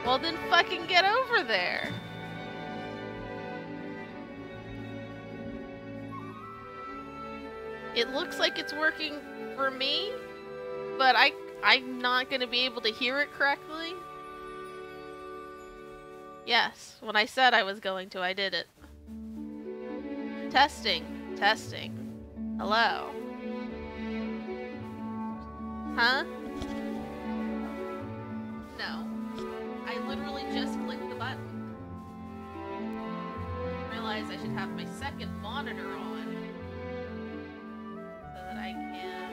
Well, then fucking get over there. It looks like it's working for me, but I'm not gonna be able to hear it correctly. Yes, when I said I was going to, I did it. Testing. Testing. Hello. Huh? No. I literally just clicked the button. Realized I should have my second monitor on so that I can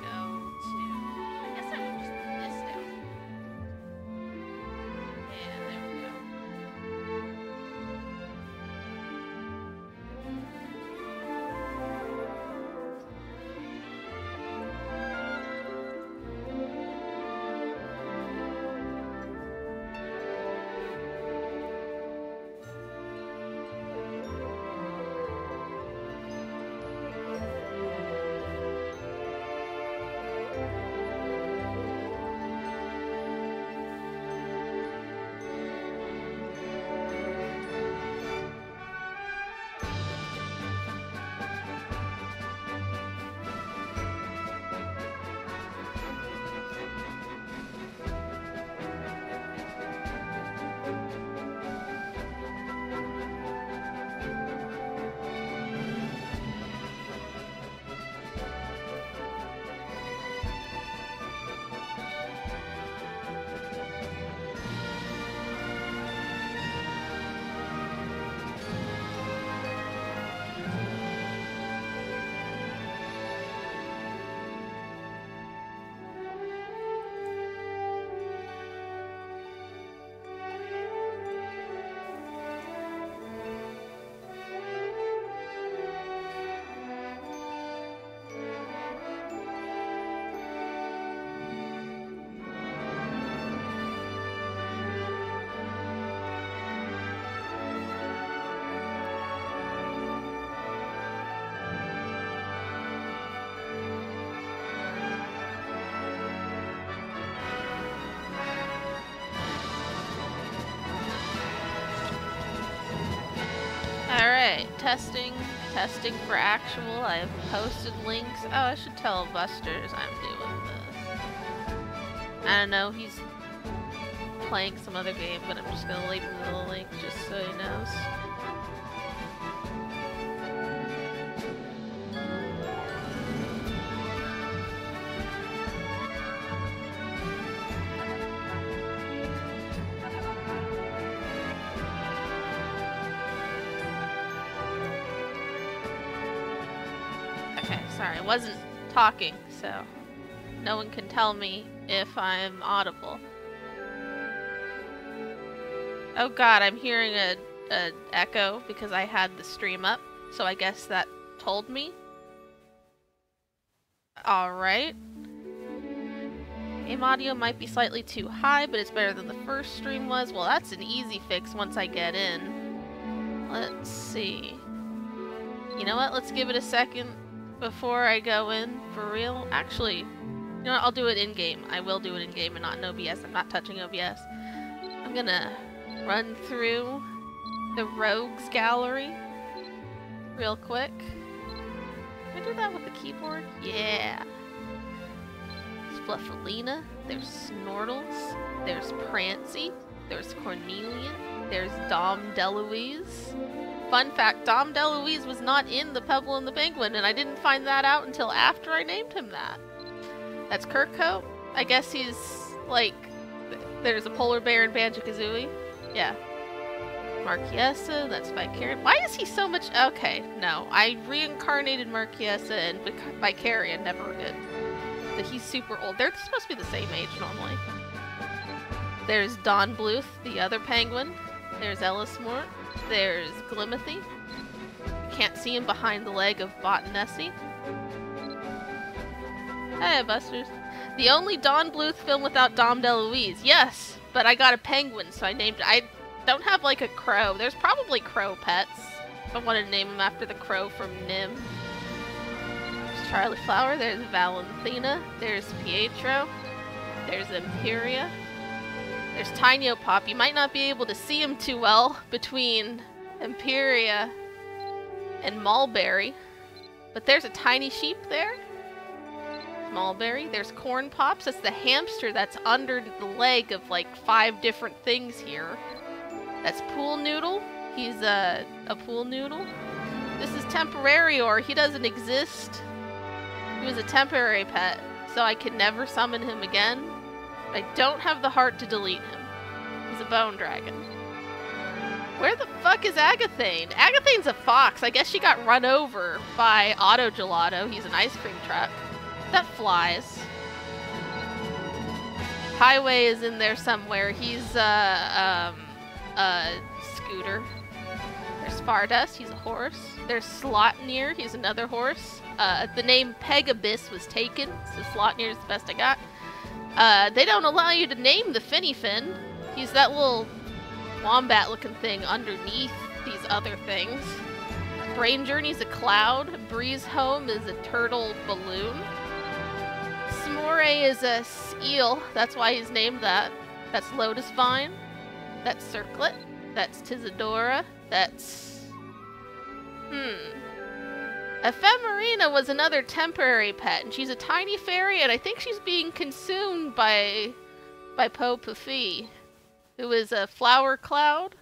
go to... I guess I would just put this down. Yeah, there we go. Testing for actual. I have posted links. Oh, I should tell Busters I'm doing this. I don't know, he's playing some other game, but I'm just gonna leave him the link just so he knows. Sorry, I wasn't talking, so no one can tell me if I'm audible. Oh god, I'm hearing a echo because I had the stream up, so I guess that told me. Alright. Game audio might be slightly too high, but it's better than the first stream was. Well, that's an easy fix once I get in. Let's see. You know what? Let's give it a second before I go in for real. Actually, you know what? I'll do it in-game. I will do it in-game and not in OBS. I'm not touching OBS. I'm gonna run through the rogues gallery real quick. Can I do that with the keyboard? Yeah. There's Fluffalina. There's Snortles. There's Prancy. There's Cornelian. There's Dom DeLuise. Fun fact, Dom DeLuise was not in the Pebble and the Penguin, and I didn't find that out until after I named him that. That's Kirkhope. I guess he's, like, there's a polar bear in Banjo-Kazooie. Yeah. Marquiesa, that's Vicarian. Why is he so much... Okay, no. I reincarnated Marquiesa and Vicarian never did. But he's super old. They're supposed to be the same age normally. There's Don Bluth, the other penguin. There's Ellismort. There's Glimothy. You can't see him behind the leg of Botanesi. Hey, Busters. The only Don Bluth film without Dom DeLuise. Yes, but I got a penguin, so I named it. I don't have, like, a crow. There's probably crow pets. I wanted to name him after the crow from Nim. There's Charlie Flower. There's Valentina. There's Pietro. There's Imperia. There's Tinopop. You might not be able to see him too well between Imperia and Mulberry. But there's a tiny sheep there. Mulberry. There's Corn Pops. That's the hamster that's under the leg of like 5 different things here. That's Pool Noodle. He's a pool noodle. This is Temporarior. He doesn't exist. He was a temporary pet, so I can never summon him again. I don't have the heart to delete him. He's a bone dragon. Where the fuck is Agathane? Agathane's a fox. I guess she got run over by Auto Gelato. He's an ice cream truck. That flies. Highway is in there somewhere. He's a scooter. There's Fardust. He's a horse. There's Slotnir. He's another horse. The name Pegabis was taken, so Slotnir is the best I got. They don't allow you to name the Finnyfin. He's that little wombat-looking thing underneath these other things. Brain Journey's a cloud. Breeze Home is a turtle balloon. S'more is a eel. That's why he's named that. That's Lotus Vine. That's Circlet. That's Tizadora. That's... Ephemerina was another temporary pet, and she's a tiny fairy, and I think she's being consumed by Po Puffy, who is a flower cloud.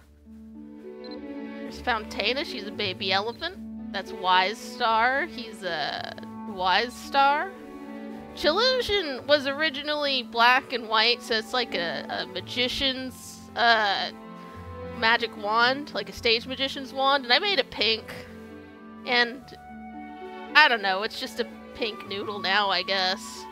There's Fountaina. She's a baby elephant. That's Wise Star. He's a Wise Star. Chillusion was originally black and white, so it's like a magician's magic wand, like a stage magician's wand, and I made it pink. And I don't know, it's just a pink noodle now, I guess.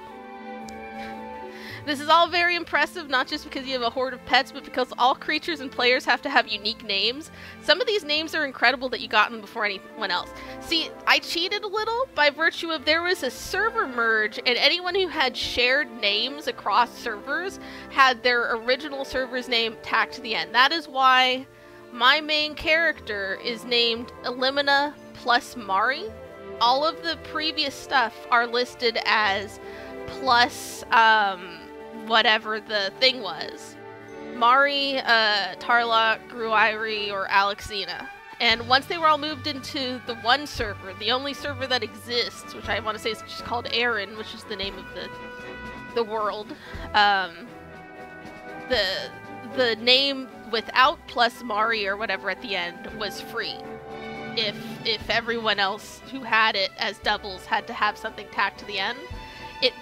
This is all very impressive, not just because you have a horde of pets, but because all creatures and players have to have unique names. Some of these names are incredible that you got them before anyone else. See, I cheated a little by virtue of there was a server merge, and anyone who had shared names across servers had their original server's name tacked to the end. That is why my main character is named Elimina plus Mari. All of the previous stuff are listed as plus, whatever the thing was. Mari, Tarlock, Gruiri, or Alexina. And once they were all moved into the one server, the only server that exists, which I want to say is just called Aaron, which is the name of the world, the name without plus Mari or whatever at the end was free. If everyone else who had it as doubles had to have something tacked to the end, it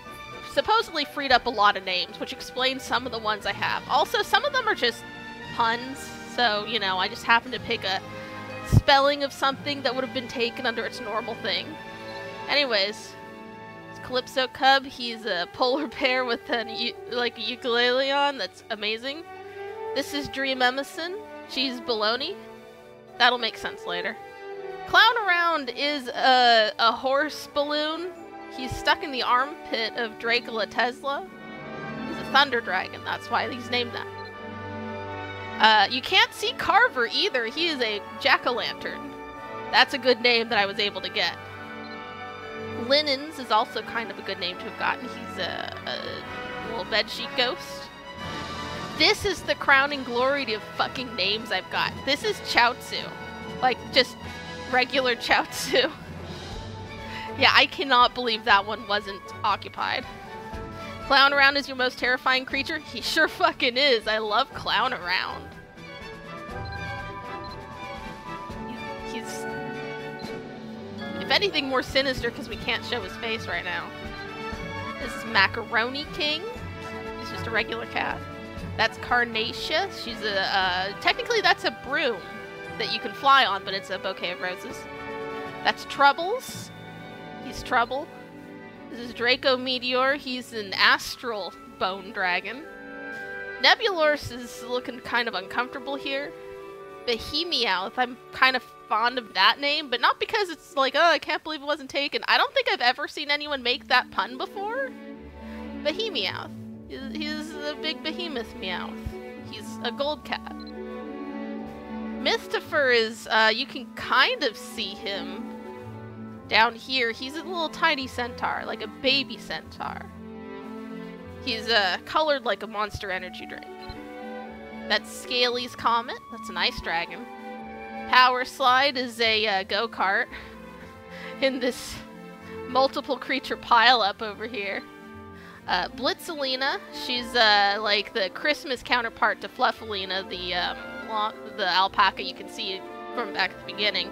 supposedly freed up a lot of names, which explains some of the ones I have. Also, some of them are just puns, so, you know, I just happened to pick a spelling of something that would have been taken under its normal thing. Anyways, it's Calypso Cub. He's a polar bear with a ukulele on. That's amazing. This is Dream Emerson. She's baloney. That'll make sense later. Clown Around is a horse balloon. He's stuck in the armpit of Dracula Tesla. He's a thunder dragon. That's why he's named that. You can't see Carver either. He is a jack-o'-lantern. That's a good name that I was able to get. Linens is also kind of a good name to have gotten. He's a little bedsheet ghost. This is the crowning glory of fucking names I've got. This is Chaozu. Like, just regular Chaozu. Yeah, I cannot believe that one wasn't occupied. Clown Around is your most terrifying creature? He sure fucking is. I love Clown Around. He's if anything, more sinister because we can't show his face right now. This is Macaroni King. He's just a regular cat. That's Carnatia. She's a, technically that's a broom that you can fly on, but it's a bouquet of roses. That's Troubles. He's Trouble. This is Draco Meteor. He's an astral bone dragon. Nebulorse is looking kind of uncomfortable here. Behemeouth. I'm kind of fond of that name, but not because it's like, oh, I can't believe it wasn't taken. I don't think I've ever seen anyone make that pun before. Behemeouth. He's a big behemoth meowth. He's a gold cat. Mystifer is, you can kind of see him down here. He's a little tiny centaur, like a baby centaur. He's colored like a Monster Energy drink. That's Scaly's Comet. That's an ice dragon. Power Slide is a go-kart in this multiple creature pile-up over here. Blitzalina, she's like the Christmas counterpart to Fluffalina, the alpaca you can see from back at the beginning.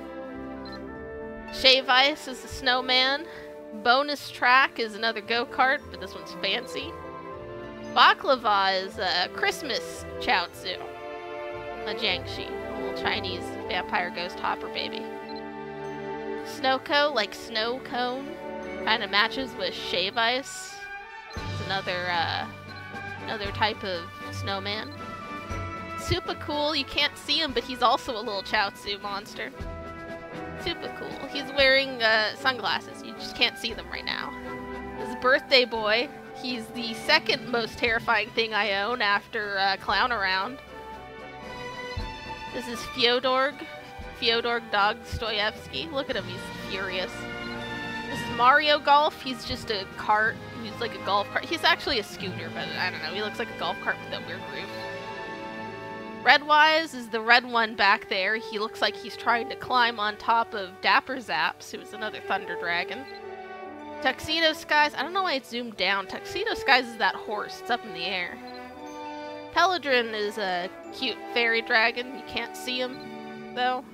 Shave Ice is the snowman. Bonus Track is another go-kart, but this one's fancy. Baklava is a Christmas Chaozu. A Jiangxi, a little Chinese vampire ghost hopper baby. Snowco, like snow cone, kind of matches with Shave Ice. It's another type of snowman. Super cool, you can't see him, but he's also a little Chaozu monster. Super cool. He's wearing sunglasses, you just can't see them right now. This is Birthday Boy. He's the second most terrifying thing I own after Clown Around. This is Fyodor Dostoyevsky. Look at him, he's furious. This is Mario Golf. He's just a cart. He's like a golf cart. He's actually a scooter, but I don't know. He looks like a golf cart with that weird roof. Redwise is the red one back there. He looks like he's trying to climb on top of Dapper Zaps, who is another thunder dragon. Tuxedo Skies. I don't know why it's zoomed down. Tuxedo Skies is that horse. It's up in the air. Peladrin is a cute fairy dragon. You can't see him, though.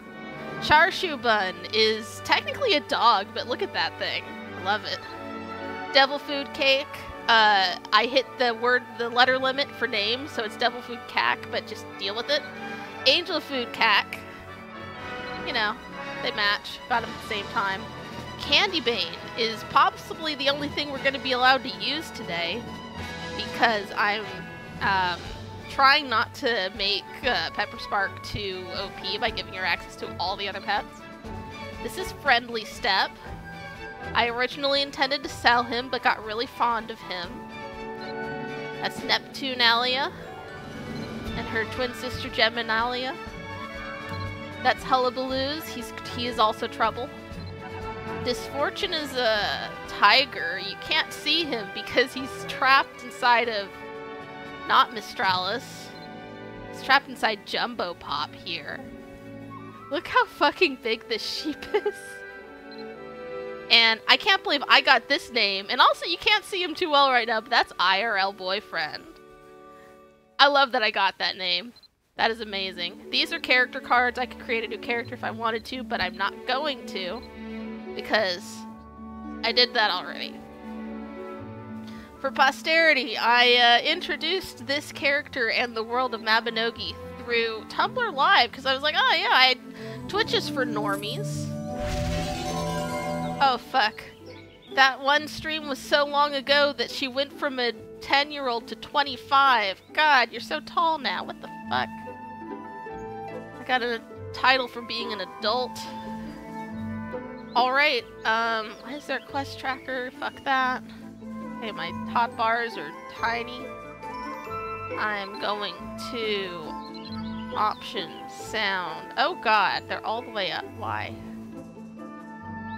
Charshu Bun is technically a dog, but look at that thing. I love it. Devil Food Cake. I hit the letter limit for names, so it's Devil Food Cack, but just deal with it. Angel Food Cack. You know, they match about at the same time. Candy Bane is possibly the only thing we're going to be allowed to use today, because I'm trying not to make Pepperspark too OP by giving her access to all the other pets. This is Friendly Step. I originally intended to sell him, but got really fond of him. That's Neptunalia and her twin sister Geminalia. That's Hullabaloo's. He is also trouble. Disfortune is a tiger. You can't see him because he's trapped inside of not Mistralis. He's trapped inside Jumbo Pop here. Look how fucking big this sheep is. And I can't believe I got this name. And also, you can't see him too well right now, but that's IRL Boyfriend. I love that I got that name. That is amazing. These are character cards. I could create a new character if I wanted to, but I'm not going to, because I did that already. For posterity, I introduced this character and the world of Mabinogi through Tumblr Live, because I was like, oh yeah, Twitch is for normies. Oh fuck. That one stream was so long ago that she went from a 10-year-old to 25. God, you're so tall now. What the fuck? I got a title for being an adult. Alright, why is there a quest tracker? Fuck that. Okay, my hotbars are tiny. I'm going to options, sound. Oh god, they're all the way up. Why?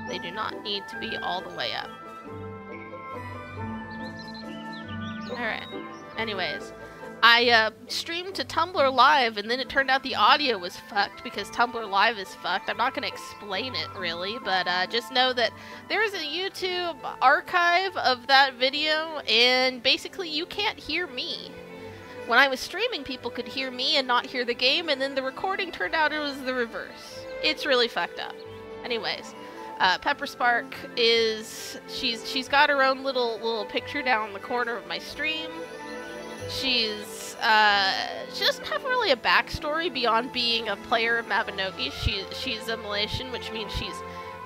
They do not need to be all the way up. Alright. Anyways, I streamed to Tumblr Live, and then it turned out the audio was fucked because Tumblr Live is fucked. I'm not going to explain it, really, but just know that there's a YouTube archive of that video, and basically you can't hear me. When I was streaming, people could hear me and not hear the game, and then the recording turned out it was the reverse. It's really fucked up. Anyways, Pepperspark is, she's got her own little picture down in the corner of my stream. She doesn't have really a backstory beyond being a player of Mabinogi. She's a Malaysian, which means she's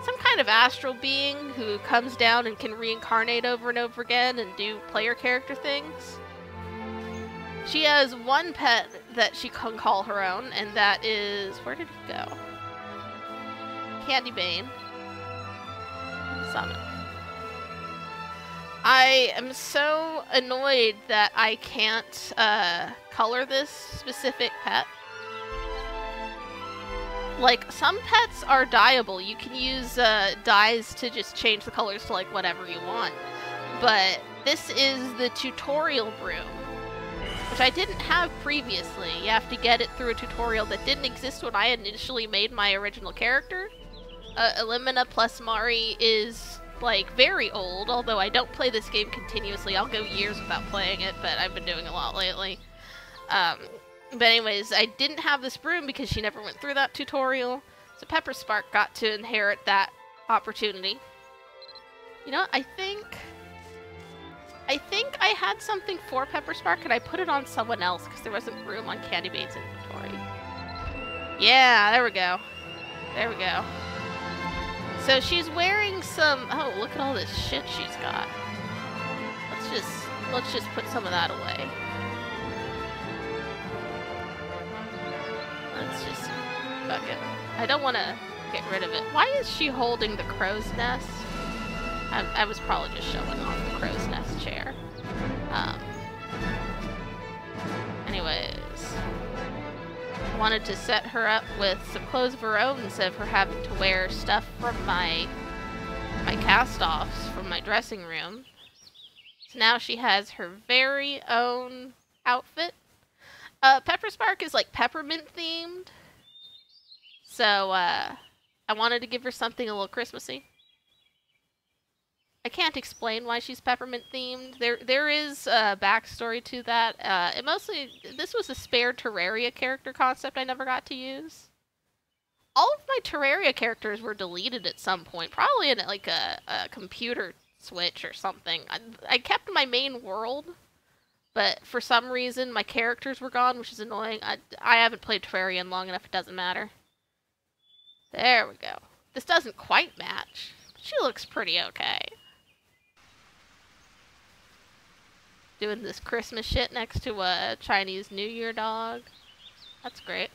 some kind of astral being who comes down and can reincarnate over and over again and do player character things. She has one pet that she can call her own, and that is, where did he go? Candy Bane. Summon. I am so annoyed that I can't color this specific pet. Like, some pets are dyeable. You can use dyes to just change the colors to like whatever you want. But this is the tutorial broom. which I didn't have previously. You have to get it through a tutorial that didn't exist when I initially made my original character. Elimina plus Mari is, like, very old, although I don't play this game continuously. I'll go years without playing it, but I've been doing a lot lately. But anyways, I didn't have this broom because she never went through that tutorial, so Pepperspark got to inherit that opportunity. You know, I think I had something for Pepperspark and I put it on someone else because there wasn't room on Candy Bane's inventory. Yeah, there we go. There we go. So she's wearing some... Oh, look at all this shit she's got. Let's just put some of that away. Let's just... Fuck it. I don't want to get rid of it. Why is she holding the crow's nest? I was probably just showing off the crow's nest chair. Anyways. Wanted to set her up with some clothes of her own instead of her having to wear stuff from my cast-offs from my dressing room. So now she has her very own outfit. Pepperspark is like peppermint themed. So I wanted to give her something a little Christmassy. I can't explain why she's peppermint themed. There is a backstory to that. This was a spare Terraria character concept I never got to use. All of my Terraria characters were deleted at some point, probably in like a computer switch or something. I kept my main world, but for some reason my characters were gone, which is annoying. I haven't played Terraria in long enough, it doesn't matter. There we go. This doesn't quite match, but she looks pretty okay. Doing this Christmas shit next to a Chinese New Year dog. That's great.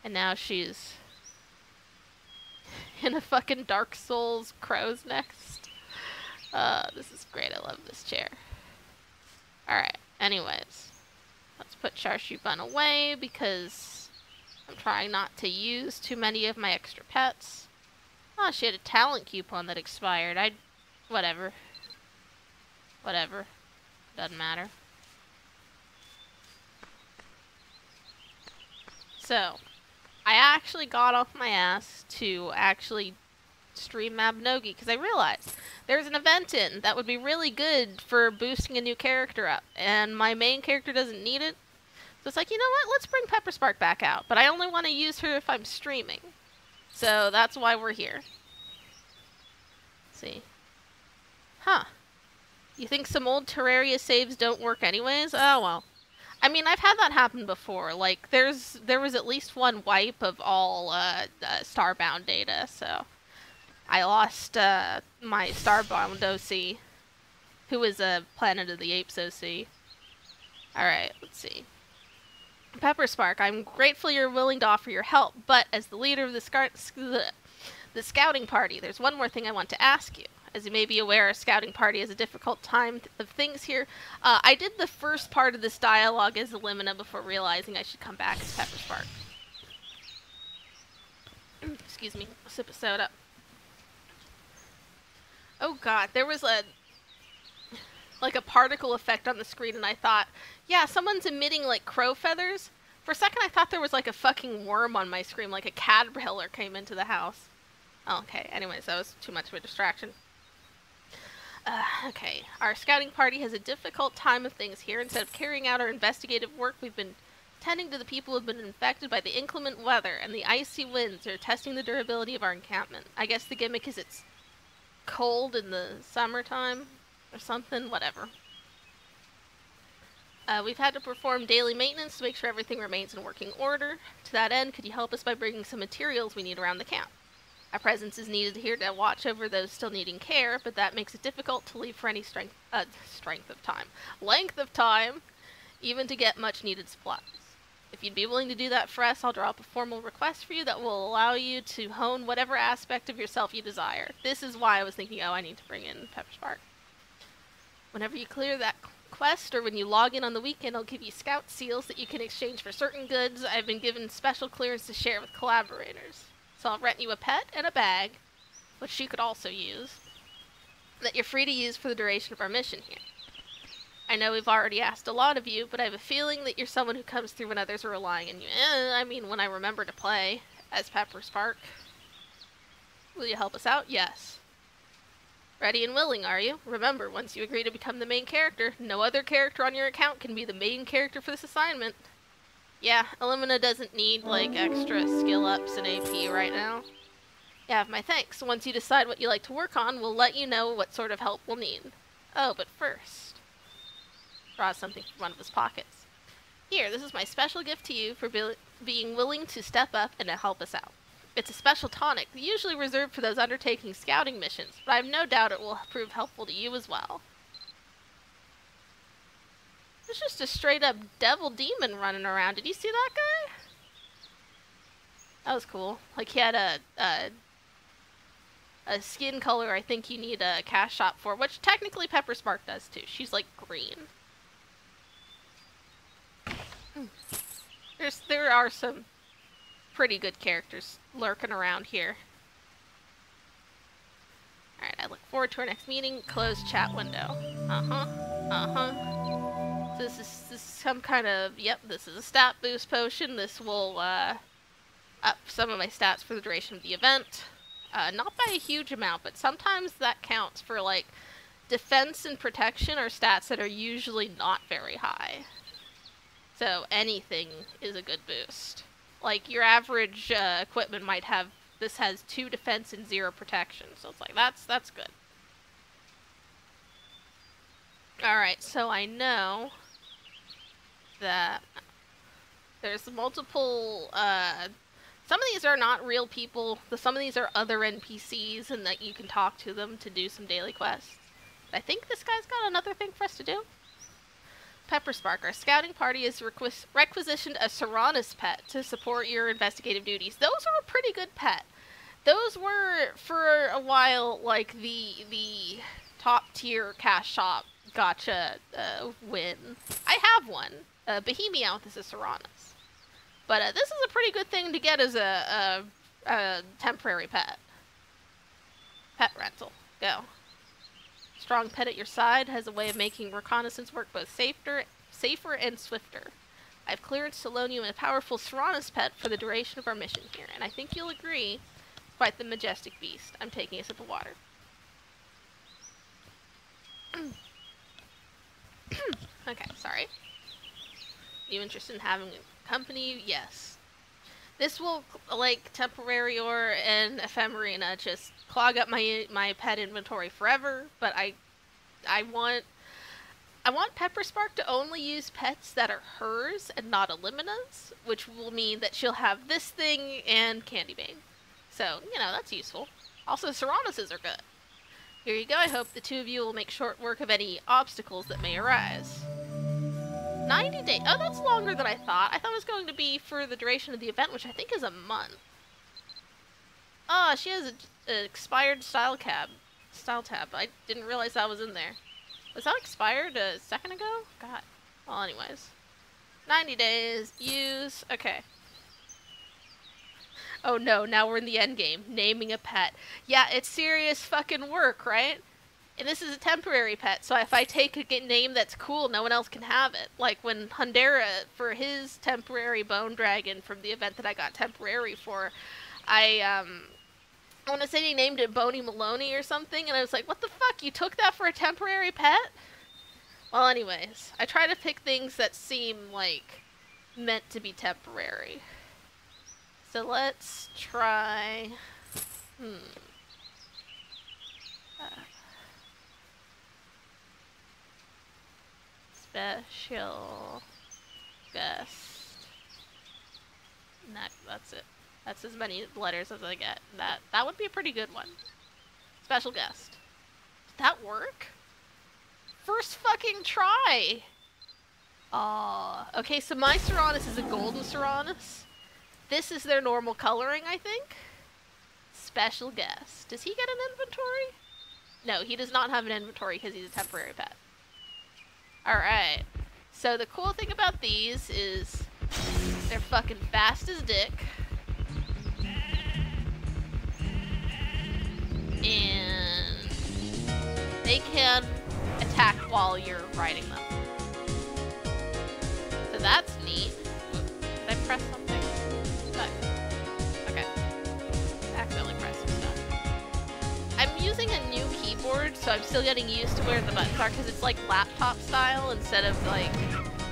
And now she's in a fucking Dark Souls crow's nest. This is great. I love this chair. Alright, anyways. Let's put Charshu Bun away because I'm trying not to use too many of my extra pets. Oh, she had a talent coupon that expired. Whatever. Whatever. Doesn't matter. So, I actually got off my ass to actually stream Mabinogi because I realized there's an event in that would be really good for boosting a new character up, and my main character doesn't need it. So it's like, you know what? Let's bring Pepperspark back out, but I only want to use her if I'm streaming. So that's why we're here. Let's see. Huh. You think some old Terraria saves don't work anyways? Oh, well. I mean, I've had that happen before. Like, there was at least one wipe of all Starbound data, so... I lost my Starbound OC, who was a Planet of the Apes OC. Alright, let's see. Pepperspark, I'm grateful you're willing to offer your help, but as the leader of the scouting party, there's one more thing I want to ask you. As you may be aware, a scouting party is a difficult time of things here. I did the first part of this dialogue as Elimina before realizing I should come back as Pepperspark. Excuse me, a sip of soda. Oh god, there was a particle effect on the screen and I thought, yeah, someone's emitting like crow feathers. For a second I thought there was like a fucking worm on my screen, like a caterpillar came into the house. Oh, okay, anyways, that was too much of a distraction. Okay, our scouting party has a difficult time of things here. Instead of carrying out our investigative work, we've been tending to the people who have been infected by the inclement weather and the icy winds are testing the durability of our encampment. I guess the gimmick is it's cold in the summertime or something, whatever. We've had to perform daily maintenance to make sure everything remains in working order. To that end, could you help us by bringing some materials we need around the camp? Our presence is needed here to watch over those still needing care, but that makes it difficult to leave for any length of time, even to get much needed supplies. If you'd be willing to do that for us, I'll draw up a formal request for you that will allow you to hone whatever aspect of yourself you desire. This is why I was thinking, oh, I need to bring in Pepperspark. Whenever you clear that quest, or when you log in on the weekend, I'll give you scout seals that you can exchange for certain goods I've been given special clearance to share with collaborators. So I'll rent you a pet and a bag, which you could also use, that you're free to use for the duration of our mission here. I know we've already asked a lot of you, but I have a feeling that you're someone who comes through when others are relying on you. I mean, when I remember to play as Pepperspark. Will you help us out? Yes. Ready and willing, are you? Remember, once you agree to become the main character, no other character on your account can be the main character for this assignment. Yeah, Illumina doesn't need, like, extra skill ups in AP right now. You have my thanks. Once you decide what you like to work on, we'll let you know what sort of help we'll need. Oh, but first... Draws something from one of his pockets. Here, this is my special gift to you for being willing to step up and to help us out. It's a special tonic, usually reserved for those undertaking scouting missions, but I have no doubt it will prove helpful to you as well. There's just a straight-up devil demon running around. Did you see that guy? That was cool. Like, he had a skin color I think you need a cash shop for, which technically Pepperspark does too. She's, like, green. There are some pretty good characters lurking around here. Alright, I look forward to our next meeting. Close chat window. So this is some kind of... Yep, this is a stat boost potion. This will up some of my stats for the duration of the event. Not by a huge amount, but sometimes that counts for, like, defense and protection are stats that are usually not very high. So anything is a good boost. Like, your average equipment might have... This has 2 defense and 0 protection. So it's like, that's good. Alright, so I know that there's multiple... some of these are not real people. Some of these are other NPCs, and that you can talk to them to do some daily quests. But I think this guy's got another thing for us to do. Pepperspark, our scouting party has requisitioned a Serranus pet to support your investigative duties. Those are a pretty good pet. Those were, for a while, like, the top-tier cash shop gotcha win. I have one. Bohemiouth is a Serranus. But this is a pretty good thing to get as a temporary pet. Pet rental. Go. Strong pet at your side has a way of making reconnaissance work both safer and swifter. I've clearance to loan you a powerful Serranus pet for the duration of our mission here, and I think you'll agree, quite the majestic beast. I'm taking a sip of water. Okay, sorry. You interested in having company? Yes. This will, like Temporarior and Ephemerina, just clog up my pet inventory forever, but I want Pepperspark to only use pets that are hers and not Illumina's, which will mean that she'll have this thing and Candybane. So, you know, that's useful. Also, Serranuses are good. Here you go. I hope the 2 of you will make short work of any obstacles that may arise. 90 days. Oh, that's longer than I thought. I thought it was going to be for the duration of the event, which I think is a month. Oh, she has an expired style tab. I didn't realize that was in there. Was that expired a second ago? God. Well, anyways. 90 days. Use. Okay. Oh no, now we're in the end game. Naming a pet. Yeah, it's serious fucking work, right? And this is a temporary pet, so if I take a name that's cool, no one else can have it. Like when Hundera, for his temporary bone dragon from the event that I got temporary for, I want to say he named it Boney Maloney or something, and I was like, what the fuck, you took that for a temporary pet? Well, anyways, I try to pick things that seem, like, meant to be temporary. So let's try... Special guest. That's it. That's as many letters as I get. That would be a pretty good one. Special guest. Did that work? First fucking try! Aw. Okay, so my Serranus is a golden Serranus. This is their normal coloring, I think. Special guest. Does he get an inventory? No, he does not have an inventory because he's a temporary pet. Alright. So the cool thing about these is they're fucking fast as dick. And they can attack while you're riding them. that's neat. Did I press something? Okay. Accidentally pressed some stuff. I'm using a new keyboard, so I'm still getting used to where the buttons are, because it's like laptop style instead of like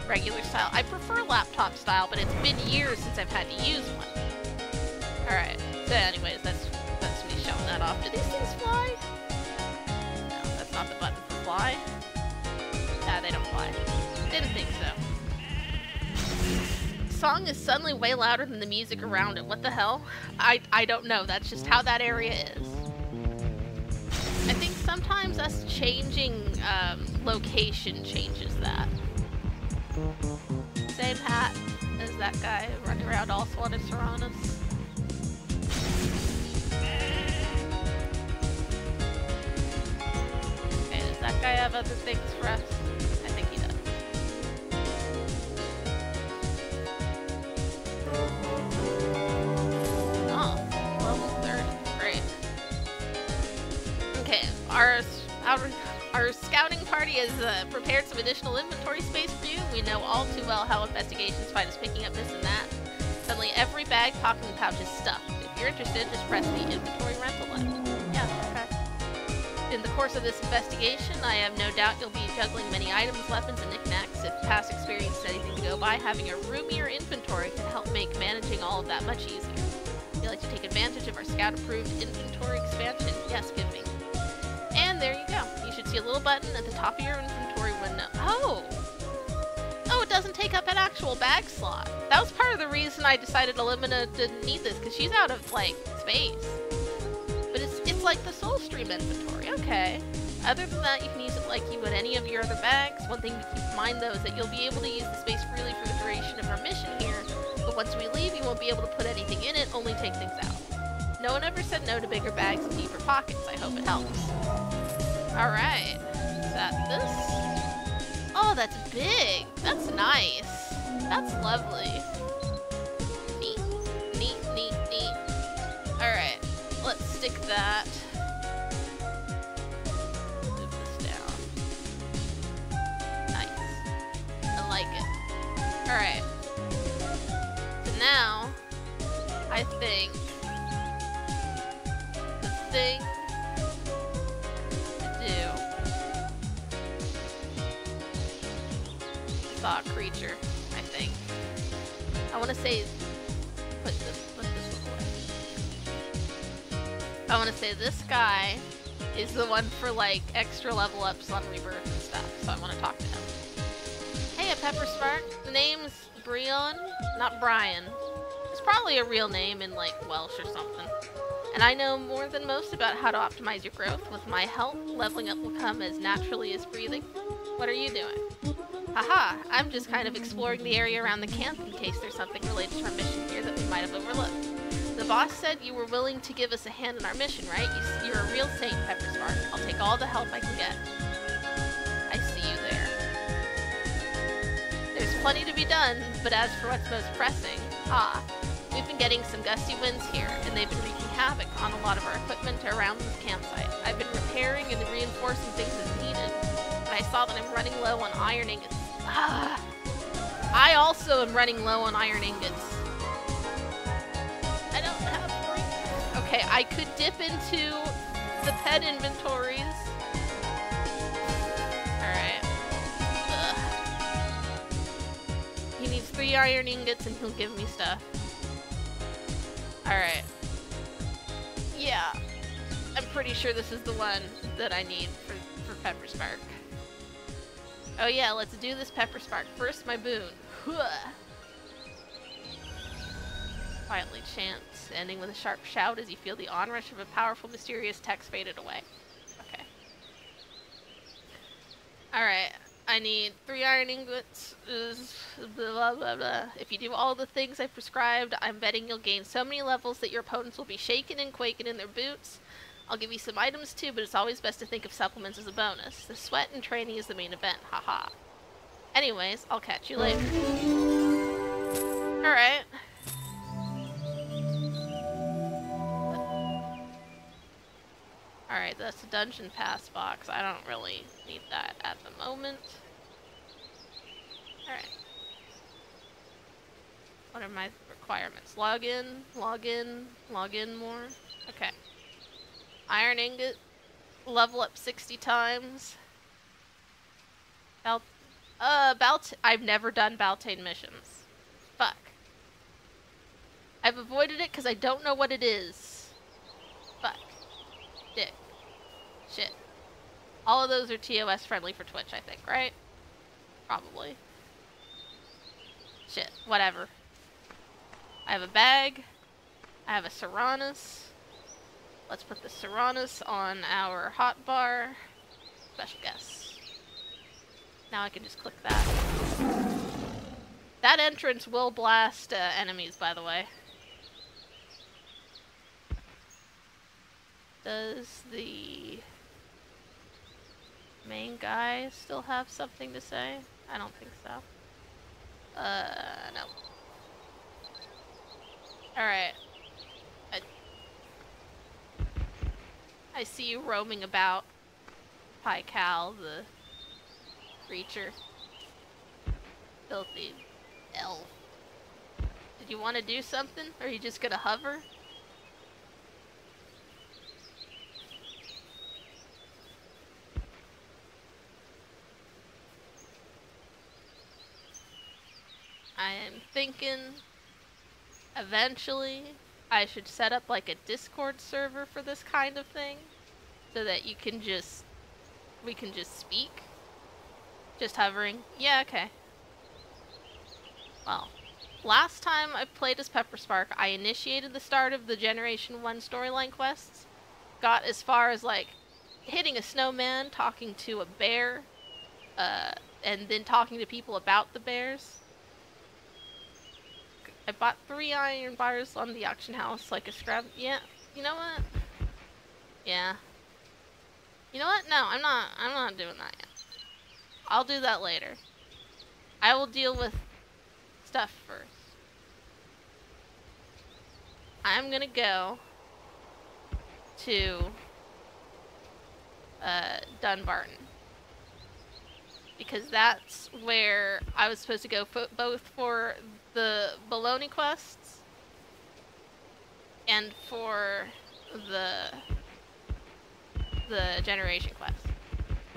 regular style. I prefer laptop style, but it's been years since I've had to use one. Alright, so anyways, that's me showing that off. Do these things fly? No, that's not the button for fly. Nah, they don't fly. Didn't think so. The song is suddenly way louder than the music around it. What the hell? I don't know. That's just how that area is. I think sometimes us changing location changes that. Same hat as that guy running around all swatted Serranos. Okay, does that guy have other things for us? I think he does. Oh, level 30. Great. Okay, our scouting party has prepared some additional inventory space for you. We know all too well how investigations find us picking up this and that. Suddenly every bag, pocket, and pouch is stuffed. If you're interested, just press the inventory rental button. Yeah, okay. In the course of this investigation, I have no doubt you'll be juggling many items, weapons, and knickknacks. If past experience is anything to go by, having a roomier inventory can help make managing all of that much easier. If you'd like to take advantage of our scout-approved inventory expansion, yes, give me. And there you go. You should see a little button at the top of your inventory window. Oh! Oh, it doesn't take up an actual bag slot. That was part of the reason I decided Elimina didn't need this, because she's out of, like, space. But it's like the Soul Stream inventory. Okay. Other than that, you can use it like you would any of your other bags. One thing to keep in mind, though, is that you'll be able to use the space freely for the duration of our mission here, but once we leave, you won't be able to put anything in it, only take things out. No one ever said no to bigger bags and deeper pockets. I hope it helps. Alright. Is that this? Oh, that's big. That's nice. That's lovely. Neat. Neat, neat, neat. Alright. Let's stick that. Move this down. Nice. I like it. Alright. So now, I think the thing to do. Saw a creature, I think. I want to say, put this away. I want to say this guy is the one for like extra level ups on rebirth and stuff, so I want to talk to him. Hey, Pepperspark. The name's Brion, not Brian. It's probably a real name in like Welsh or something. And I know more than most about how to optimize your growth. With my help, leveling up will come as naturally as breathing. What are you doing? Haha, I'm just kind of exploring the area around the camp in case there's something related to our mission here that we might have overlooked. The boss said you were willing to give us a hand in our mission, right? You're a real saint, Pepperspark. I'll take all the help I can get. I see you there. There's plenty to be done, but as for what's most pressing, we've been getting some gusty winds here, and they've been wreaking havoc on a lot of our equipment around this campsite. I've been repairing and reinforcing things as needed, and I saw that I'm running low on iron ingots. I also am running low on iron ingots. I don't have 3. Okay, I could dip into the pet inventories. Alright. He needs 3 iron ingots and he'll give me stuff. Alright. Yeah. I'm pretty sure this is the one that I need for Pepperspark. Oh yeah, let's do this Pepperspark. First, my boon. Quietly chants, ending with a sharp shout as you feel the onrush of a powerful, mysterious text faded away. Okay. Alright, I need 3 iron ingots, blah blah blah blah. If you do all the things I've prescribed, I'm betting you'll gain so many levels that your opponents will be shaken and quaking in their boots. I'll give you some items too, but it's always best to think of supplements as a bonus. The sweat and training is the main event, haha. Anyways, I'll catch you later. Alright. Alright, that's a dungeon pass box. I don't really need that at the moment. Alright. What are my requirements? Log in more. Okay. Iron ingot. Level up 60 times. I've never done Beltane missions. Fuck. I've avoided it because I don't know what it is. Fuck. Dick. Shit. All of those are TOS friendly for Twitch, I think, right? Probably. Shit. Whatever. I have a bag. I have a Serranus. Let's put the Serranus on our hotbar. Special guest. Now I can just click that. That entrance will blast enemies, by the way. Does the main guy still have something to say? I don't think so. No. Alright. I see you roaming about. Pi Cal, the creature. Filthy elf. Did you want to do something? Or are you just gonna hover? I am thinking eventually I should set up like a Discord server for this kind of thing so that we can just speak. Just hovering. Yeah, okay. Well, last time I played as Pepperspark, I initiated the start of the Generation 1 storyline quests. Got as far as like hitting a snowman, talking to a bear, and then talking to people about the bears. I bought 3 iron bars on the auction house, like a scrap. Yeah, you know what? Yeah. You know what? No, I'm not doing that yet. I'll do that later. I will deal with stuff first. I'm gonna go to Dunbarton. Because that's where I was supposed to go both for the baloney quests and for the generation quest.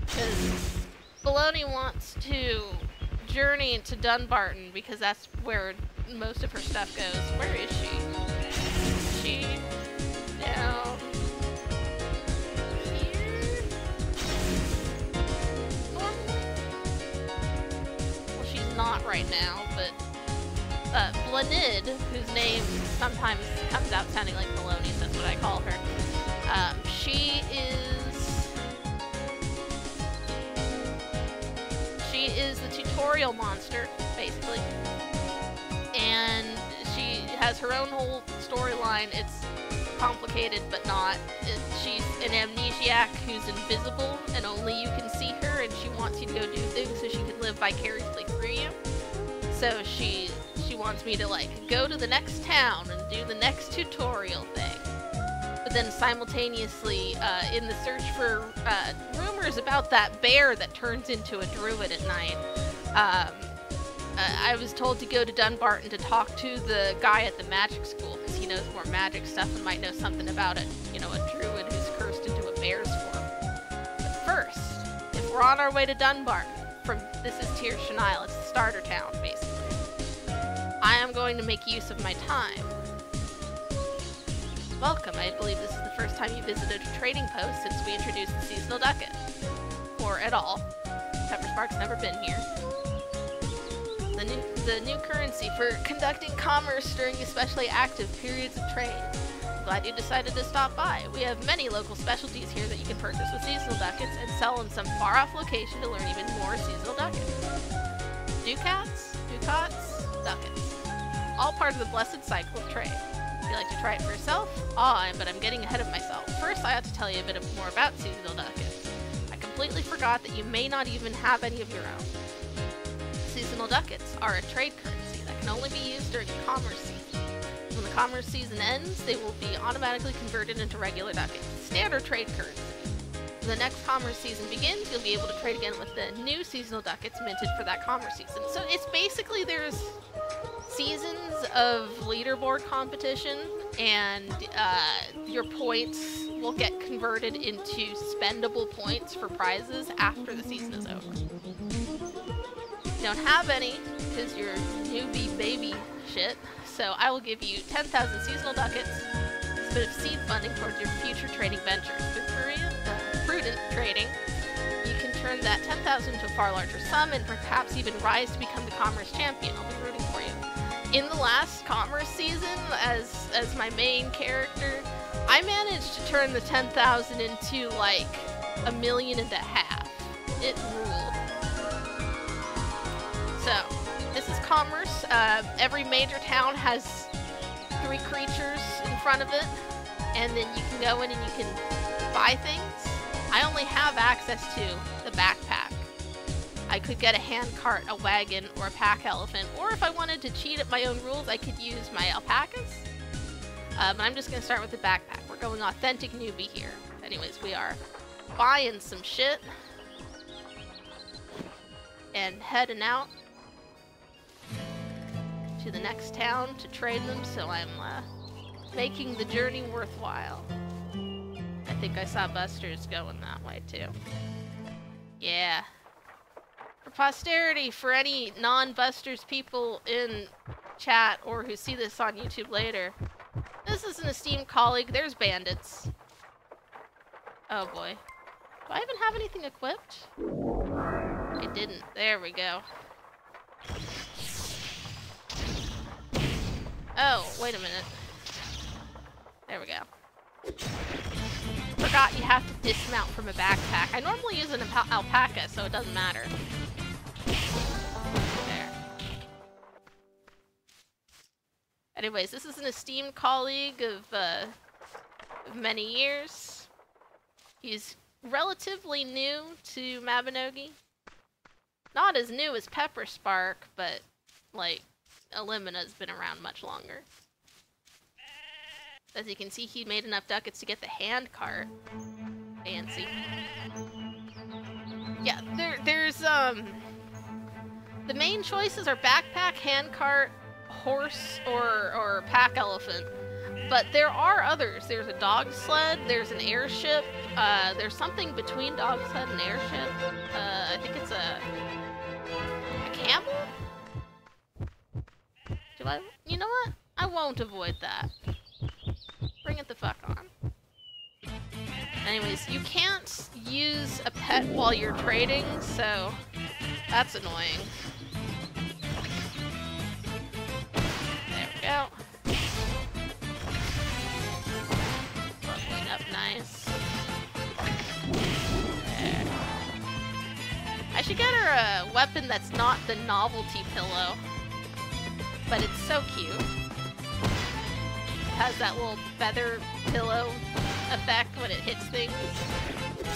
Because Baloney wants to journey to Dunbarton because that's where most of her stuff goes. Where is she? Is she down here? Well, she's not right now, but Blanid, whose name sometimes comes out sounding like Baloney, so that's what I call her. She is the tutorial monster, basically. And she has her own whole storyline. It's complicated, but not. She's an amnesiac who's invisible, and only you can see her, and she wants you to go do things so she can live vicariously through you. So she wants me to, like, go to the next town and do the next tutorial thing. But then simultaneously, in the search for rumors about that bear that turns into a druid at night, I was told to go to Dunbarton to talk to the guy at the magic school, because he knows more magic stuff and might know something about it. You know, a druid who's cursed into a bear's form. But first, if we're on our way to Dunbarton, this is Tir Shanile, it's the starter town, basically. I am going to make use of my time. Welcome, I believe this is the first time you visited a trading post since we introduced the seasonal ducat. Or at all. Pepperspark's never been here. The new currency for conducting commerce during especially active periods of trade. I'm glad you decided to stop by. We have many local specialties here that you can purchase with seasonal ducats and sell in some far-off location to learn even more seasonal ducats. Ducats, ducats. All part of the blessed cycle of trade. Would you like to try it for yourself? But I'm getting ahead of myself. First, I have to tell you a bit more about seasonal ducats. I completely forgot that you may not even have any of your own. Seasonal ducats are a trade currency that can only be used during the commerce season. When the commerce season ends, they will be automatically converted into regular ducats, standard trade currency. the next commerce season begins, you'll be able to trade again with the new seasonal ducats minted for that commerce season. So it's basically there's seasons of leaderboard competition, and your points will get converted into spendable points for prizes after the season is over. You don't have any because you're newbie baby shit, so I will give you 10,000 seasonal ducats, a bit of seed funding towards your future trading ventures. Through prudent trading, you can turn that 10,000 to a far larger sum and perhaps even rise to become the commerce champion. I'll be rooting for you. In the last commerce season, as my main character, I managed to turn the 10,000 into like 1.5 million. It ruled. So, this is commerce. Every major town has 3 creatures in front of it, and then you can go in and you can buy things. I only have access to the backpack. I could get a handcart, a wagon, or a pack elephant, or if I wanted to cheat at my own rules, I could use my alpacas. But I'm just going to start with the backpack. We're going authentic newbie here. Anyways, we are buying some shit and heading out to the next town to trade them, so I'm making the journey worthwhile. I think I saw Buster's going that way too. Yeah. For posterity, for any non-Busters people in chat or who see this on YouTube later, this is an esteemed colleague. There's bandits. Oh boy. Do I even have anything equipped? I didn't. There we go. Oh, wait a minute. There we go. Forgot you have to dismount from a backpack. I normally use an alpaca, so it doesn't matter. There. Anyways, this is an esteemed colleague of many years. He's relatively new to Mabinogi. Not as new as Pepperspark, but, like, Elimina's been around much longer. As you can see, he made enough ducats to get the handcart. Fancy. Yeah, there's, the main choices are backpack, handcart, horse, or pack elephant. But there are others. There's a dog sled, there's an airship, there's something between dog sled and airship. I think it's a camel? You know what? I won't avoid that. Bring it the fuck on. Anyways, you can't use a pet while you're trading, so that's annoying. There we go. Clean up nice. There. I should get her a weapon that's not the novelty pillow. But it's so cute. It has that little feather pillow effect when it hits things. There we go.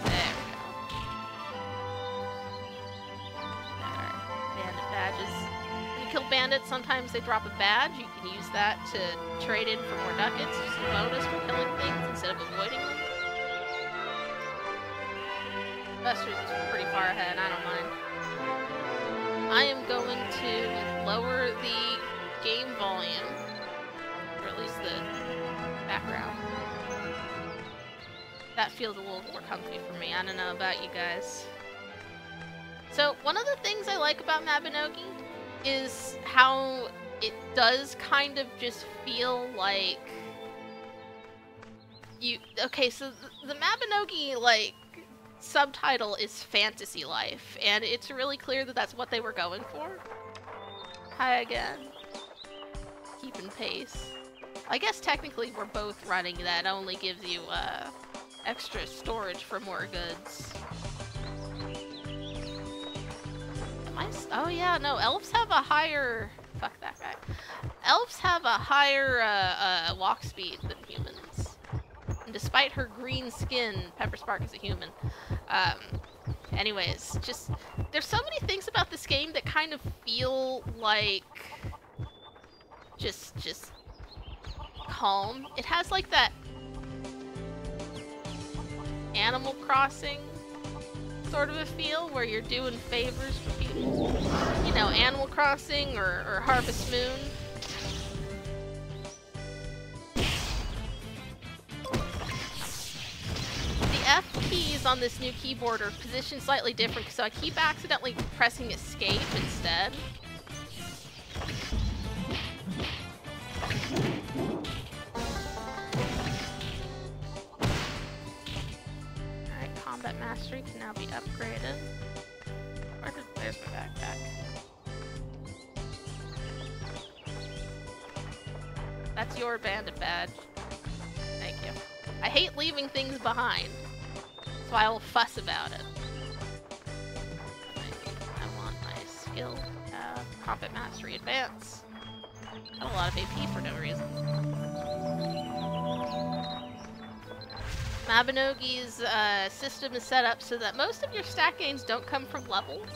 There. Bandit badges. When you kill bandits, sometimes they drop a badge. You can use that to trade in for more ducats. Just a bonus for killing things instead of avoiding them. Buster's is pretty far ahead, I don't mind. I am going to lower the game volume, or at least the background. That feels a little more comfy for me. I don't know about you guys. So, one of the things I like about Mabinogi is how it does kind of just feel like you... Okay, so the Mabinogi, like, subtitle is fantasy life, and it's really clear that that's what they were going for. Hi again. Keeping pace. I guess technically we're both running that. Only gives you extra storage for more goods. Am I? Oh yeah, no. Elves have a higher. Fuck that guy. Elves have a higher walk speed than humans. And despite her green skin, Pepperspark is a human. Anyways, just there's so many things about this game that kind of feel like just calm. It has like that Animal Crossing sort of a feel where you're doing favors for people. You know, Animal Crossing or Harvest Moon. The F keys on this new keyboard are positioned slightly different, so I keep accidentally pressing escape instead. Alright, combat mastery can now be upgraded. Where's my backpack? That's your bandit badge. Thank you. I hate leaving things behind, so I will fuss about it. I want my skill, combat mastery advance. Got a lot of AP for no reason. Mabinogi's system is set up so that most of your stat gains don't come from levels.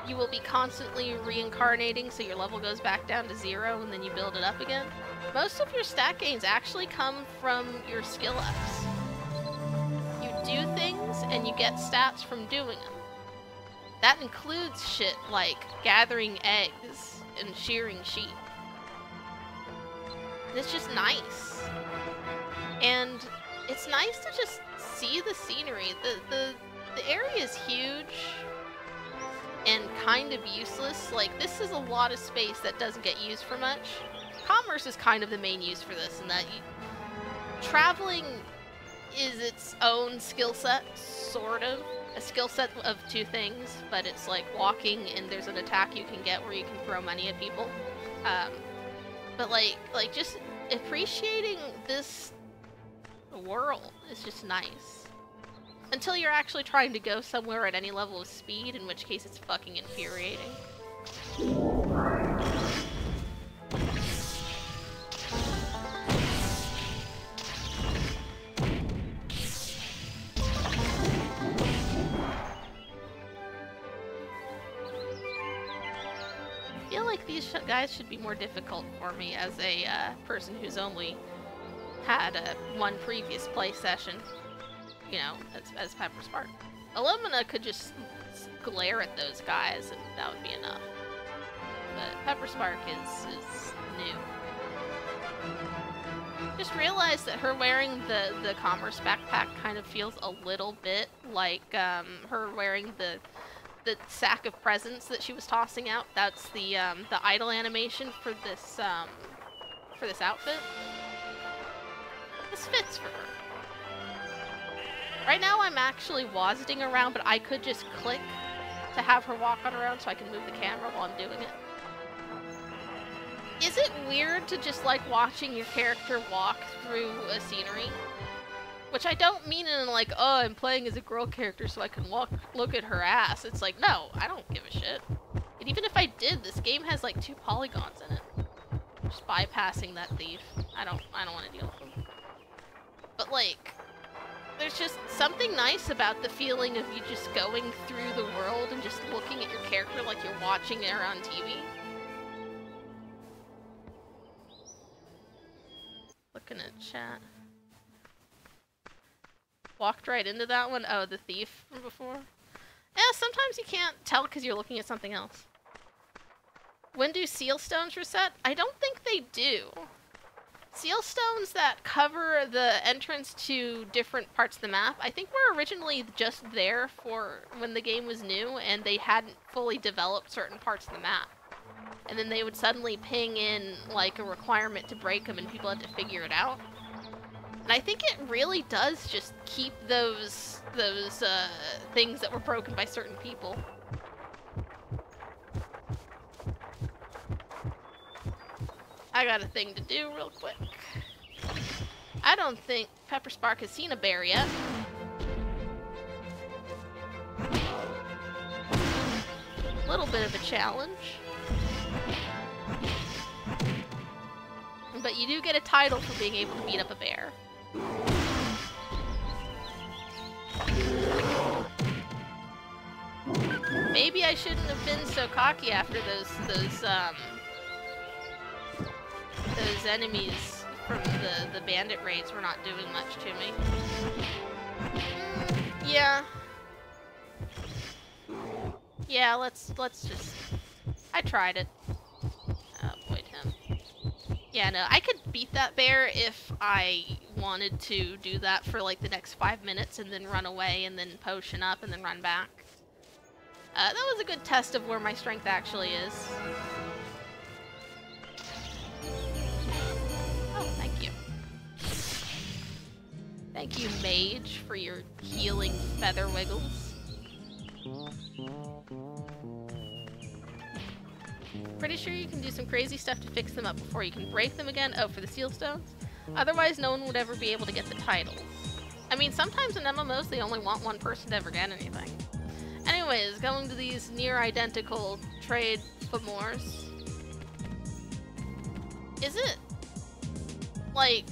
You will be constantly reincarnating, so your level goes back down to 0 and then you build it up again. Most of your stat gains actually come from your skill ups. You do things and you get stats from doing them. That includes shit like gathering eggs and shearing sheep. And it's just nice. And it's nice to just see the scenery. The area is huge and kind of useless. Like, this is a lot of space that doesn't get used for much. Commerce is kind of the main use for this, in that traveling is its own skill set, sort of. A skill set of two things, but it's like walking and there's an attack you can get where you can throw money at people. But like just appreciating this world is just nice. Until you're actually trying to go somewhere at any level of speed, in which case it's fucking infuriating. I feel like these guys should be more difficult for me as a person who's only had one previous play session. You know, as Pepperspark. Illumina could just glare at those guys and that would be enough. But Pepperspark is new. Just realized that her wearing the commerce backpack kind of feels a little bit like her wearing the sack of presents that she was tossing out. That's the idle animation for this outfit. This fits for her. Right now I'm actually wazting around, but I could just click to have her walk on around so I can move the camera while I'm doing it. Is it weird to just like watching your character walk through a scenery? Which I don't mean in like, oh, I'm playing as a girl character so I can look at her ass. It's like, no, I don't give a shit. And even if I did, this game has like 2 polygons in it. Just bypassing that thief. I don't want to deal with them. But like, there's just something nice about the feeling of you just going through the world and just looking at your character like you're watching her on TV. Looking at chat. Walked right into that one. Oh, the thief from before. Yeah, sometimes you can't tell because you're looking at something else. When do seal stones reset? I don't think they do. Seal stones that cover the entrance to different parts of the map, I think were originally just there for when the game was new and they hadn't fully developed certain parts of the map. And then they would suddenly ping in like a requirement to break them and people had to figure it out. And I think it really does just keep those things that were broken by certain people. I got a thing to do real quick. I don't think Pepperspark has seen a bear yet. A little bit of a challenge. But you do get a title for being able to beat up a bear. Maybe I shouldn't have been so cocky after those enemies from the bandit raids were not doing much to me. Yeah. Yeah, let's just... I tried it. Avoid him. Yeah, no, I could beat that bear if I wanted to do that for like the next 5 minutes and then run away and then potion up and then run back. That was a good test of where my strength actually is. Oh, thank you. Thank you, mage, for your healing feather wiggles. Pretty sure you can do some crazy stuff to fix them up before you can break them again. Oh, for the seal stones? Otherwise, no one would ever be able to get the titles. I mean, sometimes in MMOs, they only want one person to ever get anything. Anyways, going to these near-identical trade famores. Is it, like,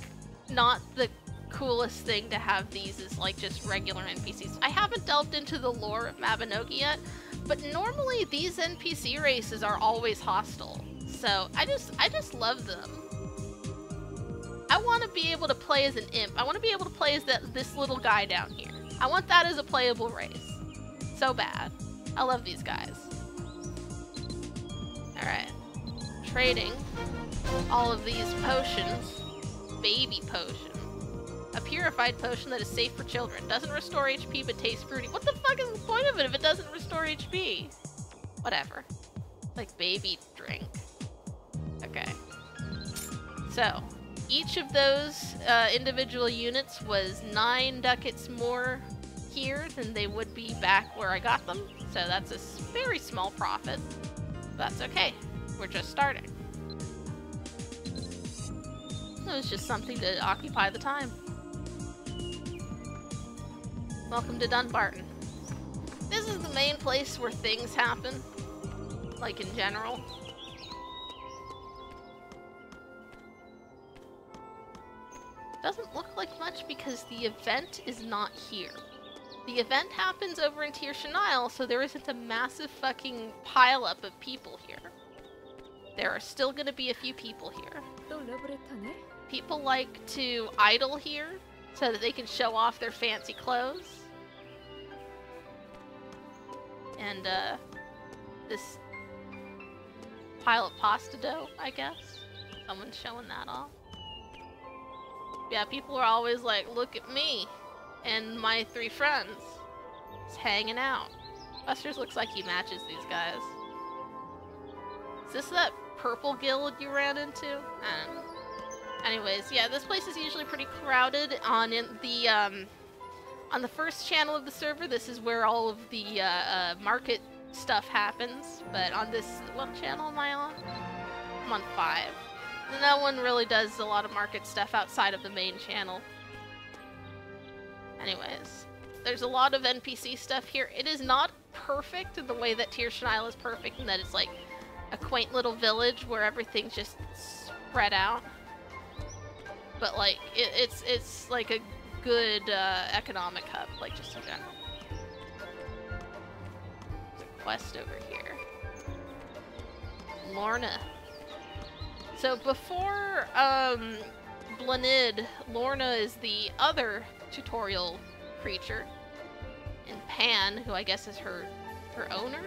not the coolest thing to have these as, like, just regular NPCs? I haven't delved into the lore of Mabinogi yet, but normally these NPC races are always hostile. So, I just love them. I want to be able to play as an imp. I want to be able to play as this little guy down here. I want that as a playable race. So bad. I love these guys. Alright. Trading all of these potions. Baby potion. A purified potion that is safe for children. Doesn't restore HP but tastes fruity. What the fuck is the point of it if it doesn't restore HP? Whatever. Like baby drink. Okay. So, each of those individual units was 9 ducats more here than they would be back where I got them. So that's a very small profit. That's okay. We're just starting. It was just something to occupy the time. Welcome to Dunbarton. This is the main place where things happen. Like in general. Doesn't look like much because the event is not here. The event happens over in Tir-Shanile, so there isn't a massive fucking pileup of people here. There are still gonna be a few people here. People like to idle here so that they can show off their fancy clothes. And, this pile of pasta dough, I guess. Someone's showing that off. Yeah, people are always like, look at me and my 3 friends. Just hanging out. Buster's looks like he matches these guys. Is this that purple guild you ran into? I don't know. Anyways, yeah, this place is usually pretty crowded. On the first channel of the server, this is where all of the market stuff happens. But on this, what channel am I on? I'm on 5. No one really does a lot of market stuff outside of the main channel. Anyways, there's a lot of NPC stuff here. It is not perfect in the way that Tir-Shanile is perfect, in that it's like a quaint little village where everything's just spread out. But like, it's like a good economic hub, like just in general. There's a quest over here. Lorna. So before Blanid, Lorna is the other tutorial creature. And Pan, who I guess is her owner.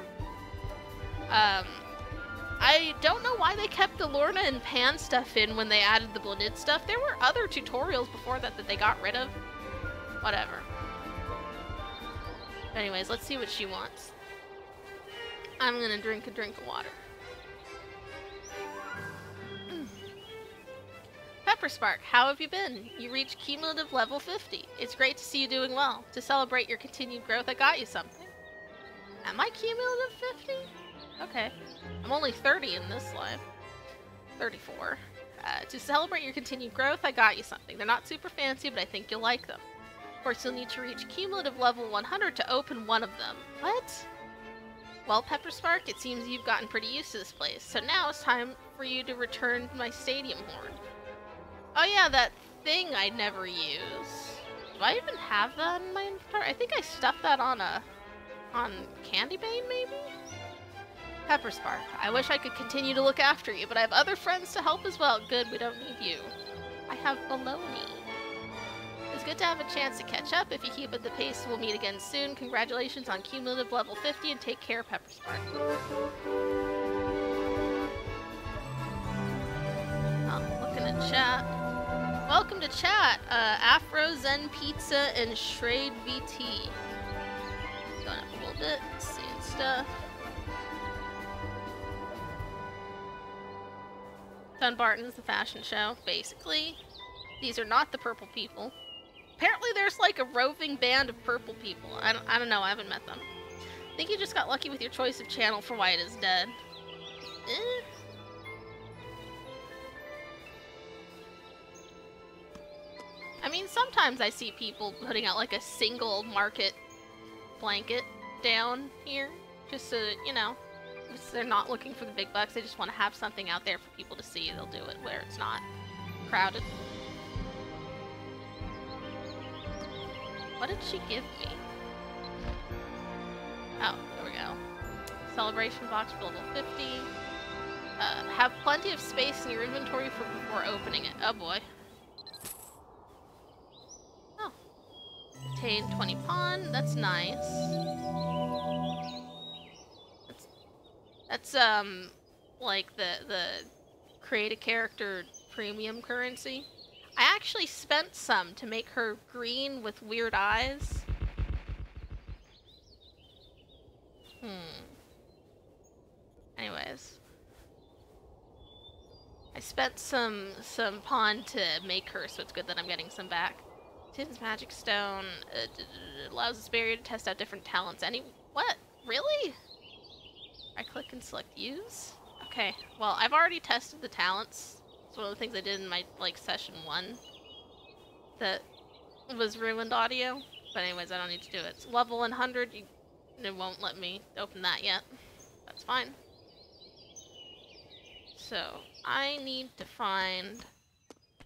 I don't know why they kept the Lorna and Pan stuff in when they added the Blanid stuff. There were other tutorials before that they got rid of. Whatever. Anyways, let's see what she wants. I'm gonna drink a drink of water. Pepperspark, how have you been? You reached cumulative level 50. It's great to see you doing well. To celebrate your continued growth, I got you something. Am I cumulative 50? Okay. I'm only 30 in this life. 34. To celebrate your continued growth, I got you something. They're not super fancy, but I think you'll like them. Of course, you'll need to reach cumulative level 100 to open one of them. What? Well, Pepperspark, it seems you've gotten pretty used to this place. So now it's time for you to return my stadium horn. Oh yeah, that thing I never use. Do I even have that in my inventory? I think I stuffed that on Candy Bane, maybe? Pepperspark, I wish I could continue to look after you, but I have other friends to help as well. Good, we don't need you. I have baloney. It's good to have a chance to catch up. If you keep at the pace, we'll meet again soon. Congratulations on cumulative level 50 and take care, Pepperspark. Oh, looking at chat. Welcome to chat, Afro Zen Pizza and Shrade VT. Going up a little bit, seeing stuff. Dunbarton's the fashion show, basically. These are not the purple people. Apparently there's like a roving band of purple people. I don't know, I haven't met them. I think you just got lucky with your choice of channel for why it is dead. I mean, sometimes I see people putting out like a single market blanket down here. Just so, you know, if they're not looking for the big bucks, they just want to have something out there for people to see. They'll do it where it's not crowded. What did she give me? Oh, there we go. Celebration box for level 50. Have plenty of space in your inventory for before opening it. Oh boy. Oh. Obtain 20 pawn. That's nice. That's like the create a character premium currency. I actually spent some to make her green with weird eyes. Anyways. I spent some pawn to make her, so it's good that I'm getting some back. Tim's Magic Stone allows this barrier to test out different talents. What? Really? I click and select use? Okay, well, I've already tested the talents. It's one of the things I did in my, like, session 1 that was ruined audio. But anyways, I don't need to do it. It's level 100, it won't let me open that yet. That's fine. So, I need to find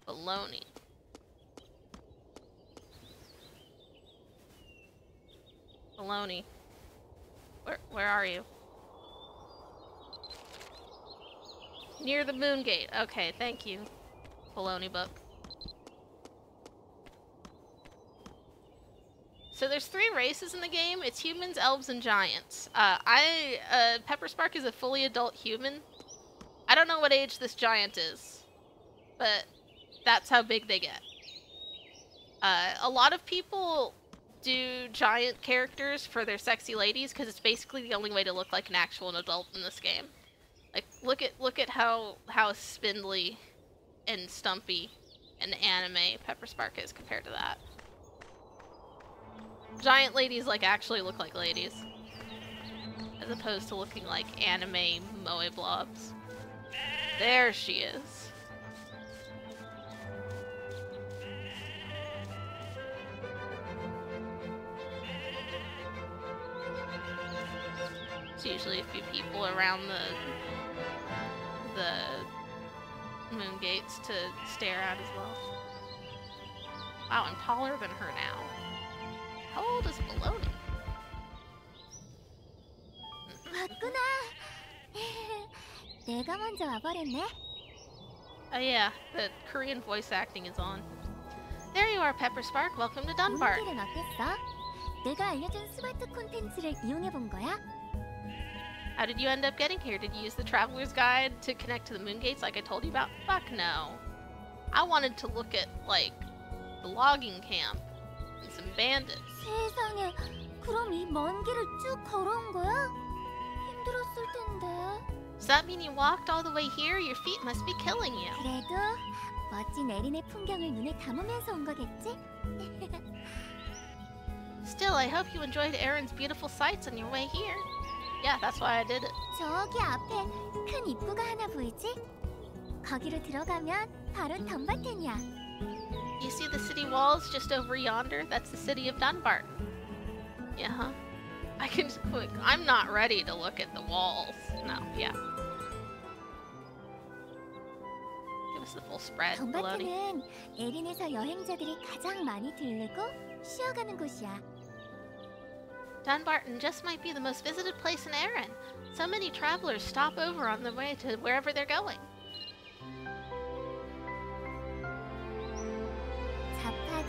baloney. Baloney. Where are you? Near the moon gate. Okay, thank you. Baloney book. So there's 3 races in the game. It's humans, elves, and giants. Pepperspark is a fully adult human. I don't know what age this giant is, but that's how big they get. A lot of people do giant characters for their sexy ladies because it's basically the only way to look like an actual adult in this game. Like, look at how spindly and stumpy and anime Pepperspark is compared to that. Giant ladies, like, actually look like ladies. As opposed to looking like anime moe blobs. There she is. There's usually a few people around the moon gates to stare at as well. Wow, I'm taller than her now. How old is baloney? Oh yeah, the Korean voice acting is on. There you are, Pepperspark. Welcome to Dunbarton. How did you end up getting here? Did you use the Traveler's Guide to connect to the moon gates like I told you about? Fuck no. I wanted to look at, like, the logging camp and some bandits. Does that mean you walked all the way here? Your feet must be killing you. Still, I hope you enjoyed Erin's beautiful sights on your way here. Yeah, that's why I did it. You see the city walls just over yonder? That's the city of Dunbarton. Yeah, huh? I can just click. I'm not ready to look at the walls. No, yeah. Give us the full spread, baloney. Dunbarton just might be the most visited place in Erin. So many travelers stop over on the way to wherever they're going.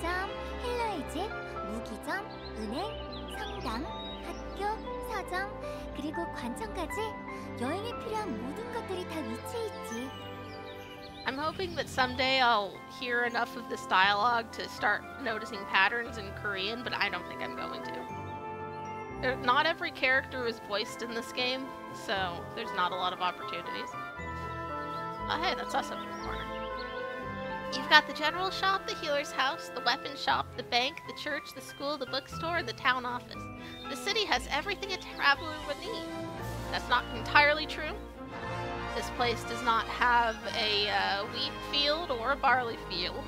편의점, 힐러의 집, 무기점, 은행, 성당, 학교, 서점, 그리고 관청까지 여행에 필요한 모든 것들이 다 위치해 있지. I'm hoping that someday I'll hear enough of this dialogue to start noticing patterns in Korean, but I don't think I'm going to. Not every character is voiced in this game, so there's not a lot of opportunities. Oh hey, that's us up in the corner. You've got the general shop, the healer's house, the weapon shop, the bank, the church, the school, the bookstore, and the town office. The city has everything a traveler would need. That's not entirely true. This place does not have a wheat field or a barley field,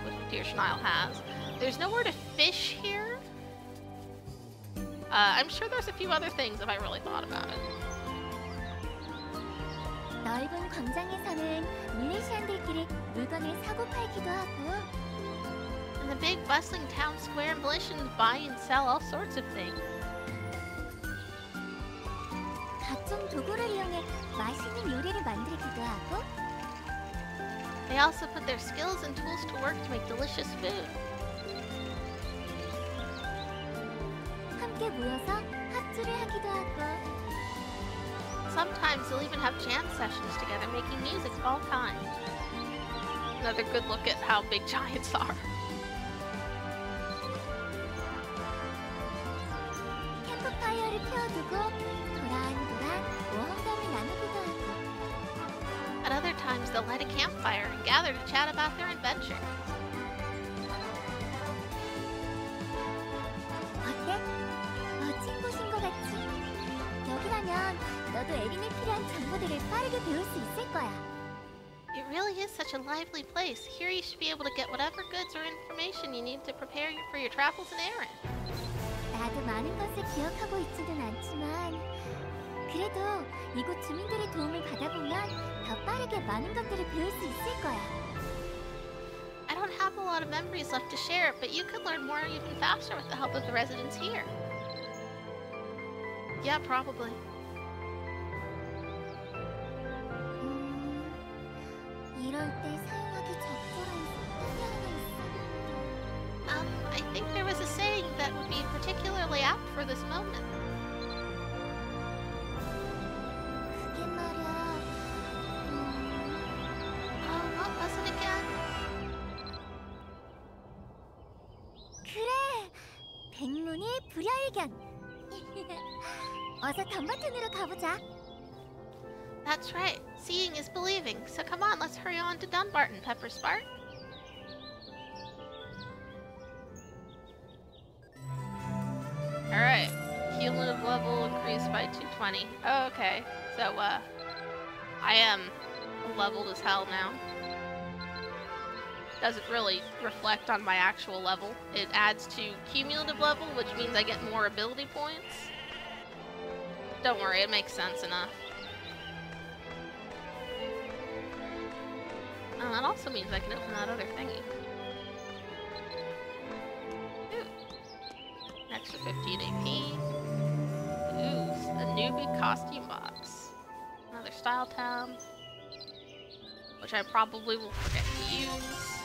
which Tierschnile has. There's nowhere to fish here. I'm sure there's a few other things if I really thought about it. 넓은 광장에서는 밀레시안들끼리 물건을 사고 팔기도 하고. In the big bustling town square, militians buy and sell all sorts of things. 각종 도구를 이용해 맛있는 요리를 만들기도 하고. They also put their skills and tools to work to make delicious food. 함께 모여서 합주를 하기도 하고. Sometimes they'll even have jam sessions together, making music of all kinds. Another good look at how big giants are. 캠프파이어를 피워두고 도란도란 모험담을 나누기도 하고. At other times, they'll light a campfire and gather to chat about their adventure. 어때? 멋진 곳인 것 같지? 여기라면 너도 에린에 필요한 정보들을 빠르게 배울 수 있을 거야. It really is such a lively place. Here you should be able to get whatever goods or information you need to prepare for your travels and errands. 나도 많은 것을 기억하고 있지는 않지만 그래도 이곳 주민들의 도움을 받아보면 더 빠르게 많은 것들을 배울 수 있을 거야. I don't have a lot of memories left to share, but you could learn more even faster with the help of the residents here. Yeah, probably. 이럴 때 사용하기 적절한 속담이 하나 있어. I think there was a saying that would be particularly apt for this moment. 그게 말이야. Oh, what was it again? 그래! 백문이 불여일견! 어서 덤버튼으로 가보자. That's right. Seeing is believing. So come on, let's hurry on to Dunbarton, Pepperspark. Alright. Cumulative level increased by 220. Okay. So, I am leveled as hell now. Doesn't really reflect on my actual level. It adds to cumulative level, which means I get more ability points. Don't worry, it makes sense enough. Oh, that also means I can open that other thingy. Ooh. Extra 15 AP. Ooh, a newbie costume box. Another style tab. Which I probably will forget to use.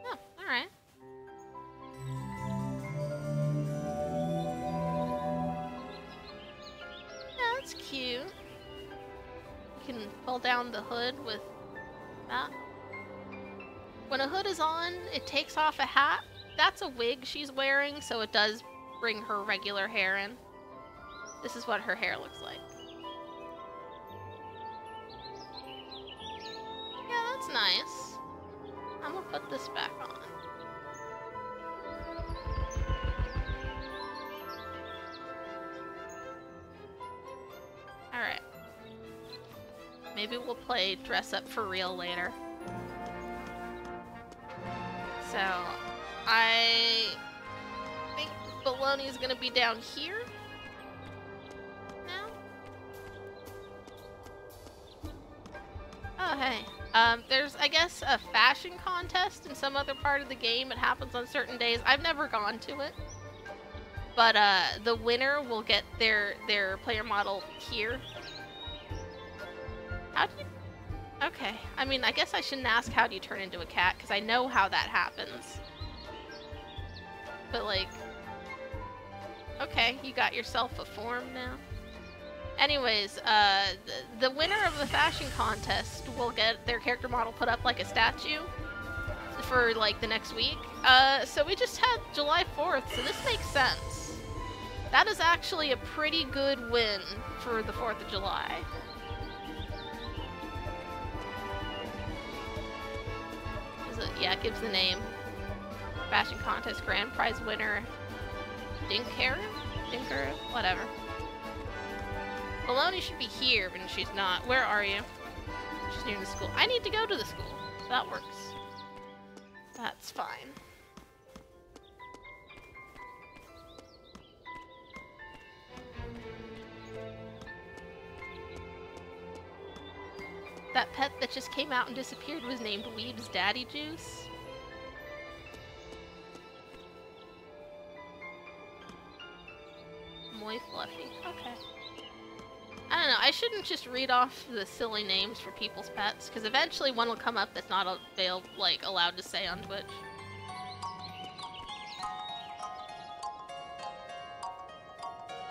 Oh, alright. That's cute. You can pull down the hood with that. When a hood is on, it takes off a hat. That's a wig she's wearing, so it does bring her regular hair in. This is what her hair looks like. Yeah, that's nice. I'm gonna put this back on. Alright. Maybe we'll play dress up for real later. So, I think Baloney is gonna be down here now. Oh, hey. There's, I guess, a fashion contest in some other part of the game. It happens on certain days. I've never gone to it. But, the winner will get their player model here. How do you... Okay, I mean, I guess I shouldn't ask how do you turn into a cat, because I know how that happens. But, like... Okay, you got yourself a form now. Anyways, the winner of the fashion contest will get their character model put up like a statue for, like, the next week. So we just had July 4th, so this makes sense. That is actually a pretty good win for the 4th of July. Yeah, it gives the name. Fashion contest grand prize winner. Dinker, whatever. Baloney should be here, but she's not. Where are you? She's near the school. I need to go to the school. So that works. That's fine. That pet that just came out and disappeared was named Weeb's Daddy Juice. Moy Fluffy. Okay. I don't know, I shouldn't just read off the silly names for people's pets, because eventually one will come up that's not allowed to say on Twitch.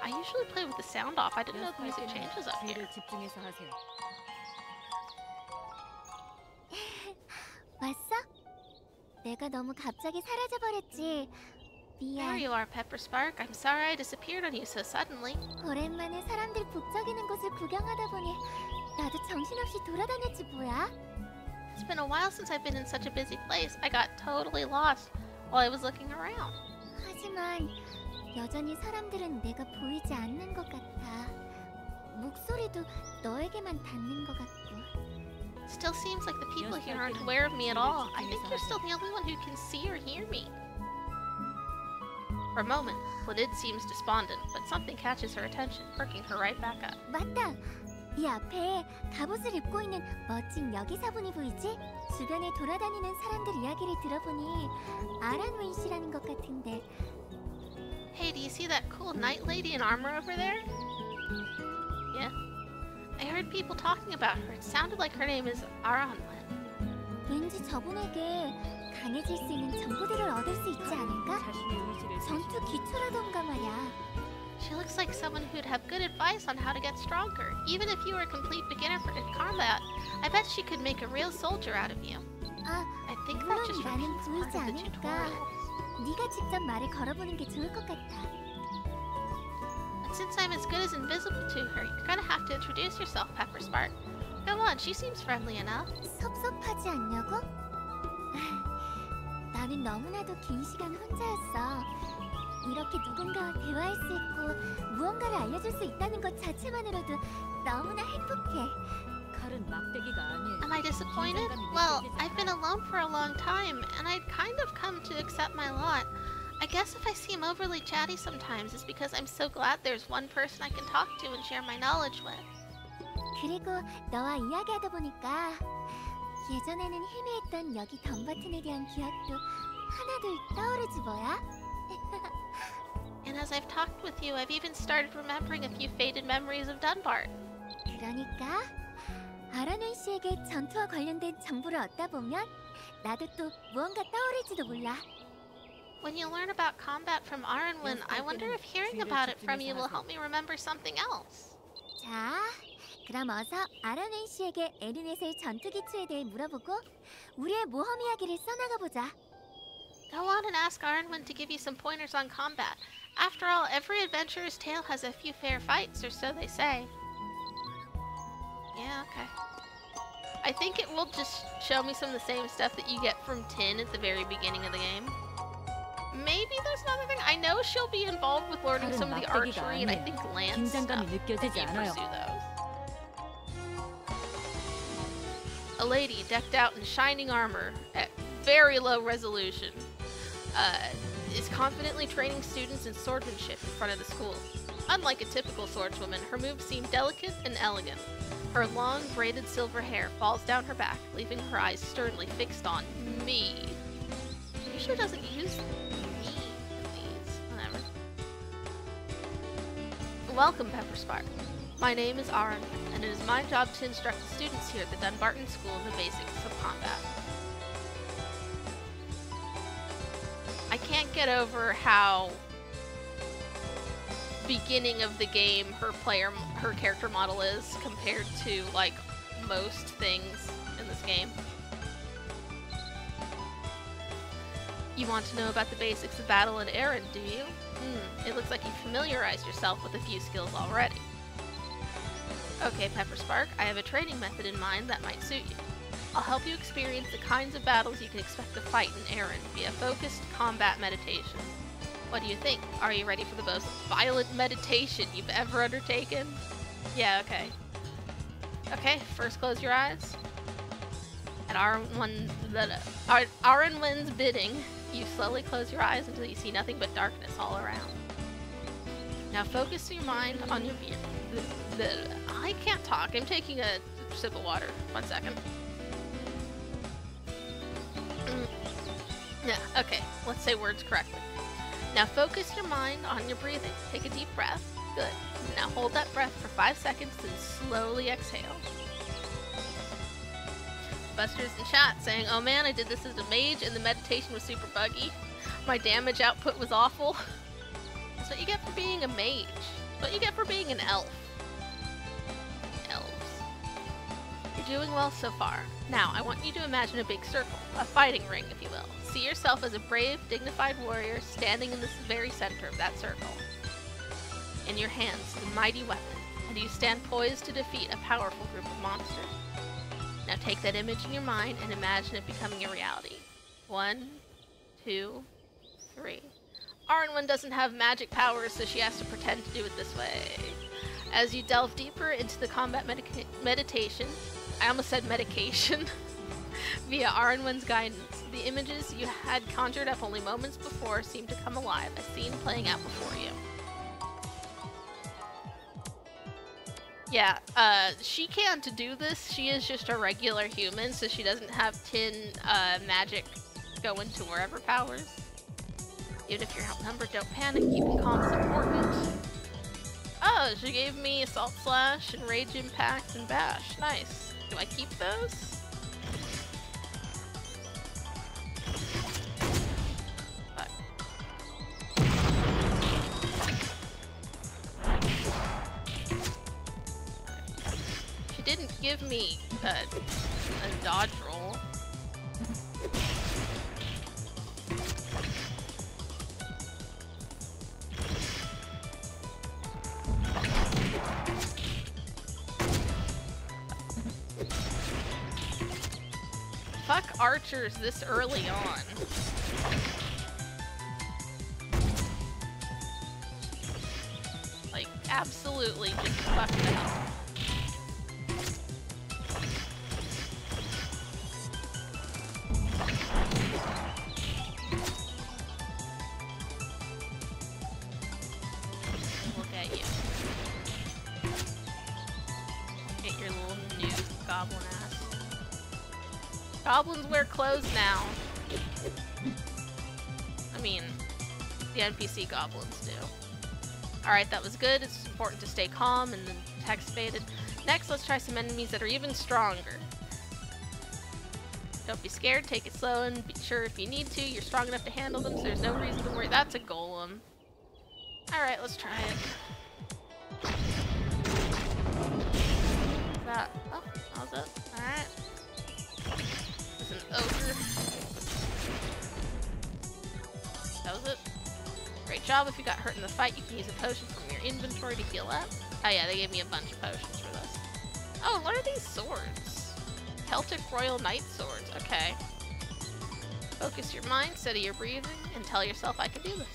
I usually play with the sound off. I didn't know the music changes up here. 왔어? 내가 너무 갑자기 사라져버렸지. There 미안. you are, Pepperspark. I'm sorry I disappeared on you so suddenly. 오랜만에 사람들 북적이는 곳을 구경하다 보니 나도 정신없이 돌아다녔지 뭐야. It's been a while since I've been in such a busy place. I got totally lost while I was looking around. 하지만 여전히 사람들은 내가 보이지 않는 것 같아. 목소리도 너에게만 닿는 것 같고. Still seems like the people here aren't aware of me at all. I think you're still the only one who can see or hear me. For a moment, Uladh seems despondent, but something catches her attention, perking her right back up. 맞다. 이 앞에 갑옷을 입고 있는 멋진 여기사분이 보이지? 주변에 돌아다니는 사람들 이야기를 들어보니 아란웨이 씨라는 것 같은데. Hey, do you see that cool knight lady in armor over there? Yeah. I heard people talking about her. It sounded like her name is Aranwen. 왠지 저분에게 강해질 수 있는 정보들을 얻을 수 있지 않을까? 전투 기초라던가 말이야. She looks like someone who'd have good advice on how to get stronger. Even if you were a complete beginner in combat, I bet she could make a real soldier out of you. 아, I think that just 물론 나는 repeats part 보이지 of the 않으니까 tutorials. 네가 직접 말을 걸어보는 게 좋을 것 같아. But since I'm as good as invisible to her, you're gonna have to introduce yourself, Pepperspark. Go on, she seems friendly enough. 섭섭하지 않냐고? 나는 너무나도 긴 시간 혼자였어. 이렇게 누군가와 대화할 수 있고 무언가를 알려줄 수 있다는 것 자체만으로도 너무나 행복해. Am I disappointed? Well, I've been alone for a long time, and I'd kind of come to accept my lot. I guess if I seem overly chatty sometimes, it's because I'm so glad there's one person I can talk to and share my knowledge with. 그리고 너와 이야기하다 보니까 예전에는 희미했던 여기 덤버튼에 대한 기억도 하나둘 떠오르지 뭐야? And as I've talked with you, I've even started remembering a few faded memories of Dunbarton. 그러니까 아란웬 씨에게 전투와 관련된 정보를 얻다 보면 나도 또 무언가 떠오를지도 몰라. When you learn about combat from Aranwen, I wonder if hearing about it from you will help me remember something else. 자, 그럼 어서 아란웬 씨에게 에르넷의 전투 기초에 대해 물어보고 우리의 모험 이야기를 써나가보자. Go on and ask Aranwen to give you some pointers on combat. After all, every adventurer's tale has a few fair fights, or so they say. Yeah, okay. I think it will just show me some of the same stuff that you get from Tin at the very beginning of the game. Maybe there's another thing. I know she'll be involved with learning some of the archery and I think lance stuff if you pursue those. A lady decked out in shining armor at very low resolution is confidently training students in swordsmanship in front of the school. Unlike a typical swordswoman, her moves seem delicate and elegant. Her long, braided silver hair falls down her back, leaving her eyes sternly fixed on me. She usually doesn't use me in these. Whatever. Welcome, Pepperspark. My name is Aaron, and it is my job to instruct the students here at the Dunbarton School in the basics of combat. I can't get over how beginning of the game her character model is compared to like most things in this game. You want to know about the basics of battle and errand, do you? It looks like you've familiarized yourself with a few skills already. Okay, Pepperspark, I have a training method in mind that might suit you. I'll help you experience the kinds of battles you can expect to fight in errand via focused combat meditation. What do you think? Are you ready for the most violent meditation you've ever undertaken? Yeah, okay. Okay, first close your eyes. At Arenwen's bidding, you slowly close your eyes until you see nothing but darkness all around. Now focus your mind on your I can't talk. I'm taking a sip of water. 1 second. Yeah, okay. Let's say words correctly. Now focus your mind on your breathing. Take a deep breath. Good. Now hold that breath for 5 seconds, then slowly exhale. Buster's in chat saying, oh man, I did this as a mage and the meditation was super buggy. My damage output was awful. That's what you get for being a mage. That's what you get for being an elf. Elves. You're doing well so far. Now, I want you to imagine a big circle, a fighting ring, if you will. See yourself as a brave, dignified warrior standing in the very center of that circle. In your hands, the mighty weapon, and you stand poised to defeat a powerful group of monsters. Now take that image in your mind and imagine it becoming a reality. 1, 2, 3. Arenwen doesn't have magic powers, so she has to pretend to do it this way. As you delve deeper into the combat meditation, I almost said medication, via Arenwen's guidance, the images you had conjured up only moments before seem to come alive, a scene playing out before you. Yeah, she can't do this. She is just a regular human, so she doesn't have tin magic go into wherever powers. Even if you're outnumbered, don't panic. Keeping calm is important. Oh, she gave me Assault Slash and Rage Impact and Bash. Nice. Do I keep those? Fuck. She didn't give me a dodge roll. Fuck archers this early on. Like, absolutely just fuck them. Look at you. Get your little new goblin ass. Goblins wear clothes now. I mean, the NPC goblins do. Alright, that was good. It's important to stay calm, and then text faded. Next, let's try some enemies that are even stronger. Don't be scared, take it slow, and be sure if you need to, you're strong enough to handle them, so there's no reason to worry. That's a golem. Alright, let's try it. That. Oh, that was it. Alright. An ogre. That was it. Great job. If you got hurt in the fight, you can use a potion from your inventory to heal up. Oh yeah, they gave me a bunch of potions for this. Oh, what are these swords? Celtic Royal Knight swords. Okay. Focus your mind, steady your breathing, and tell yourself I can do this.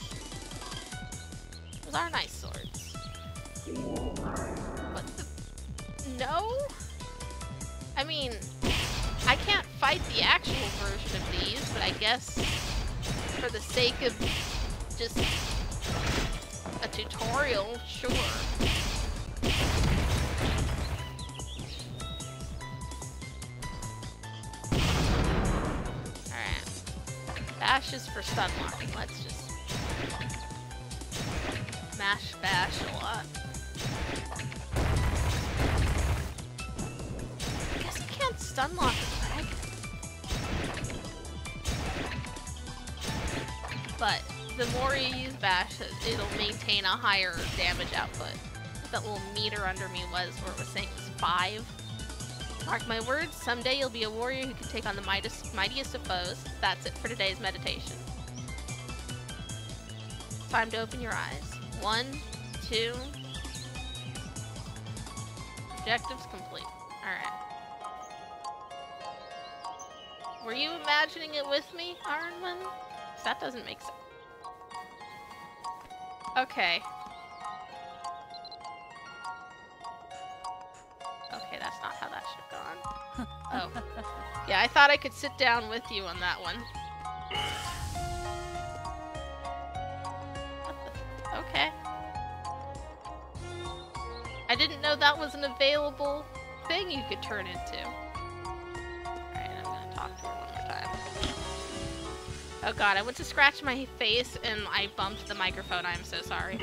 Those are nice swords. What the? No? I mean, I can't fight the actual version of these, but I guess for the sake of just a tutorial, sure. Alright. Bash is for stun locking. Let's just mash bash a lot. stun lock the dragon. But the more you use bash, it'll maintain a higher damage output. That little meter under me was where it was saying it was 5. Mark my words, someday you'll be a warrior who can take on the mightiest of foes. That's it for today's meditation. Time to open your eyes. 1, 2. Objectives complete. Alright. Were you imagining it with me, Ironman? That doesn't make sense. Okay. Okay, that's not how that should have gone. Oh. Yeah, I thought I could sit down with you on that one. Okay. I didn't know that was an available thing you could turn into. Alright, I'm gonna talk to her one more time. Oh god, I went to scratch my face and I bumped the microphone. I am so sorry.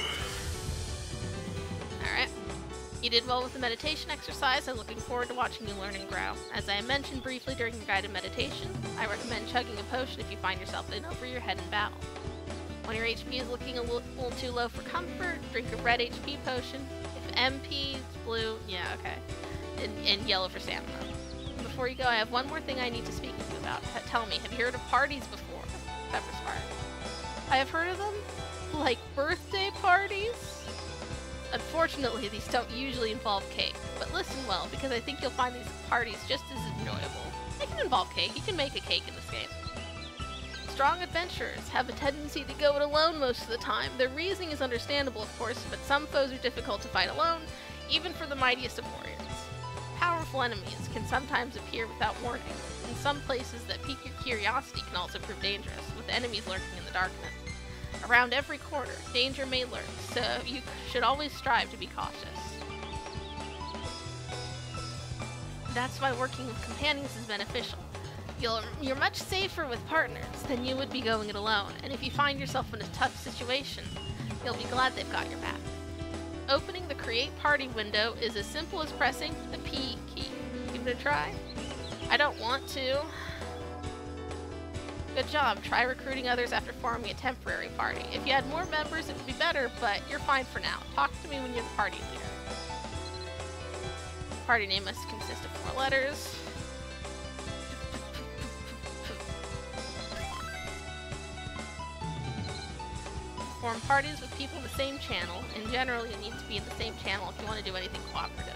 Alright. You did well with the meditation exercise. I'm looking forward to watching you learn and grow. As I mentioned briefly during your guided meditation, I recommend chugging a potion if you find yourself in over your head in battle. When your HP is looking a little too low for comfort, drink a red HP potion. If MP is blue, yeah, okay. And yellow for stamina. Before you go, I have one more thing I need to speak with you about. Tell me, have you heard of parties before? Pepperspark. I have heard of them? Like birthday parties? Unfortunately, these don't usually involve cake. But listen well, because I think you'll find these parties just as enjoyable. They can involve cake. You can make a cake in this game. Strong adventurers have a tendency to go it alone most of the time. Their reasoning is understandable, of course, but some foes are difficult to fight alone, even for the mightiest of warriors. Powerful enemies can sometimes appear without warning. In some places that pique your curiosity can also prove dangerous, with enemies lurking in the darkness. Around every corner, danger may lurk, so you should always strive to be cautious. That's why working with companions is beneficial. You're much safer with partners than you would be going it alone, and if you find yourself in a tough situation, you'll be glad they've got your back. Opening the Create Party window is as simple as pressing the P key. Give it a try. I don't want to. Good job. Try recruiting others after forming a temporary party. If you had more members, it would be better, but you're fine for now. Talk to me when you're the party leader. Party name must consist of 4 letters. Form parties with people in the same channel. In general, you need to be in the same channel if you want to do anything cooperative.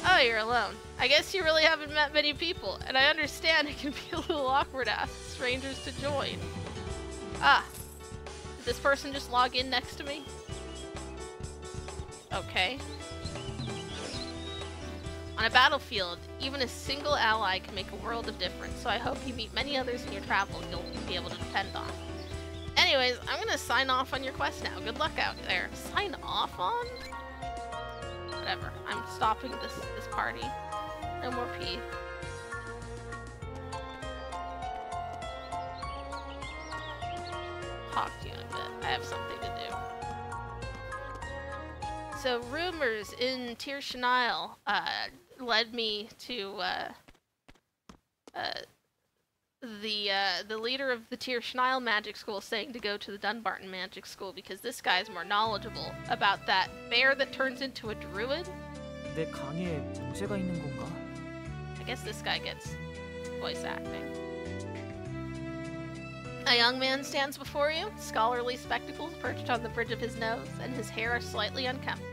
Oh, you're alone. I guess you really haven't met many people, and I understand it can be a little awkward to ask strangers to join. Ah, did this person just log in next to me? Okay. On a battlefield, even a single ally can make a world of difference, so I hope you meet many others in your travels you'll be able to depend on. Anyways, I'm gonna sign off on your quest now. Good luck out there. Sign off on? Whatever. I'm stopping this party. No more pee. Talk to you in a bit. I have something to do. So rumors in Tir Shanile led me to the leader of the Tir Shanile Magic School saying to go to the Dunbarton Magic School because this guy's more knowledgeable about that bear that turns into a druid. 내 강의에 문제가 있는 건가? I guess this guy gets voice acting. A young man stands before you, scholarly spectacles perched on the bridge of his nose, and his hair are slightly unkempt.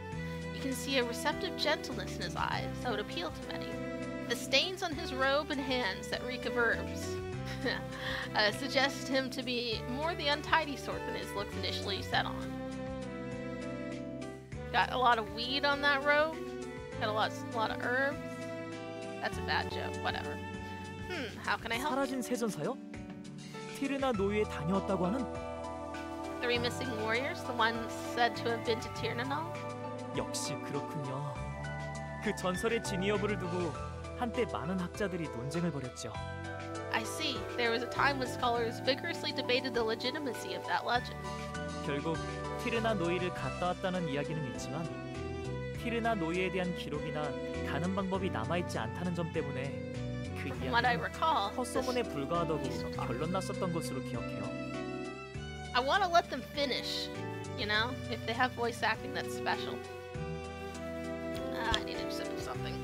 You can see a receptive gentleness in his eyes that would appeal to many. The stains on his robe and hands that reek of herbs suggest him to be more the untidy sort than his looks initially set on. Got a lot of weed on that robe. Got a lot of herbs. That's a bad joke. Whatever. How can I help? 사라진 세전사요? 티르나 노예에 다녀왔다고 하는? 3 missing warriors, the ones said to have been to Tir Shanile? 역시 그렇군요. 그 전설의 진위 여부를 두고 한때 많은 학자들이 논쟁을 벌였죠. I see. There was a time when scholars vigorously debated the legitimacy of that legend. 결국 티르나 노예를 갔다 왔다는 이야기는 있지만 티르나 노예에 대한 기록이나 가는 방법이 남아있지 않다는 점 때문에 그 From what I 이야기는 recall, 헛소문에 불과하다고 결론 났었던 것으로 기억해요. I want to let them finish, you know? If they have voice acting that's special. I need a sip of something.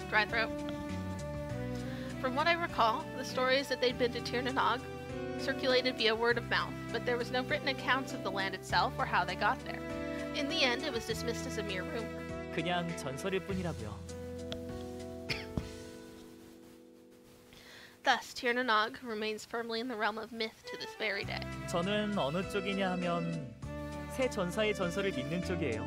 Dry throat. From what I recall, the stories that they'd been to Tir na Nog circulated via word of mouth, but there was no written accounts of the land itself or how they got there. In the end, it was dismissed as a mere rumor. 그냥 전설일 뿐이라고요. Thus, Tir na Nog remains firmly in the realm of myth to this very day. 저는 어느 쪽이냐 하면 새 전사의 전설을 믿는 쪽이에요.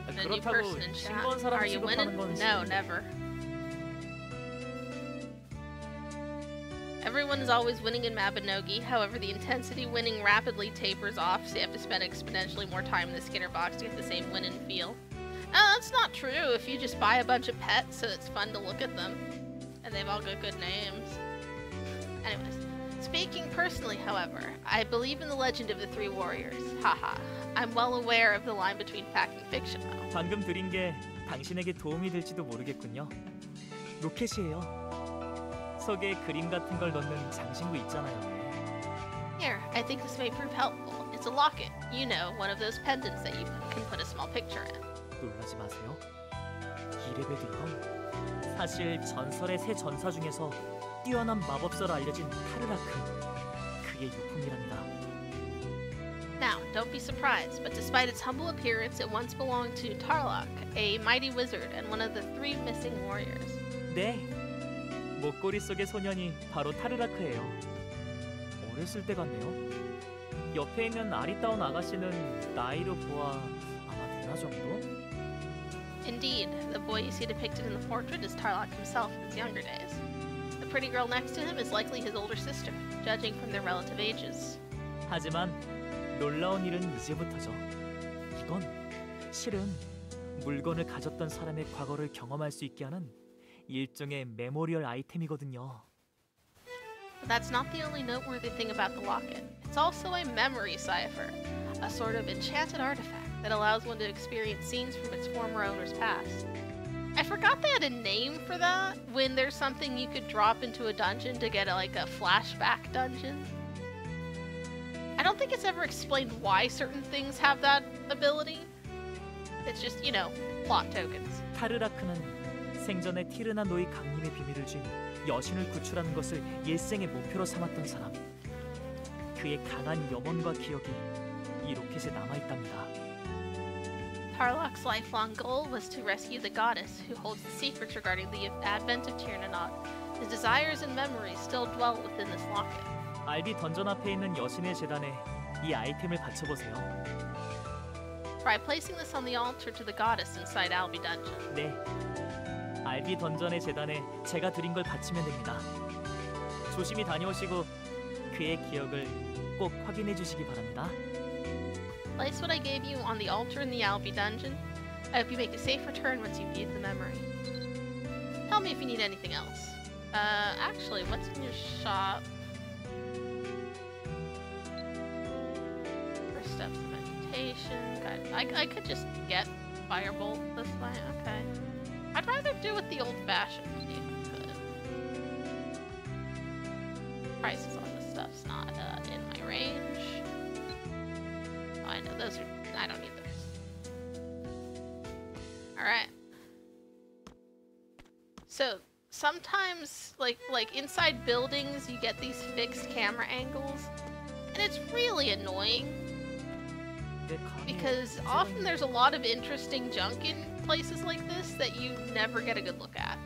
A new 그렇다고 person in chat. 싱거운 사람 Are you winning? 취급하는 건 No, never. Everyone is always winning in Mabinogi, however the intensity winning rapidly tapers off, so you have to spend exponentially more time in the Skinner box to get the same win and feel. That's not true if you just buy a bunch of pets so it's fun to look at them. And they've all got good names. Anyways, speaking personally, however, I believe in the legend of the three warriors. Haha. I'm well aware of the line between fact and fiction, though. 방금 드린 게 당신에게 도움이 될지도 모르겠군요. 로켓이에요. 속에 그림 같은 걸 넣는 장신구 있잖아요. Here, I think this may prove helpful. It's a locket. You know, one of those pendants that you can put a small picture in. 놀라지 마세요. 이레벨도 이건 사실 전설의 새 전사 중에서 뛰어난 마법사로 알려진 타르라크. 그의 유품이랍니다. Now, don't be surprised, but despite its humble appearance, it once belonged to Tarlok, a mighty wizard and one of the three missing warriors. 네. 목걸이 속의 소년이 바로 타르라크예요. 어렸을 때 같네요. 옆에 있는 아리따운 아가씨는 나이로 보아 아마 누나 정도? Indeed, the boy you see depicted in the portrait is Tarlok himself in his younger days. The pretty girl next to him is likely his older sister, judging from their relative ages. 하지만 놀라운 일은 이제부터죠. 이건 실은 물건을 가졌던 사람의 과거를 경험할 수 있게 하는 일종의 메모리얼 아이템이거든요. But that's not the only noteworthy thing about the locket. It's also a memory cipher, a sort of enchanted artifact that allows one to experience scenes from its former owner's past. I forgot they had a name for that when there's something you could drop into a dungeon to get like a flashback dungeon. I don't think it's ever explained why certain things have that ability. It's just, you know, plot tokens. 타르라크는 생전에 티르나 노이 강림의 비밀을 쥔 여신을 구출하는 것을 일생의 목표로 삼았던 사람. 그의 강한 염원과 기억이 이 로켓에 남아있답니다. Tarlok's lifelong goal was to rescue the goddess who holds the secrets regarding the advent of Tir na Nog. His desires and memories still dwell within this locket. 알비 던전 앞에 있는 여신의 재단에 이 아이템을 바쳐보세요. Try placing this on the altar to the goddess inside Albi Dungeon. 네, 알비 던전의 재단에 제가 드린 걸 바치면 됩니다. 조심히 다녀오시고 그의 기억을 꼭 확인해 주시기 바랍니다. Place what I gave you on the altar in the Albi Dungeon. I hope you make a safe return once you've viewed the memory. Tell me if you need anything else. Actually, what's in your shop? First steps of meditation. I could just get Firebolt this way. Okay. I'd rather do it the old-fashioned way if I could. Prices on this stuff's not in my range. Oh, I know those are. I don't need those. All right. So sometimes, like inside buildings, you get these fixed camera angles, and it's really annoying because often there's a lot of interesting junk in places like this that you never get a good look at.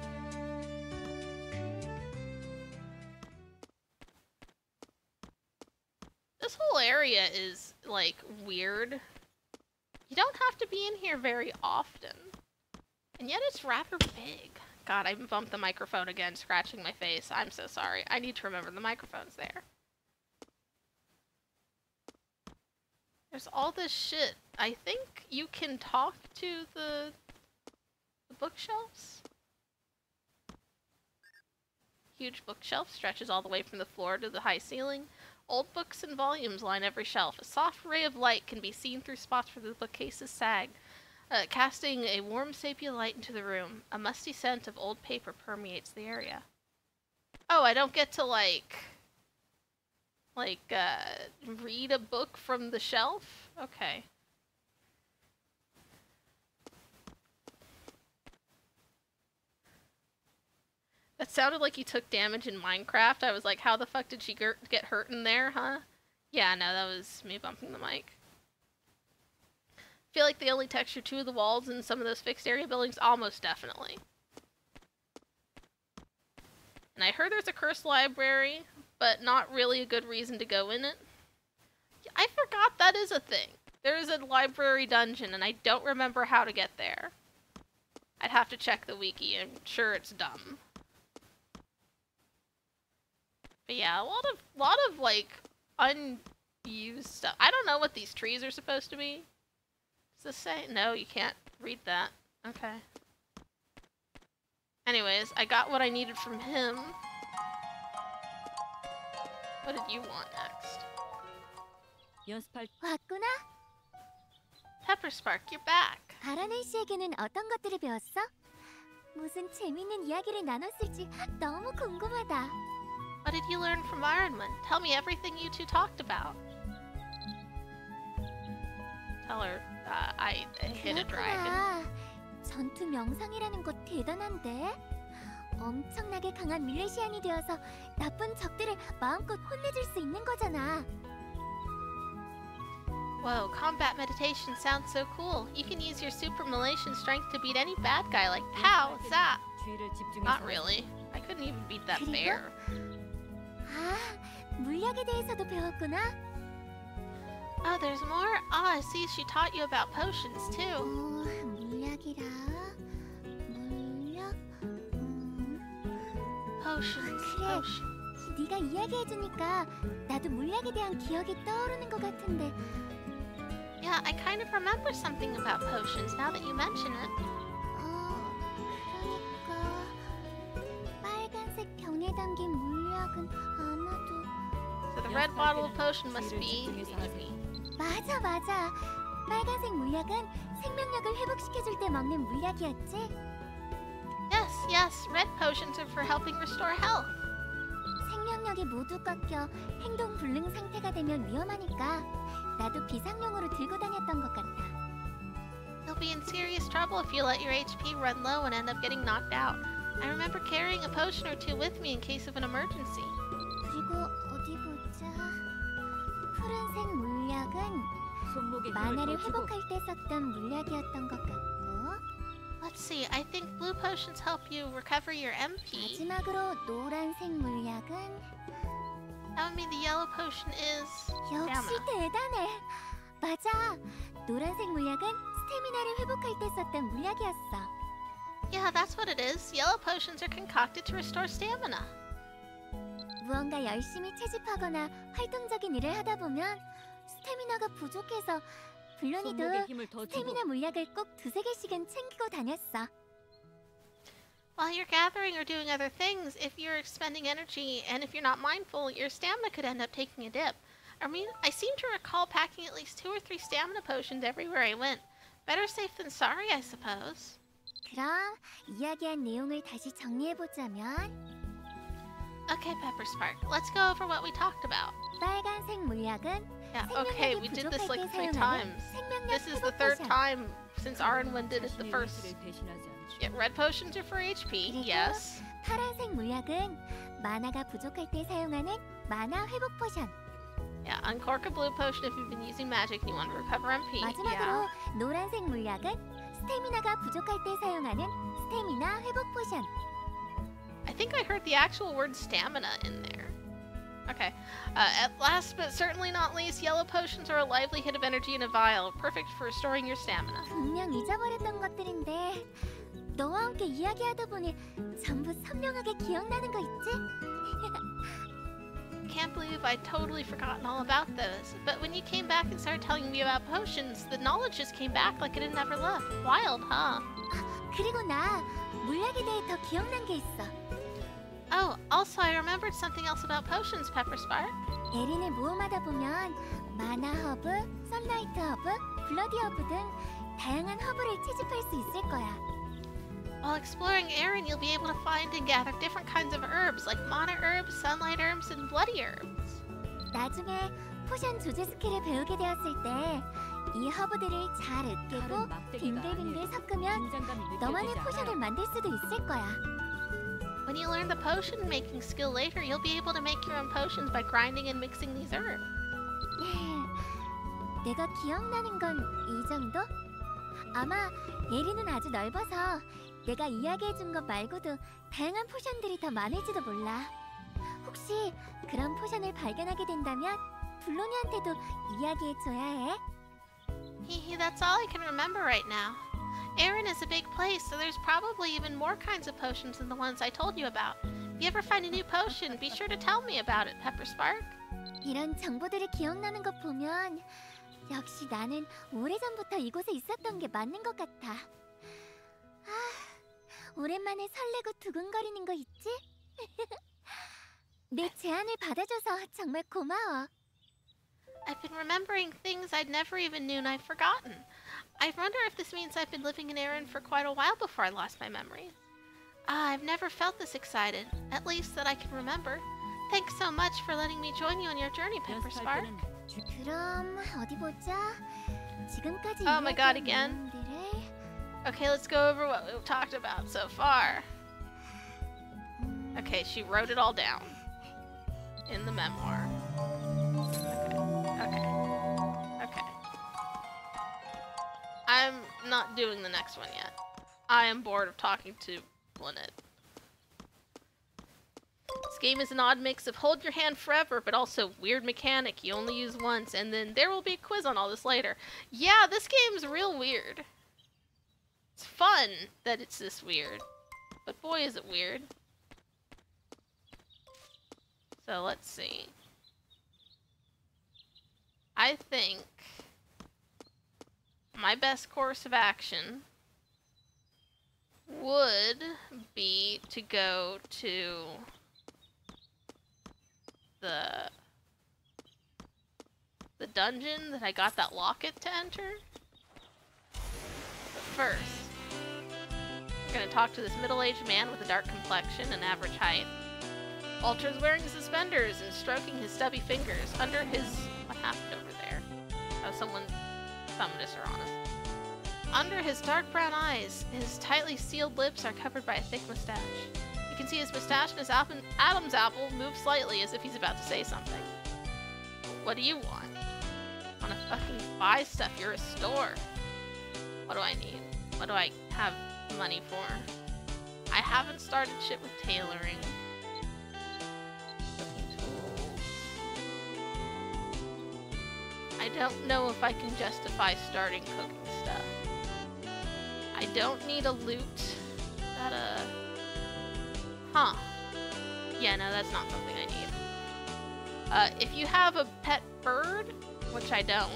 This whole area is, like, weird. You don't have to be in here very often. And yet it's rather big. God, I bumped the microphone again, scratching my face. I'm so sorry. I need to remember the microphone's there. There's all this shit. I think you can talk to the bookshelves? Huge bookshelf stretches all the way from the floor to the high ceiling. Old books and volumes line every shelf. A soft ray of light can be seen through spots where the bookcases sag, casting a warm sepia light into the room. A musty scent of old paper permeates the area. Oh, I don't get to, read a book from the shelf? Okay. That sounded like you took damage in Minecraft. I was like, how the fuck did she get hurt in there, huh? Yeah, no, that was me bumping the mic. I feel like they only textured 2 of the walls in some of those fixed area buildings. Almost definitely. And I heard there's a cursed library, but not really a good reason to go in it. I forgot that is a thing. There is a library dungeon, and I don't remember how to get there. I'd have to check the wiki. I'm sure it's dumb. But yeah, a lot of like unused stuff. I don't know what these trees are supposed to be. Does this say? No, you can't read that. Okay. Anyways, I got what I needed from him. What did you want next? 왔구나. Pepperspark, you're back. 바라넬 씨에게는 어떤 것들을 배웠어? 무슨 재밌는 이야기를 나눴을지 너무 궁금하다. What did you learn from Ironman? Tell me everything you two talked about. Tell her I hit a dragon. 전투 명상이라는 것 대단한데? 엄청나게 강한 밀레시안이 되어서 나쁜 적들을 마음껏 혼내줄 수 있는 거잖아. Whoa, combat meditation sounds so cool. You can use your super Malaysian strength to beat any bad guy like pow, zap. Not really. I couldn't even beat that bear. 아, 물약에 대해서도 배웠구나. Oh, there's more? Ah, I see she taught you about potions too. 물약이라. 물약. Potions. 그래. Potions. 네가 이야기해주니까 나도 물약에 대한 기억이 떠오르는 것 같은데. Yeah, I kind of remember something about potions now that you mention it. 그러니까 빨간색 병에 담긴 물약은 아마도. So the red bottle of potion must be. 맞아. 빨간색 물약은 생명력을 회복시켜줄 때 먹는 물약이었지? Yes. Red potions are for helping restore health. 생명력이 모두 꺾여 행동 불능 상태가 되면 위험하니까 나도 비상용으로 들고 다녔던 것 같아. You'll be in serious trouble if you let your HP run low and end up getting knocked out. I remember carrying a potion or two with me in case of an emergency. 그리고 어디 보자. 푸른색 물약은 만화를 회복할 때 썼던 물약이었던 것 같고. Let's see, I think blue potions help you recover your MP. 마지막으로 노란색 물약은 That would mean the yellow potion is 역시 stamina. 대단해. 맞아. 노란색 물약은 스태미나를 회복할 때 썼던 물약이었어. Yeah, that's what it is. Yellow potions are concocted to restore stamina. 무언가 열심히 채집하거나 활동적인 일을 하다 보면 스태미나가 부족해서 블러니도 스태미나 물약을 꼭 2-3개씩은 챙기고 다녔어. While you're gathering or doing other things, if you're expending energy and if you're not mindful, your stamina could end up taking a dip. I mean, I seem to recall packing at least 2 or 3 stamina potions everywhere I went. Better safe than sorry, I suppose. 그럼 이야기한 내용을 다시 정리해보자면 Okay, Pepperspark, let's go over what we talked about. 빨간색 물약은 Yeah, okay, we did this like 3 times. This is the 3rd time since Arwen did it the first. Yeah, red potions are for HP, yes. 파란색 물약은 만화가 부족할 때 사용하는 만화 회복 포션. Yeah, uncork a blue potion if you've been using magic and you want to recover MP. 마지막으로 노란색 물약은 스태미나가 부족할 때 사용하는 스태미나 회복 포션. I think I heard the actual word stamina in there. Okay. At last but certainly not least, yellow potions are a lively hit of energy in a vial, perfect for restoring your stamina. 분명 잊어버렸던 것들인데 너와 함께 이야기하다 보니 전부 선명하게 기억나는 거 있지? Can't believe I'd totally forgotten all about those. But when you came back and started telling me about potions, the knowledge just came back like it had never left. Wild, huh? 그리고 나 물약에 대해 더 기억난 게 있어. Oh, also I remembered something else about potions, Pepperspark. 에린을 모험하다 보면 마나 허브, 선라이트 허브, 블러디 허브 등 다양한 허브를 채집할 수 있을 거야. While exploring Erin, you'll be able to find and gather different kinds of herbs, like mana herbs, sunlight herbs, and bloody herbs. 나중에 포션 조제 스킬을 배우게 되었을 때 이 허브들을 잘 으깨고 빙글빙글 섞으면 너만의 포션을 만들 수도 있을 거야. When you learn the potion making skill later, you'll be able to make your own potions by grinding and mixing these herbs. 내가 기억나는 건 이 정도? 아마 예리는 아주 넓어서 내가 이야기해준 것 말고도 다양한 포션들이 더 많을지도 몰라. 혹시 그런 포션을 발견하게 된다면 블로니한테도 이야기해줘야 해. That's all I can remember right now. Erin is a big place, so there's probably even more kinds of potions than the ones I told you about. If you ever find a new potion, be sure to tell me about it, Pepperspark. 이런 정보들이 기억나는 것 보면 역시 나는 오래전부터 이곳에 있었던 게 맞는 것 같아. 오랜만에 설레고 두근거리는 거 있지? 내 제안을 받아줘서 정말 고마워. I've been remembering things I'd never even known I've forgotten. I wonder if this means I've been living in Erin for quite a while before I lost my memory. I've never felt this excited, at least that I can remember. Thanks so much for letting me join you on your journey, Pepperspark. 그럼 어디 보자. 지금까지 Oh my god, again? Okay, let's go over what we've talked about so far. Okay, she wrote it all down in the memoir. Okay. I'm not doing the next one yet. I am bored of talking to Lynette. This game is an odd mix of hold your hand forever, but also weird mechanic you only use once, and then there will be a quiz on all this later. Yeah, this game's real weird. It's fun that it's this weird, but boy is it weird. So let's see. I think my best course of action would be to go to the dungeon that I got that locket to enter. But first, we're gonna talk to this middle-aged man with a dark complexion and average height. Walter's wearing suspenders and stroking his stubby fingers under his... What happened over there? Oh, someone summoned us or on us. Under his dark brown eyes, his tightly sealed lips are covered by a thick mustache. You can see his mustache and his Adam's apple move slightly as if he's about to say something. What do you want? I wanna fucking buy stuff. You're a store. What do I need? What do I have money for? I haven't started shit with tailoring. Cooking tools. I don't know if I can justify starting cooking stuff. I don't need a loot. Huh. Yeah, no, that's not something I need. If you have a pet bird, which I don't,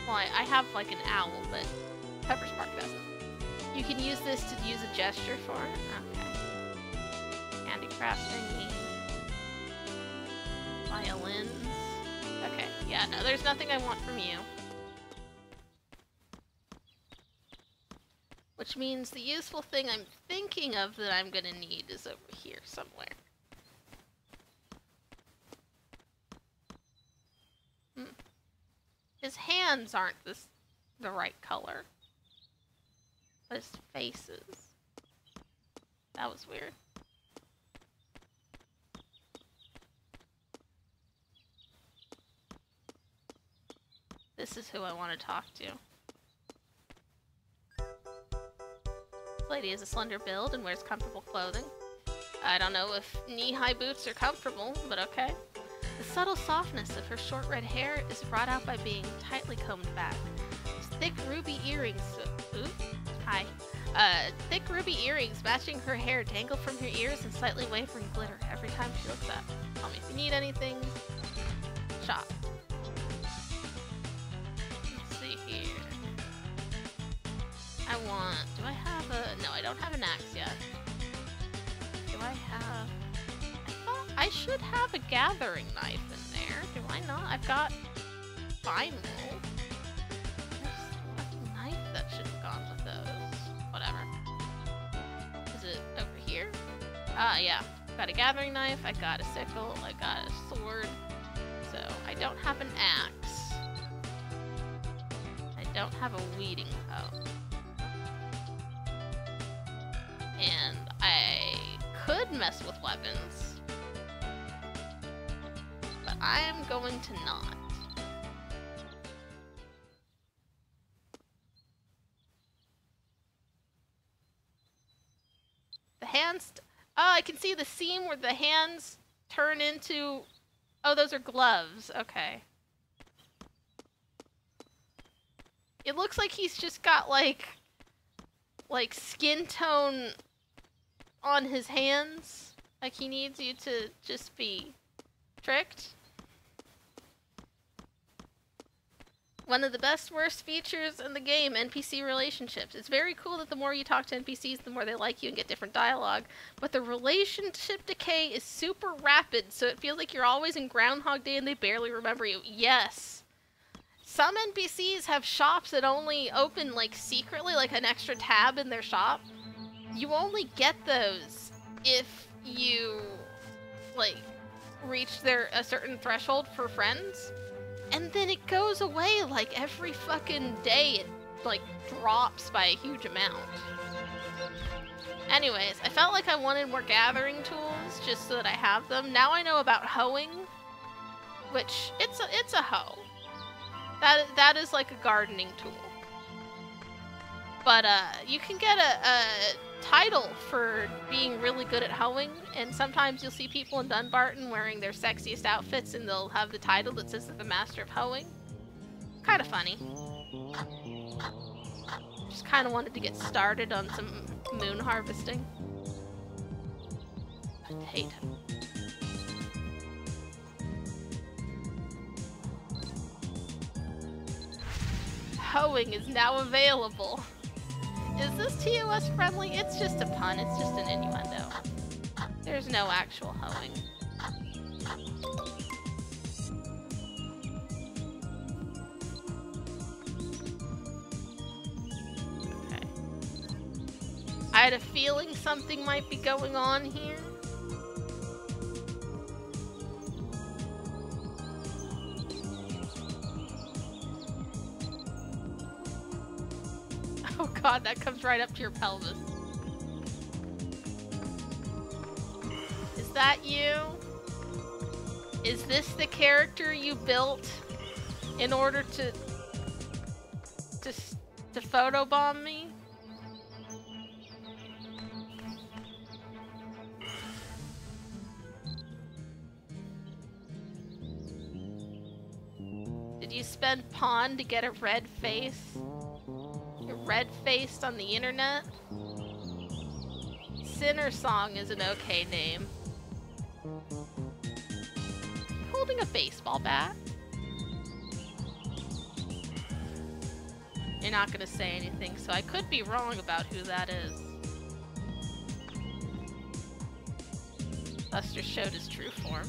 well, I have like an owl, but Pepperspark doesn't. You can use this to use a gesture for it. Okay. Handicraft thingy. Violins. Okay, yeah, no, there's nothing I want from you. Which means the useful thing I'm thinking of that I'm gonna need is over here somewhere. His hands aren't the right color. But his faces. That was weird. This is who I want to talk to. This lady has a slender build and wears comfortable clothing. I don't know if knee-high boots are comfortable, but okay. The subtle softness of her short red hair is brought out by being tightly combed back. Thick ruby earrings... Hi. Thick ruby earrings matching her hair dangle from her ears and slightly wavering glitter every time she looks up. Tell me if you need anything. Shop. Let's see here. do I have a, no, I don't have an axe yet. Do I have I should have a gathering knife in there. Do I not? I've got fine wool. There's a knife that should have gone with those. Whatever. Is it over here? Yeah. Got a gathering knife, I got a sickle, I got a sword. So I don't have an axe. I don't have a weeding hoe. And I could mess with weapons, but I am going to not. The hands... Oh, I can see the seam where the hands turn into... Oh, those are gloves. Okay. It looks like he's just got, like skin tone on his hands. Like he needs you to just be tricked. One of the best worst features in the game, NPC relationships. It's very cool that the more you talk to NPCs, the more they like you and get different dialogue. But the relationship decay is super rapid, so it feels like you're always in Groundhog Day and they barely remember you. Yes. Some NPCs have shops that only open, like, secretly, like an extra tab in their shop. You only get those if you, like, reach a certain threshold for friends. And then it goes away, like, every fucking day. It, like, drops by a huge amount. Anyways, I felt like I wanted more gathering tools, just so that I have them. Now I know about hoeing, which, it's a hoe. That is like a gardening tool. But, you can get a title for being really good at hoeing, and sometimes you'll see people in Dunbarton wearing their sexiest outfits and they'll have the title that says they're the master of hoeing. Kind of funny. Just kind of wanted to get started on some moon harvesting. Potato. Hoeing is now available. Is this TOS friendly? It's just a pun, it's just an innuendo. There's no actual hoeing. Okay. I had a feeling something might be going on here. Oh god, that comes right up to your pelvis. Is that you? Is this the character you built in order to photobomb me? Did you spend pawn to get a red face? You're red-faced on the internet? Sinner Song is an okay name. Holding a baseball bat? You're not gonna say anything, so I could be wrong about who that is. Buster showed his true form.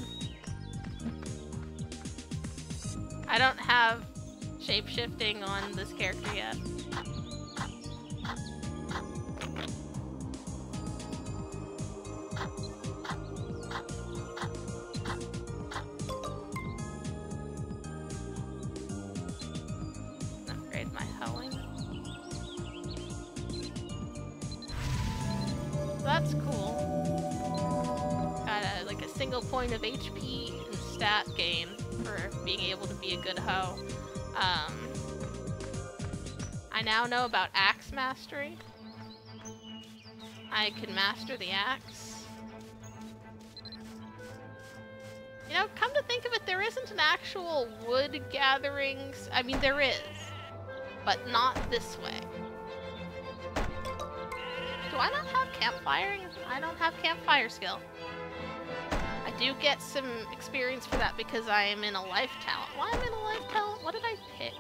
I don't have shape-shifting on this character yet. Upgrade my hoeing. That's cool. Got like a single point of HP and stat gain for being able to be a good hoe. I now know about axe mastery. I can master the axe. You know, come to think of it, there isn't an actual wood gathering. I mean, there is, but not this way. Do I not have campfiring? I don't have campfire skill. I do get some experience for that because I am in a life talent. Why am I in a life talent? What did I pick?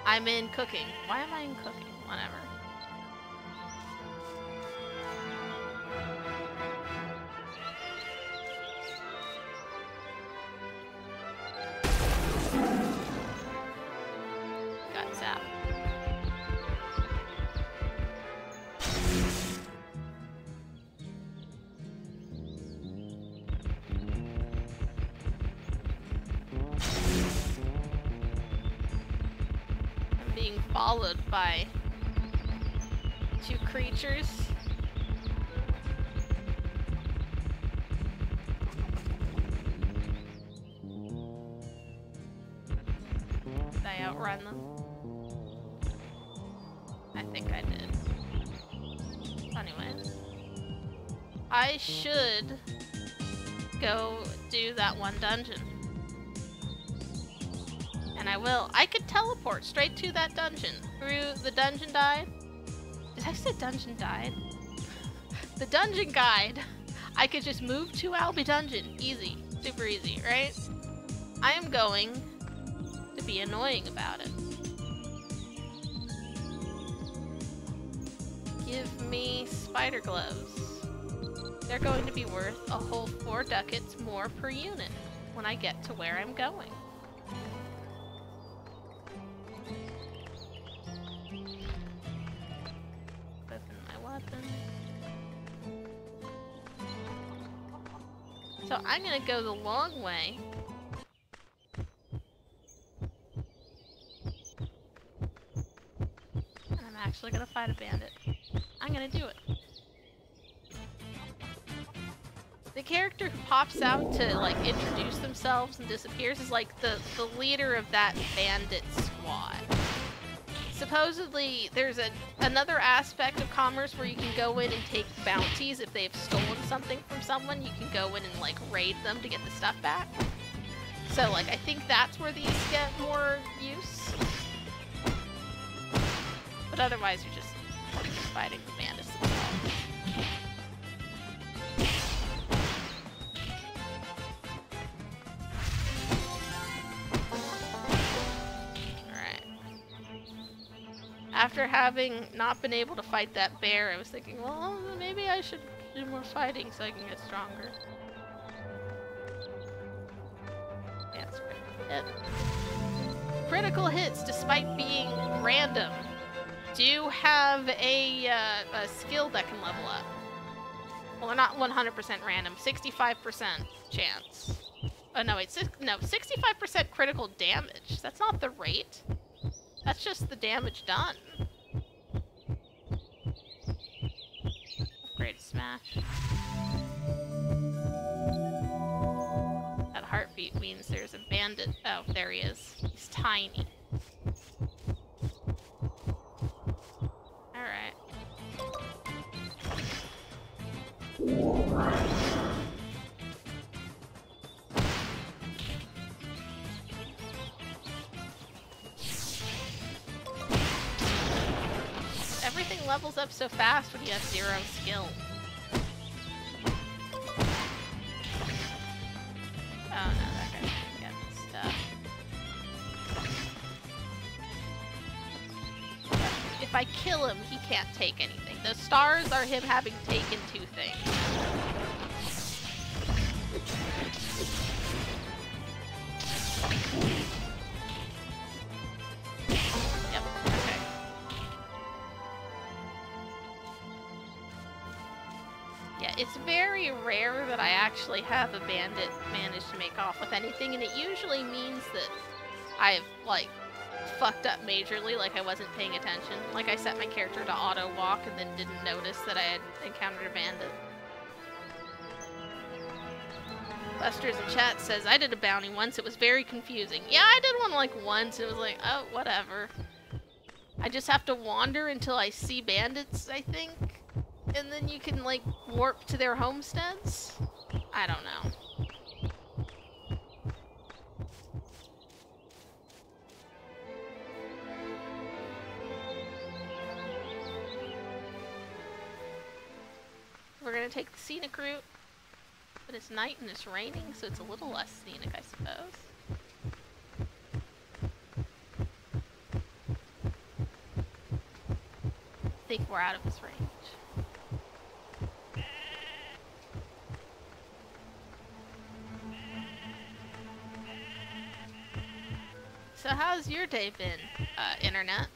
I'm in cooking. Why am I in cooking? Whatever. being followed by 2 creatures. Did I outrun them? I think I did. Anyways. I should go do that one dungeon. And I will. I could teleport straight to that dungeon. Through the dungeon guide. Did I say dungeon guide? The dungeon guide. I could just move to Albie Dungeon. Easy. Super easy, right? I am going to be annoying about it. Give me spider gloves. They're going to be worth a whole 4 ducats more per unit when I get to where I'm going. Open my weapon. So I'm gonna go the long way. And I'm actually gonna fight a bandit. I'm gonna do it. The character who pops out to like introduce themselves and disappears is like the leader of that bandit squad. Supposedly there's another aspect of commerce where you can go in and take bounties if they've stolen something from someone. You can go in and like raid them to get the stuff back. So like I think that's where these get more use. But otherwise you're just fighting the bandits themselves. After having not been able to fight that bear, I was thinking, well, maybe I should do more fighting so I can get stronger. Yeah, it's critical hit. Critical hits, despite being random, do have a skill that can level up. Well, they're not 100% random. 65% chance. Oh, no, wait. No, 65% critical damage. That's not the rate. That's just the damage done. Upgrade smash. That heartbeat means there's a bandit. Oh, there he is. He's tiny. Alright. Everything levels up so fast when you have 0 skill. Oh no, that guy can't get stuff. If I kill him, he can't take anything. The stars are him having taken 2 things. Yep, okay. Yeah, it's very rare that I actually have a bandit manage to make off with anything, and it usually means that I've, like, fucked up majorly, like I wasn't paying attention. Like I set my character to auto walk and then didn't notice that I had encountered a bandit. Buster's in chat says, I did a bounty once, it was very confusing. Yeah, I did one like once, it was like, oh, whatever. I just have to wander until I see bandits, I think. And then you can like warp to their homesteads? I don't know. We're gonna take the scenic route, but it's night and it's raining, so it's a little less scenic, I suppose. I think we're out of his range. So how's your day been, internet?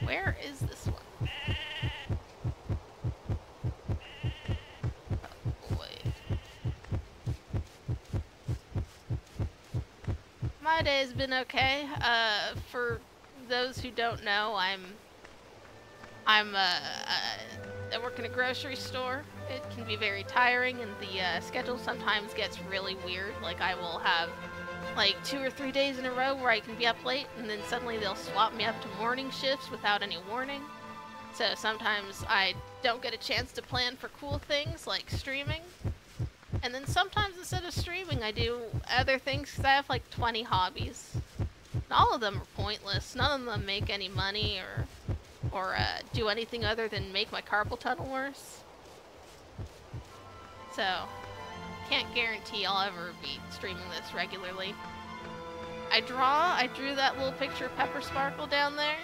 Where is this one? Oh, boy. Am I Friday has been okay. For those who don't know, I work in a grocery store. It can be very tiring, and the schedule sometimes gets really weird. Like, I will have like 2 or 3 days in a row where I can be up late, and then suddenly they'll swap me up to morning shifts without any warning. So sometimes I don't get a chance to plan for cool things like streaming. And then sometimes instead of streaming, I do other things because I have like 20 hobbies. And all of them are pointless. None of them make any money or do anything other than make my carpal tunnel worse. So, can't guarantee I'll ever be streaming this regularly. I drew that little picture of Pepperspark down there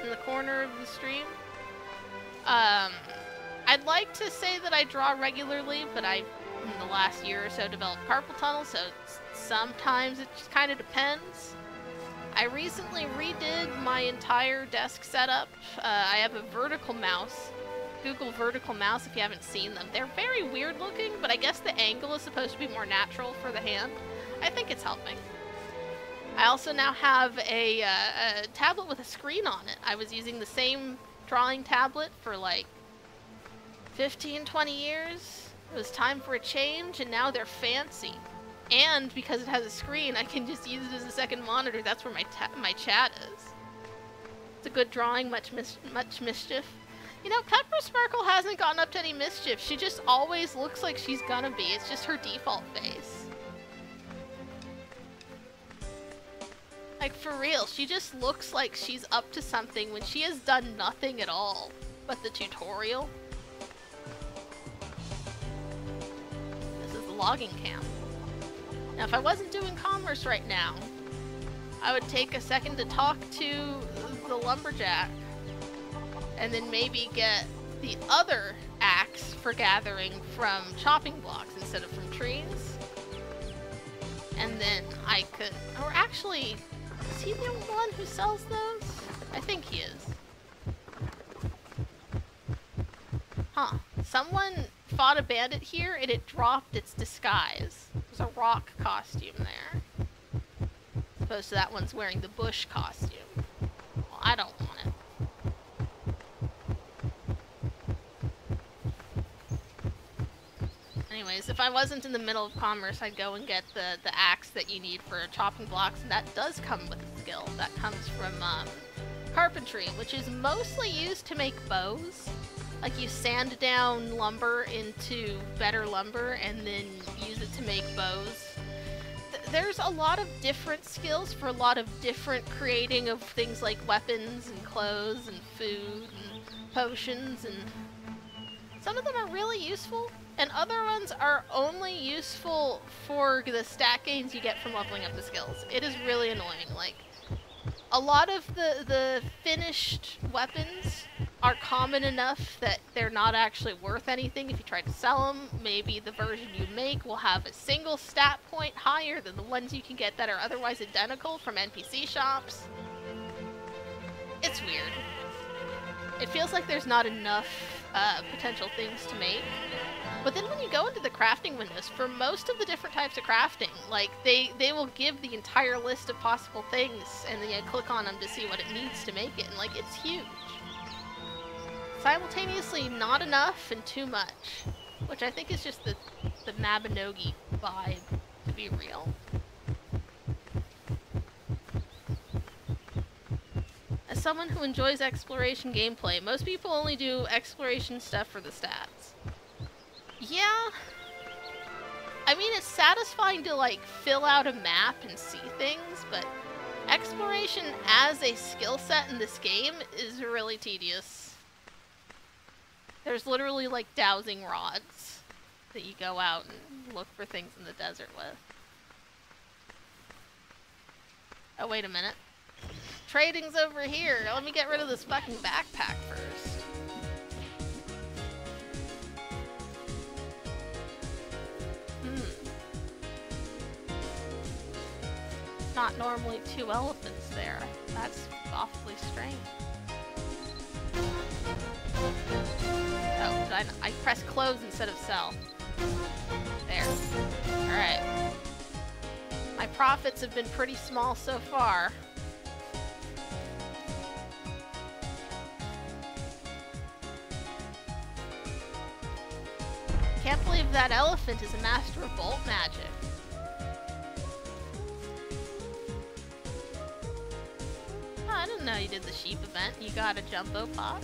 in the corner of the stream. I'd like to say that I draw regularly, but I've, in the last year or so, developed carpal tunnel, so sometimes it just kind of depends. I recently redid my entire desk setup. I have a vertical mouse. Google vertical mouse if you haven't seen them. They're very weird looking, but I guess the angle is supposed to be more natural for the hand. I think it's helping. I also now have a tablet with a screen on it. I was using the same drawing tablet for like 15, 20 years. It was time for a change, and now they're fancy. And because it has a screen, I can just use it as a second monitor. That's where my chat is. It's a good drawing, much mischief. You know, Pepperspark hasn't gotten up to any mischief. She just always looks like she's gonna be. It's just her default face. Like, for real, she just looks like she's up to something when she has done nothing at all but the tutorial. This is the logging camp. Now, if I wasn't doing commerce right now, I would take a second to talk to the lumberjack and then maybe get the other axe for gathering from chopping blocks instead of from trees. And then I could, or actually, is he the only one who sells those? I think he is. Huh. Someone fought a bandit here and it dropped its disguise. There's a rock costume there. As opposed to that one's wearing the bush costume. Well, I don't want it. Anyways, if I wasn't in the middle of commerce, I'd go and get the axe that you need for chopping blocks, and that does come with a skill. That comes from carpentry, which is mostly used to make bows. Like, you sand down lumber into better lumber and then use it to make bows. There's a lot of different skills for a lot of different creating of things like weapons and clothes and food and potions, and some of them are really useful. And other ones are only useful for the stat gains you get from leveling up the skills. It is really annoying. Like, a lot of the finished weapons are common enough that they're not actually worth anything if you try to sell them. Maybe the version you make will have a single stat point higher than the ones you can get that are otherwise identical from NPC shops. It's weird. It feels like there's not enough potential things to make. But then when you go into the crafting windows, for most of the different types of crafting, like, they will give the entire list of possible things, and then you click on them to see what it needs to make it, and, like, it's huge. Simultaneously not enough and too much, which I think is just the Mabinogi vibe, to be real. As someone who enjoys exploration gameplay, most people only do exploration stuff for the stats. Yeah, I mean, it's satisfying to, like, fill out a map and see things, but exploration as a skill set in this game is really tedious. There's literally, like, dowsing rods that you go out and look for things in the desert with. Oh, wait a minute. Trading's over here. Let me get rid of this fucking backpack first. Not normally 2 elephants there. That's awfully strange. Oh, I pressed close instead of sell. There. Alright. My profits have been pretty small so far. Can't believe that elephant is a master of bolt magic. Oh, I didn't know you did the sheep event. You got a jumbo pot.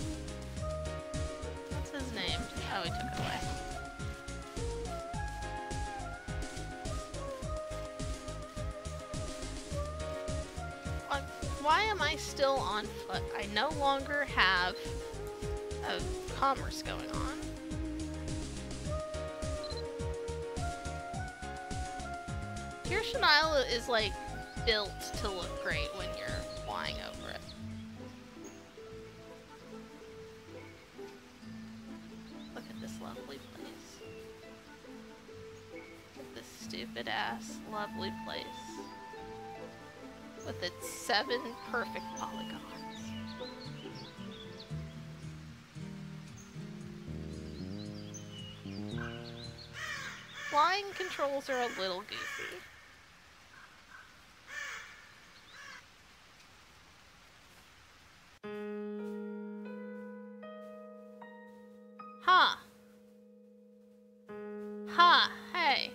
What's his name? Oh, he took it away. Why am I still on foot? I no longer have a commerce going on. Kirsten Isle is like built to look great when you're flying over it. Look at this lovely place. Look at this stupid ass lovely place. With its 7 perfect polygons. Flying controls are a little goofy. Huh. Huh, hey.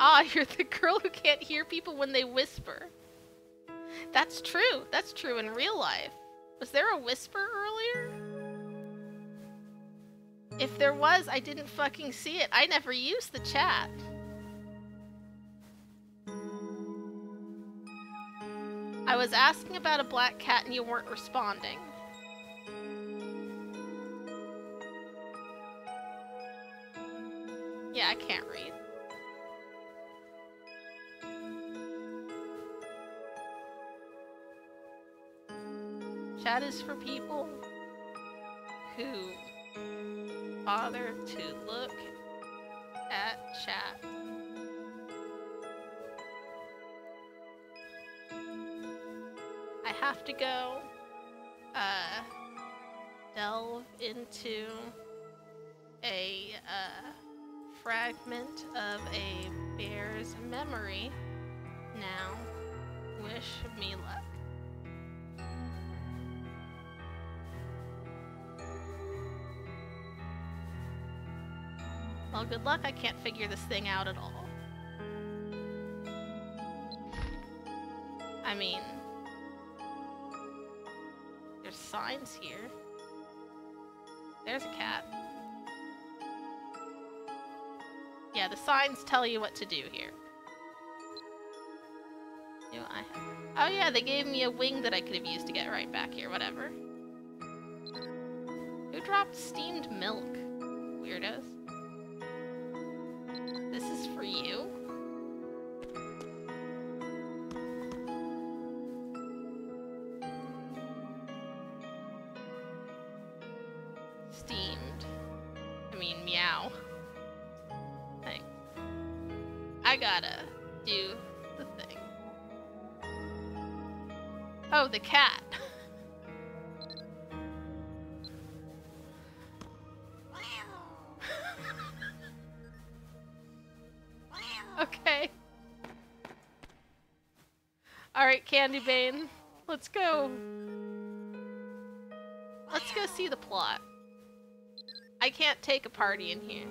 Ah, you're the girl who can't hear people when they whisper. That's true. That's true in real life. Was there a whisper earlier? If there was, I didn't fucking see it. I never used the chat. I was asking about a black cat and you weren't responding. Yeah, I can't read. Chat is for people who bother to look at chat. I have to go delve into a fragment of a bear's memory now. Wish me luck. Well, good luck. I can't figure this thing out at all. I mean, there's signs here. There's a cat. Yeah, the signs tell you what to do here. Do I have... Oh yeah, they gave me a wing that I could have used to get right back here. Whatever. Who dropped steamed milk? Weirdos. This is for you. Steamed. I mean, meow. Thanks. I gotta do the thing. Oh, the cat. Okay. Alright, Candy Bane. Let's go. Let's go see the plot. I can't take a party in here.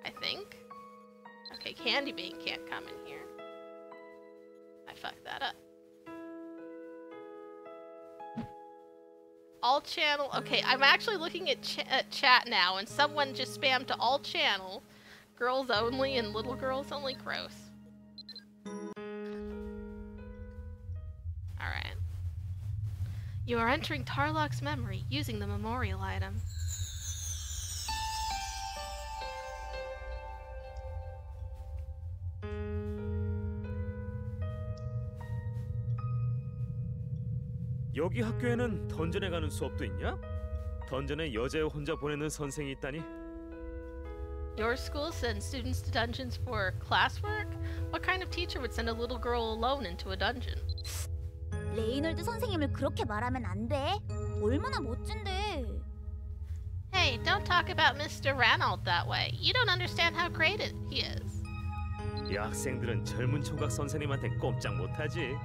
I think. Okay, Candy Bane can't come in here. I fucked that up. All channel. Okay, I'm actually looking at chat now, and someone just spammed to all channel. Girls only and little girls only. Gross. Alright. You are entering Tarlok's memory using the memorial item. 여기 학교에는 던전에 가는 수업도 있냐? 던전에 여자 혼자 보내는 선생이 있다니? Your school sends students to dungeons for classwork? What kind of teacher would send a little girl alone into a dungeon? 레이놀드 선생님을 그렇게 말하면 안 돼. 얼마나 멋진데. Hey, don't talk about Mr. Ranald that way. You don't understand how great he is. 여학생들은 젊은 총각 선생님한테 꼼짝 못하지.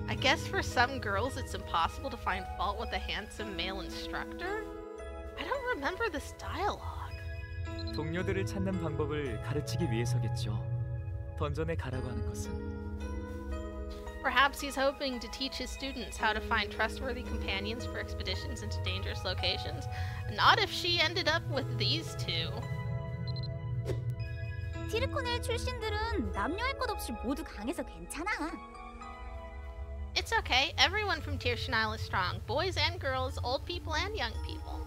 I guess for some girls it's impossible to find fault with a handsome male instructor? I don't remember this dialogue. 동료들을 찾는 방법을 가르치기 위해서겠죠. 던전에 가라고 하는 것은. Perhaps he's hoping to teach his students how to find trustworthy companions for expeditions into dangerous locations. Not if she ended up with these two. 티르코넬 출신들은 남녀할 것 없이 모두 강해서 괜찮아. It's okay. Everyone from Tirschnile is strong. Boys and girls, old people and young people.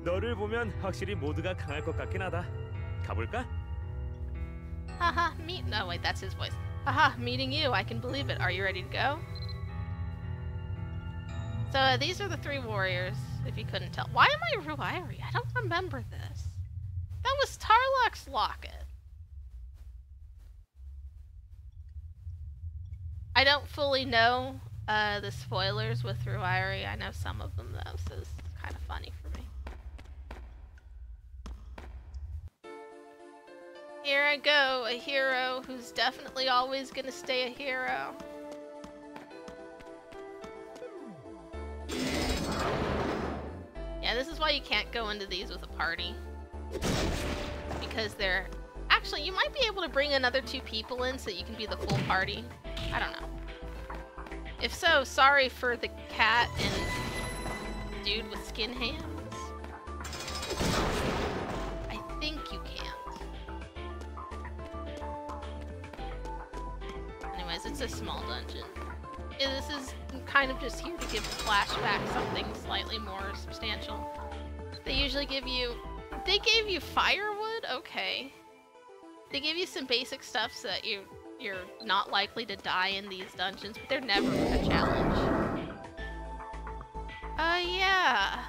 너를 보면 확실히 모두가 강할 것 같긴 하다. 가볼까? Haha, no wait, that's his voice. Haha, meeting you, I can believe it. Are you ready to go? So these are the three warriors, if you couldn't tell. Why am I Ruairi? I don't remember this. That was Tarlok's locket. I don't fully know the spoilers with Ruairi. I know some of them though, so this is kind of funny for me. Here I go, a hero who's definitely always gonna stay a hero. Yeah, this is why you can't go into these with a party. Because they're... Actually, you might be able to bring another 2 people in so that you can be the full party. I don't know. If so, sorry for the cat and dude with skin hands. I think you can't. Anyways, it's a small dungeon. And this is kind of just here to give the flashback something slightly more substantial. They usually give you... They gave you firewood? Okay. They give you some basic stuff so that you're not likely to die in these dungeons, but they're never a challenge. Yeah.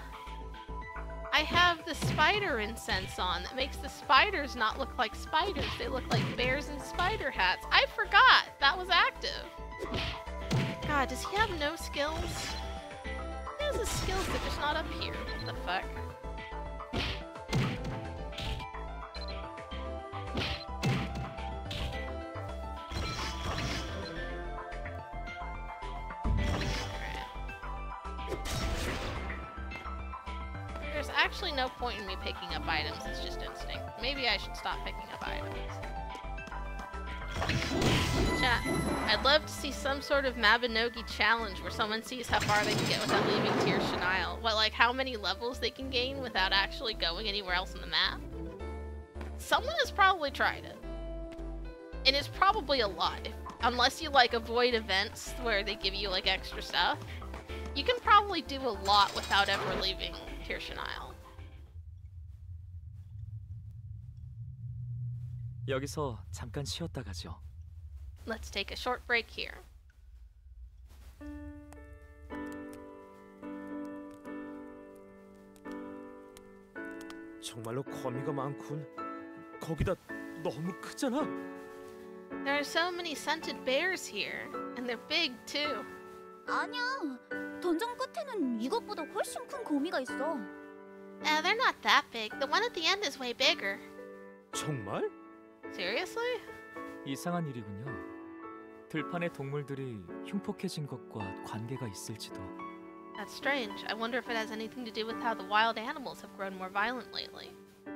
I have the spider incense on that makes the spiders not look like spiders. They look like bears in spider hats. I forgot that was active. God, does he have no skills? He has his skills, they're just not up here. What the fuck? There's actually no point in me picking up items, it's just instinct. Maybe I should stop picking up items. Chat, I'd love to see some sort of Mabinogi challenge where someone sees how far they can get without leaving Tirschnile. What, like how many levels they can gain without actually going anywhere else on the map? Someone has probably tried it. And it's probably a lot. Unless you like avoid events where they give you like extra stuff, you can probably do a lot without ever leaving Tirschnile. 여기서 잠깐 쉬었다 가죠. Let's take a short break here. 정말로 거미가 많군. 거기다 너무 크잖아. There are so many scented bears here, and they're big too. 아니야. 던전 끝에는 이것보다 훨씬 큰 거미가 있어. They're not that big. The one at the end is way bigger. 정말? Seriously? 이상한 일이군요. 들판의 동물들이 흉폭해진 것과 관계가 있을지도. That's strange. I wonder if it has anything to do with how the wild animals have grown more violent lately.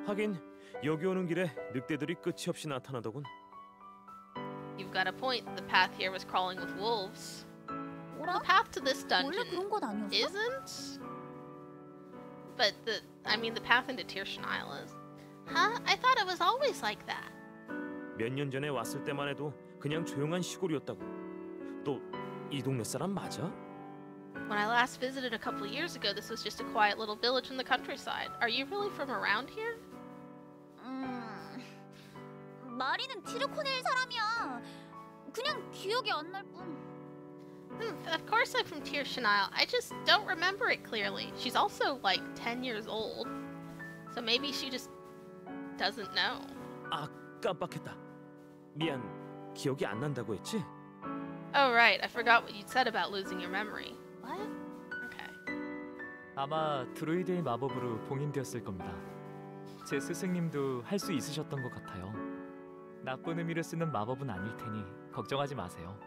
하긴 여기 오는 길에 늑대들이 끝이 없이 나타나더군. You've got a point. The path here was crawling with wolves. 뭐라? The path to this 원래 dungeon 그런 건 아니었어? isn't? But the path into Tirschnile is. Huh? I thought it was always like that. 몇 년 전에 왔을 때만 해도 그냥 조용한 시골이었다고. 또 이 동네 사람 맞아? When I last visited a couple years ago, this was just a quiet little village in the countryside. Are you really from around here? 마리는 티르코넬 사람이야. 그냥 기억이 안 날 뿐. Of course I'm from Tirschnile. I just don't remember it clearly. She's also like 10 years old. So maybe she just doesn't know. 아, 깜빡했다. 미안, 기억이 안 난다고 했지? Oh right, I forgot what you said about losing your memory. What? Okay. 아마 드루이드의 마법으로 봉인되었을 겁니다. 제 스승님도 할 수 있으셨던 것 같아요. 나쁜 의미로 쓰는 마법은 아닐 테니 걱정하지 마세요.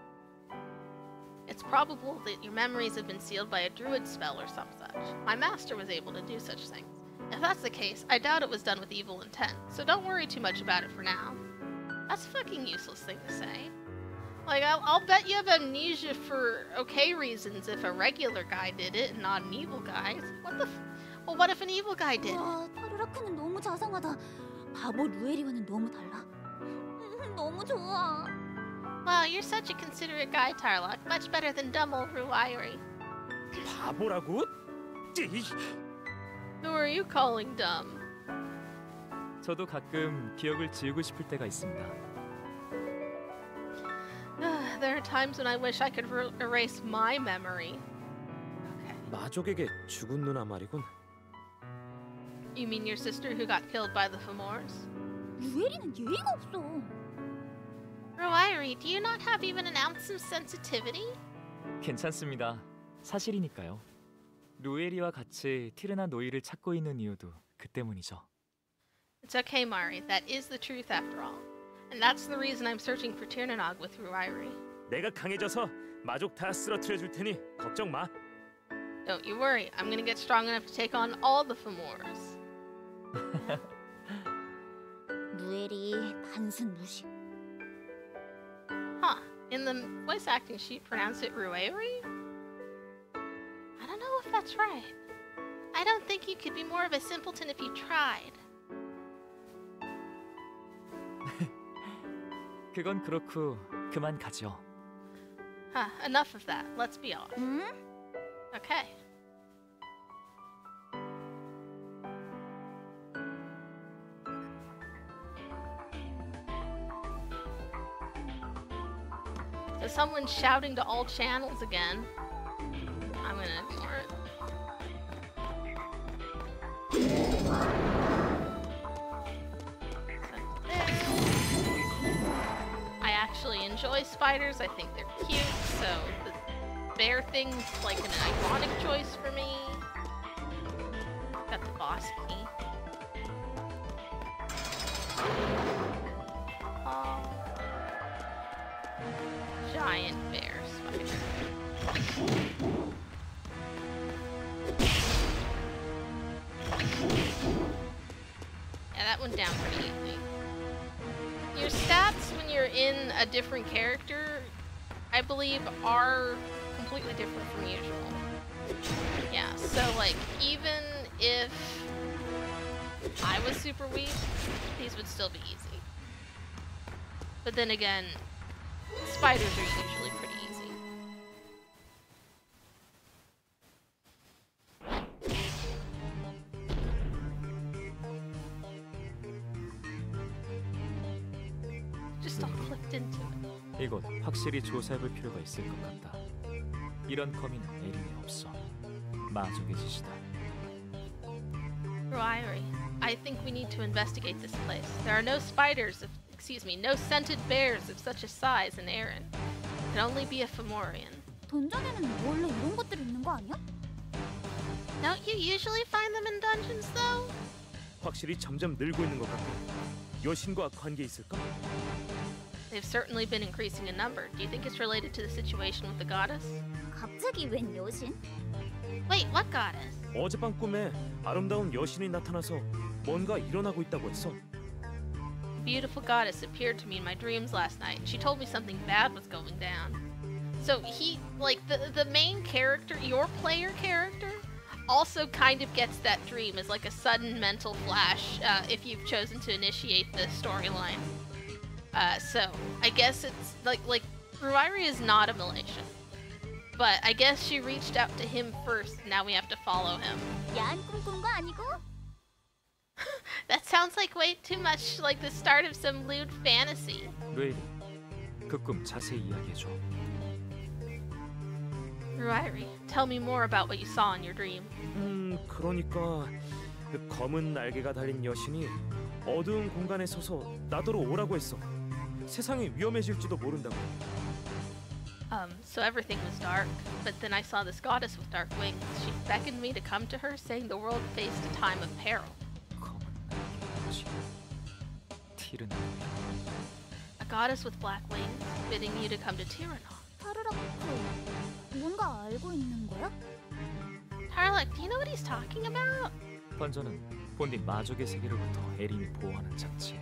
It's probable that your memories have been sealed by a druid spell or some such. My master was able to do such things. If that's the case, I doubt it was done with evil intent, so don't worry too much about it for now. That's a fucking useless thing to say. Like, I'll bet you have amnesia for okay reasons if a regular guy did it and not an evil guy. What the well, what if an evil guy did it? 와, 타르라크는 너무 자상하다. 바보 루에리와는 너무 달라. 너무 좋아. Wow, you're such a considerate guy, Tarlock. Much better than dumb old Ruairi. 바보라고? Who are you calling dumb? 저도 가끔 기억을 지우고 싶을 때가 있습니다. There are times when I wish I could erase my memory. Okay. 마족에게 죽은 누나 말이군. You mean your sister who got killed by the Fomors? 루에리는 예의가 없어. Ruairi, do you not have even an ounce of sensitivity? 괜찮습니다. 사실이니까요. 루에리와 같이 티르나 노이를 찾고 있는 이유도 그 때문이죠. It's okay, Mari. That is the truth after all. And that's the reason I'm searching for Tirnanog with Ruairi. 내가 강해져서 마족 다 쓰러뜨려 줄 테니 걱정 마. Don't you worry. I'm gonna get strong enough to take on all the Fomors. 루에리 단순 무식. Huh. In the voice acting sheet, pronounce it Ruairi? I don't know if that's right. I don't think you could be more of a simpleton if you tried. 그건 그렇고 그만 가죠. Huh, enough of that. Let's be off. 응? Okay. So someone's shouting to all channels again. I'm gonna ignore it. I actually enjoy spiders. I think they're cute, so the bear thing's like an ironic choice for me. Got the boss key. Giant bear spider. Yeah, that went down pretty easily. Your stats when you're in a different character, I believe, are completely different from usual. Yeah, so like, even if I was super weak, these would still be easy. But then again, spiders are usually pretty easy. Just all clicked into it. 이곳 확실히 조사해볼 필요가 있을 것 같다. 이런 거미는 에린에 없어. 마족의 짓이다. Ruairi, I think we need to investigate this place. There are no spiders, no scented bears of such a size in Erin. It can only be a Fomorian. 던전에는 원래 이런 것들이 있는 거 아니야? Don't you usually find them in dungeons, though? 확실히 점점 늘고 있는 것 같고 여신과 관계 있을까? They've certainly been increasing in number. Do you think it's related to the situation with the goddess? 갑자기 웬 여신? Wait, what goddess? 어젯밤 꿈에 아름다운 여신이 나타나서 뭔가 일어나고 있다고 했어. Beautiful goddess appeared to me in my dreams last night. She told me something bad was going down. So he, like, the main character, your player character, also kind of gets that dream as like a sudden mental flash if you've chosen to initiate the storyline. So I guess it's like Ruairi is not a Malaysian, but I guess she reached out to him first. Now we have to follow him. 야한 꿈 꾼 거 아니고? That sounds like way too much like the start of some lewd fantasy. 루에리, 그 꿈 자세히 이야기해줘. Ruairi, tell me more about what you saw in your dream. 그러니까 그 검은 날개가 달린 여신이 어두운 공간에 서서 나더러 오라고 했어. 세상이 위험해질지도 모른다고. So everything was dark, but then I saw this goddess with dark wings. She beckoned me to come to her, saying the world faced a time of peril. 검은 날개의 티르나. A goddess with black wings, bidding you to come to Tirana. 타르라크, 뭔가 알고 있는 거야? Tarlek, do you know what he's talking about? 던전은 본디 마족의 세계로부터 에린이 보호하는 장치.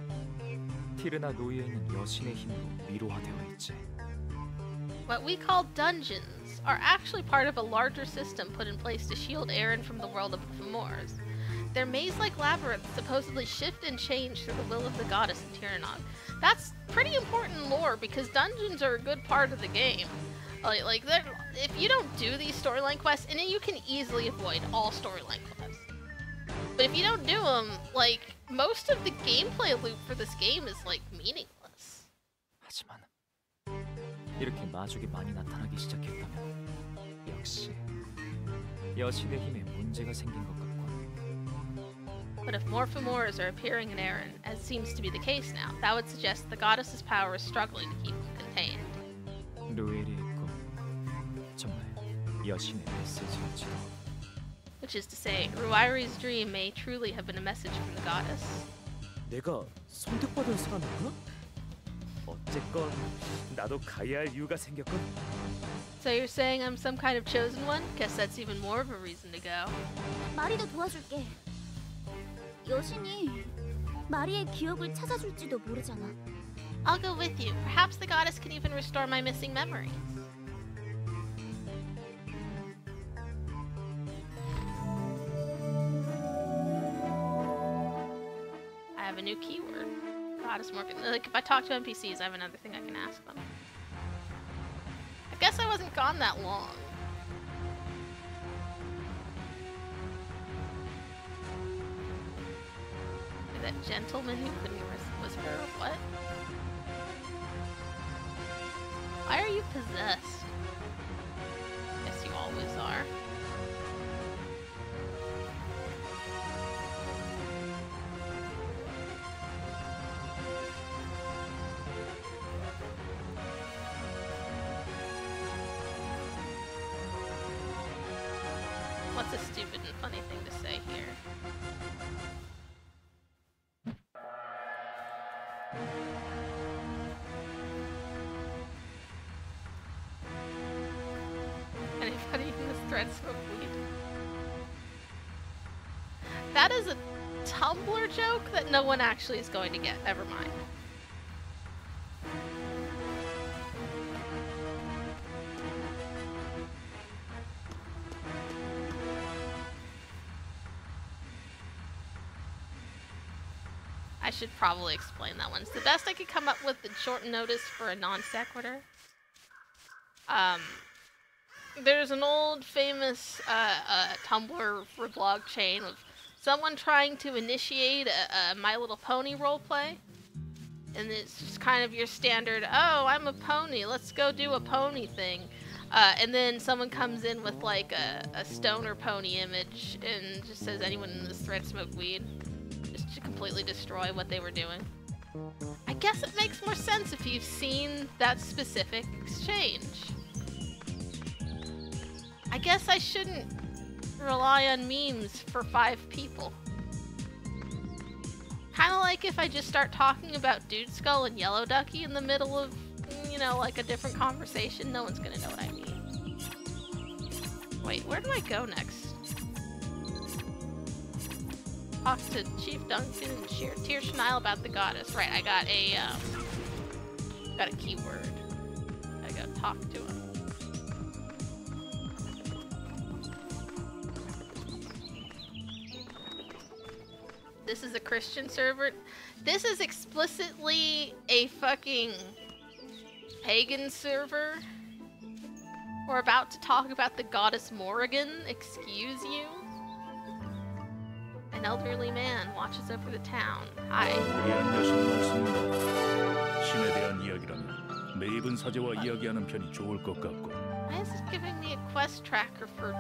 티르나 노이에 있는 여신의 힘으로 미로화되어 있지. What we call dungeons are actually part of a larger system put in place to shield Aaron from the world of the Fomors. Their maze-like labyrinths supposedly shift and change through the will of the goddess in Tirana. That's pretty important lore because dungeons are a good part of the game. Like if you don't do these storyline quests, and you can easily avoid all storyline quests. But if you don't do them, like, most of the gameplay loop for this game is, like, meaningless. 하지만 이렇게 마족이 많이 나타나기 시작했다면 역시 여신의 힘에 문제가 생긴 것 같군. But if more Fomors are appearing in Aaron, as seems to be the case now, that would suggest the goddess's power is struggling to keep them contained. 루엘이 있고 정말 여신의 메시지일지도. Which is to say, Ruairi's dream may truly have been a message from the goddess. 내가 선택받은 사람인가? 어쨌건 나도 가야 할 이유가 생겼군. So you're saying I'm some kind of chosen one? Guess that's even more of a reason to go. 마리도 도와줄게. 여신이 마리의 기억을 찾아줄지도 모르잖아. I'll go with you. Perhaps the goddess can even restore my missing memories. I have a new keyword. Goddess Morrigan. Like, if I talk to NPCs, I have another thing I can ask them. I guess I wasn't gone that long. That gentleman who couldn't whisper, what? Why are you possessed? Guess you always are. What's a stupid and funny thing to say here? Anybody in this thread smoke weed? That is a Tumblr joke that no one actually is going to get. Never mind. I should probably explain that one. It's the best I could come up with at short notice for a non sequitur. There's an old famous Tumblr vlog chain of someone trying to initiate a My Little Pony roleplay. And it's just kind of your standard, oh, I'm a pony, let's go do a pony thing. And then someone comes in with like a stoner pony image and just says anyone in this thread smoke weed. Just to completely destroy what they were doing. I guess it makes more sense if you've seen that specific exchange. I guess I shouldn't rely on memes for 5 people. Kinda like if I just start talking about Dude Skull and Yellow Ducky in the middle of, you know, like a different conversation, no one's gonna know what I mean. Wait, where do I go next? Talk to Chief Duncan and Tyr Chanile about the goddess. Right, I got a keyword. I gotta talk to him. This is a Christian server. This is explicitly a fucking pagan server. We're about to talk about the Goddess Morrigan. Excuse you? An elderly man watches over the town. Hi. Why is it giving me a quest tracker for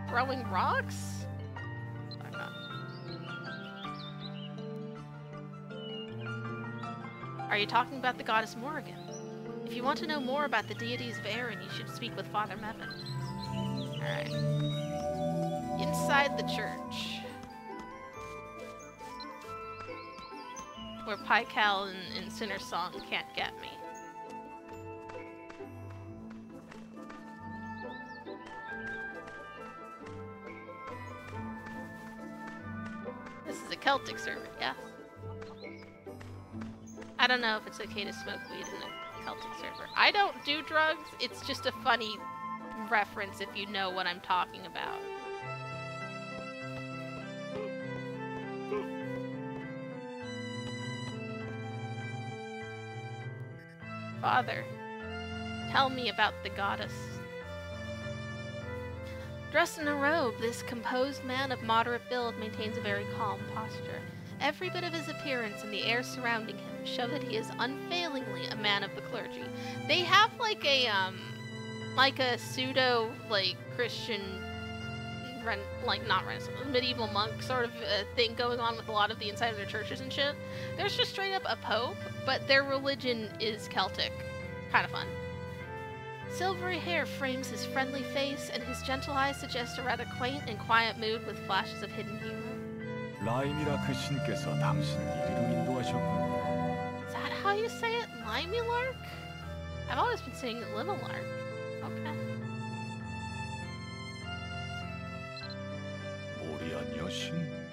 throwing rocks? Are you talking about the Goddess Morrigan? If you want to know more about the deities of Erin, you should speak with Father Mevin. Alright. Inside the church. Where Pycal and Sinner Song can't get me. This is a Celtic server, yeah? I don't know if it's okay to smoke weed in a Celtic server. I don't do drugs, it's just a funny reference if you know what I'm talking about. Father, tell me about the goddess. Dressed in a robe, this composed man of moderate build maintains a very calm posture. Every bit of his appearance and the air surrounding him show that he is unfailingly a man of the clergy. They have like a pseudo, like, Christian, not Renaissance, medieval monk sort of thing going on with a lot of the inside of their churches and shit. There's just straight up a pope, but their religion is Celtic. Kind of fun. Silvery hair frames his friendly face, and his gentle eyes suggest a rather quaint and quiet mood with flashes of hidden humor. 라임이라 그 신께서 당신을 이리로 인도하셨군요. Is that how you say it? Limey Lark? I've always been saying Little Lark. Okay. 모리안 여신?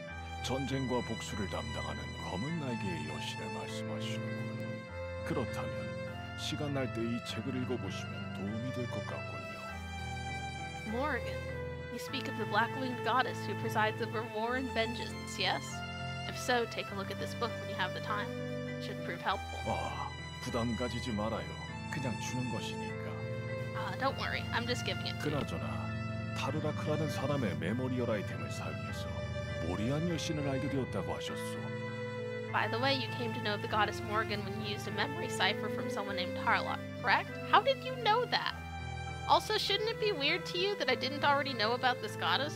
전쟁과 복수를 담당하는 검은 날개의 여신을 말씀하시는군. 그렇다면 시간 날 때 이 책을 읽어보시면 도움이 될 것 같군요. Morrigan. You speak of the black-winged goddess who presides over war and vengeance, yes? If so, take a look at this book when you have the time. It should prove helpful. 아, 부담 가지지 말아요. 그냥 주는 것이니까. Don't worry. I'm just giving it to you. 그나저나 타르라크라는 사람의 메모리얼 아이템을 사용해서 모리안 여신을 알게 되었다고 하셨소. By the way, you came to know the Goddess Morrigan when you used a memory cipher from someone named Tarlock, correct? How did you know that? Also, shouldn't it be weird to you that I didn't already know about this goddess?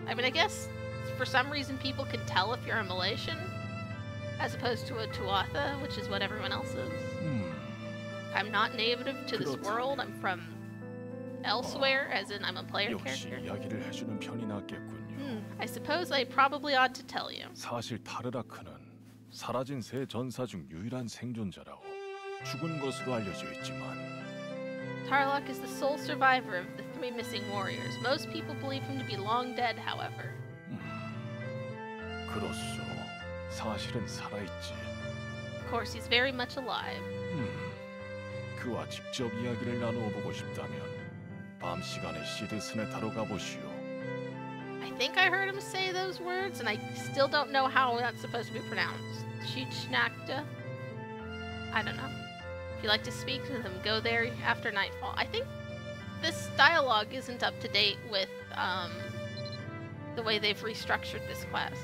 I mean, I guess for some reason people can tell if you're a Malaysian, as opposed to a Tuatha, which is what everyone else is. I'm not native to this world, I'm from elsewhere, as in I'm a player 역시 character. 이야기를 해주는 편이 낫겠군요. I suppose I probably ought to tell you. 사실 타르라크는 사라진 세 전사 중 유일한 생존자라고 죽은 것으로 알려져 있지만 Tarlock is the sole survivor of the 3 missing warriors. Most people believe him to be long dead, however. 그렇소. 사실은 살아있지. Of course, he's very much alive. 그와 직접 이야기를 나누어 보고 싶다면 밤 시간에 시드슨에 타러 가보시오. I think I heard him say those words, and I still don't know how that's supposed to be pronounced. Chichnakta? I don't know. If you'd like to speak to them, go there after nightfall. I think this dialogue isn't up to date with the way they've restructured this quest.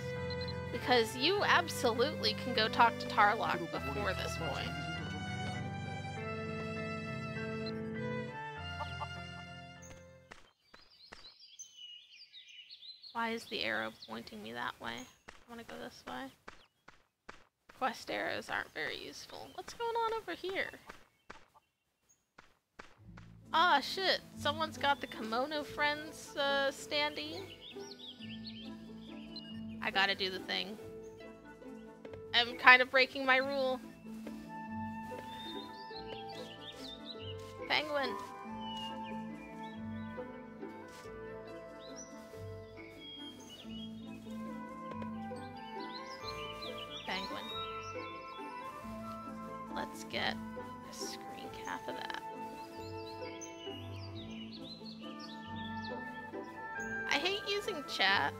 Because you absolutely can go talk to Tarlock before this point. Why is the arrow pointing me that way? I want to go this way. Quest arrows aren't very useful. What's going on over here? Ah, shit. Someone's got the Kimono Friends standee. I gotta do the thing. I'm kind of breaking my rule. Penguin. Penguin. Let's get a screen cap of that. I hate using chat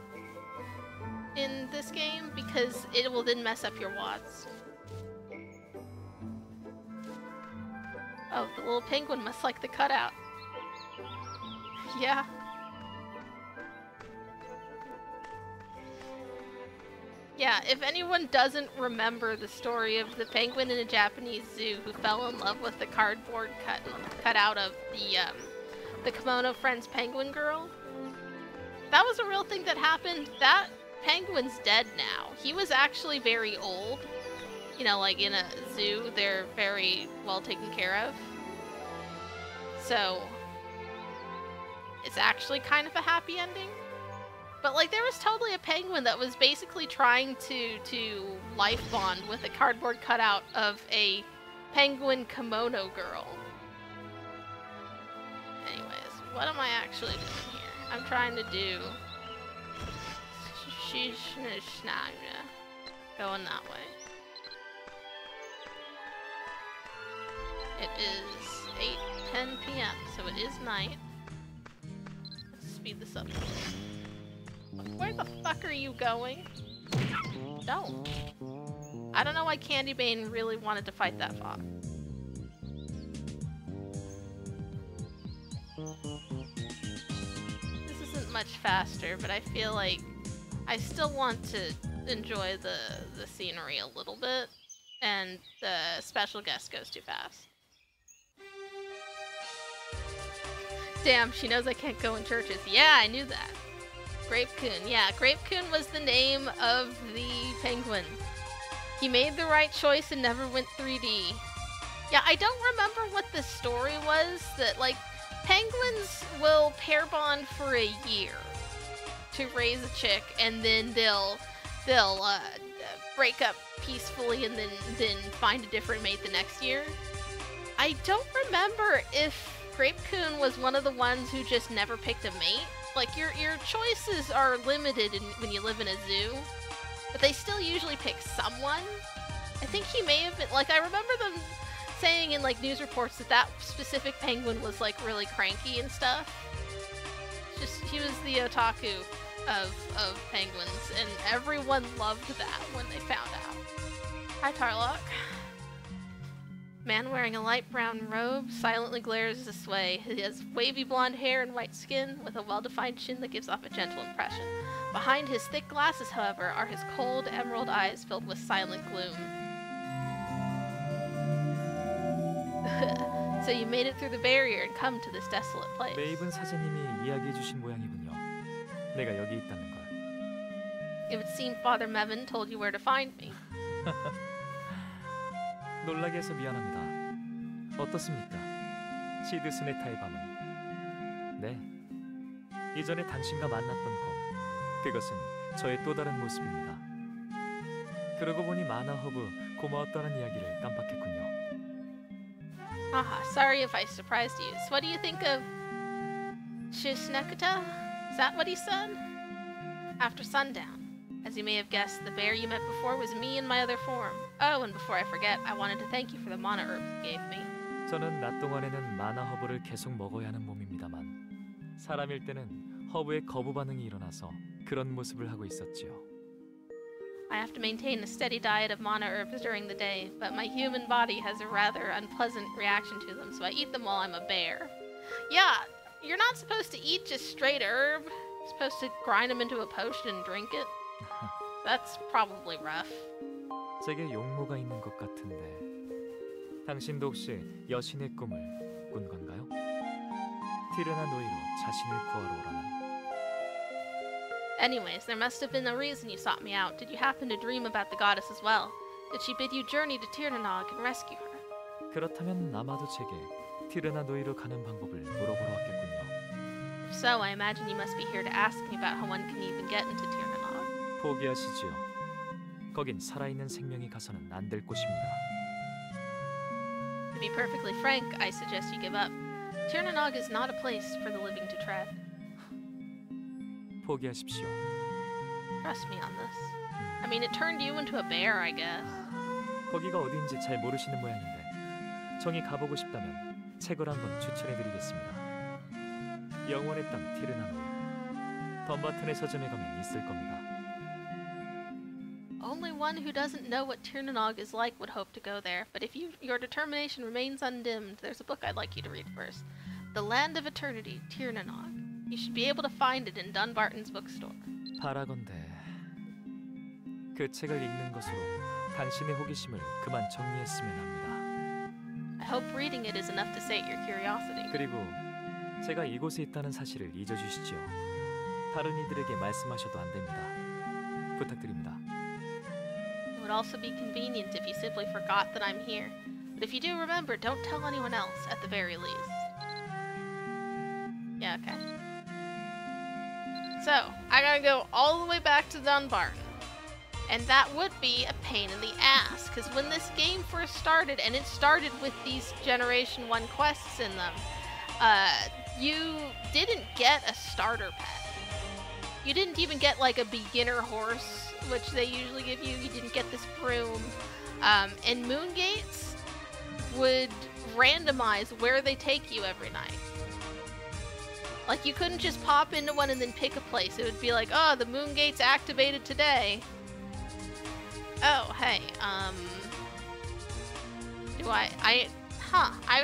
in this game because it will then mess up your watts. Oh, the little penguin must like the cutout. Yeah. Yeah, if anyone doesn't remember the story of the penguin in a Japanese zoo who fell in love with the cardboard cut out of the Kimono Friends penguin girl, that was a real thing that happened. That penguin's dead now. He was actually very old. You know, like in a zoo, they're very well taken care of. So it's actually kind of a happy ending. But like there was totally a penguin that was basically trying to life bond with a cardboard cutout of a penguin kimono girl. Anyways, what am I actually doing here? I'm trying to do going that way. It is 8:10 p.m., so it is night. Let's speed this up. Where the fuck are you going? Don't. I don't know why Candy Bane really wanted to fight that fox. This isn't much faster, but I feel like I still want to enjoy the scenery a little bit, and the special guest goes too fast. Damn, she knows I can't go in churches. Yeah, I knew that. Grape-kun. Yeah, Grape-kun was the name of the penguin. He made the right choice and never went 3D. Yeah, I don't remember what the story was, that like penguins will pair bond for a year to raise a chick, and then they'll break up peacefully and then find a different mate the next year. I don't remember if Grape-kun was one of the ones who just never picked a mate. Like, your choices are limited when you live in a zoo, but they still usually pick someone. I think he may have been, like, I remember them saying in, like, news reports that specific penguin was, like, really cranky and stuff. Just, he was the otaku of penguins, and everyone loved that when they found out. Hi, Tarlock. Man wearing a light brown robe silently glares this way. He has wavy blonde hair and white skin, with a well-defined chin that gives off a gentle impression. Behind his thick glasses, however, are his cold emerald eyes filled with silent gloom. So you made it through the barrier and come to this desolate place. 메이븐 사제님이 이야기해 주신 모양이군요. 내가 여기 있다는 걸. It would seem Father Mevin told you where to find me. 놀라게 해서 미안합니다. 어떻습니까? 시드 스네타의 밤은. 네. 이전에 당신과 만났던 것. 그것은 저의 또 다른 모습입니다. 그러고 보니 마나 허브 고마웠다는 이야기를 깜빡했군요. Sorry if I surprised you. So what do you think of Shisnekuta? Is that what he said? After sundown. As you may have guessed, the bear you met before was me in my other form. Oh, and before I forget, I wanted to thank you for the mana herbs you gave me. 저는 낮 동안에는 마나 허브를 계속 먹어야 하는 몸입니다만 사람일 때는 허브에 거부 반응이 일어나서 그런 모습을 하고 있었지요. I have to maintain a steady diet of mana herbs during the day, but my human body has a rather unpleasant reaction to them, so I eat them while I'm a bear. Yeah, you're not supposed to eat just straight herb. You're supposed to grind them into a potion and drink it. That's probably rough. 제게 용모가 있는 것 같은데 당신도 혹시 여신의 꿈을 꾼 건가요? 티르나 노이로 자신을 구하러 오라는. Anyways, there must have been a reason you sought me out. Did you happen to dream about the goddess as well? Did she bid you journey to Tirnanog and rescue her? 그렇다면 아마도 제게 티르나 노이로 가는 방법을 물어보러 왔겠군요. If so, I imagine you must be here to ask me about how one can even get into Tirnanog. 포기하시지요. 거긴 살아있는 생명이 가서는 안 될 곳입니다. To be perfectly frank, I suggest you give up. Tirnanog is not a place for the living to tread. 포기하십시오. Trust me on this. I mean, it turned you into a bear, I guess. 거기가 어디인지 잘 모르시는 모양인데 정이 가보고 싶다면 책을 한권 추천해드리겠습니다. 영원의 땅 티르나노. 덤바튼의 서점에 가면 있을 겁니다. Only one who doesn't know what Tirnanog is like would hope to go there, but if your determination remains undimmed, there's a book I'd like you to read first. The Land of Eternity, Tirnanog. You should be able to find it in Dunbarton's bookstore. 바라건대 그 책을 읽는 것으로 당신의 호기심을 그만 정리했으면 합니다. I hope reading it is enough to sate your curiosity. 그리고 제가 이곳에 있다는 사실을 잊어주시죠. 다른 이들에게 말씀하셔도 안 됩니다. 부탁드립니다. It would also be convenient if you simply forgot that I'm here. But if you do remember, don't tell anyone else, at the very least. So, I gotta go all the way back to Dunbarton. And that would be a pain in the ass, because when this game first started, and it started with these Generation 1 quests in them, you didn't get a starter pet. You didn't even get like a beginner horse, which they usually give you. You didn't get this broom. And moon gates would randomize where they take you every night. Like, you couldn't just pop into one and then pick a place. It would be like, oh, the moon gate's activated today. Oh, hey, I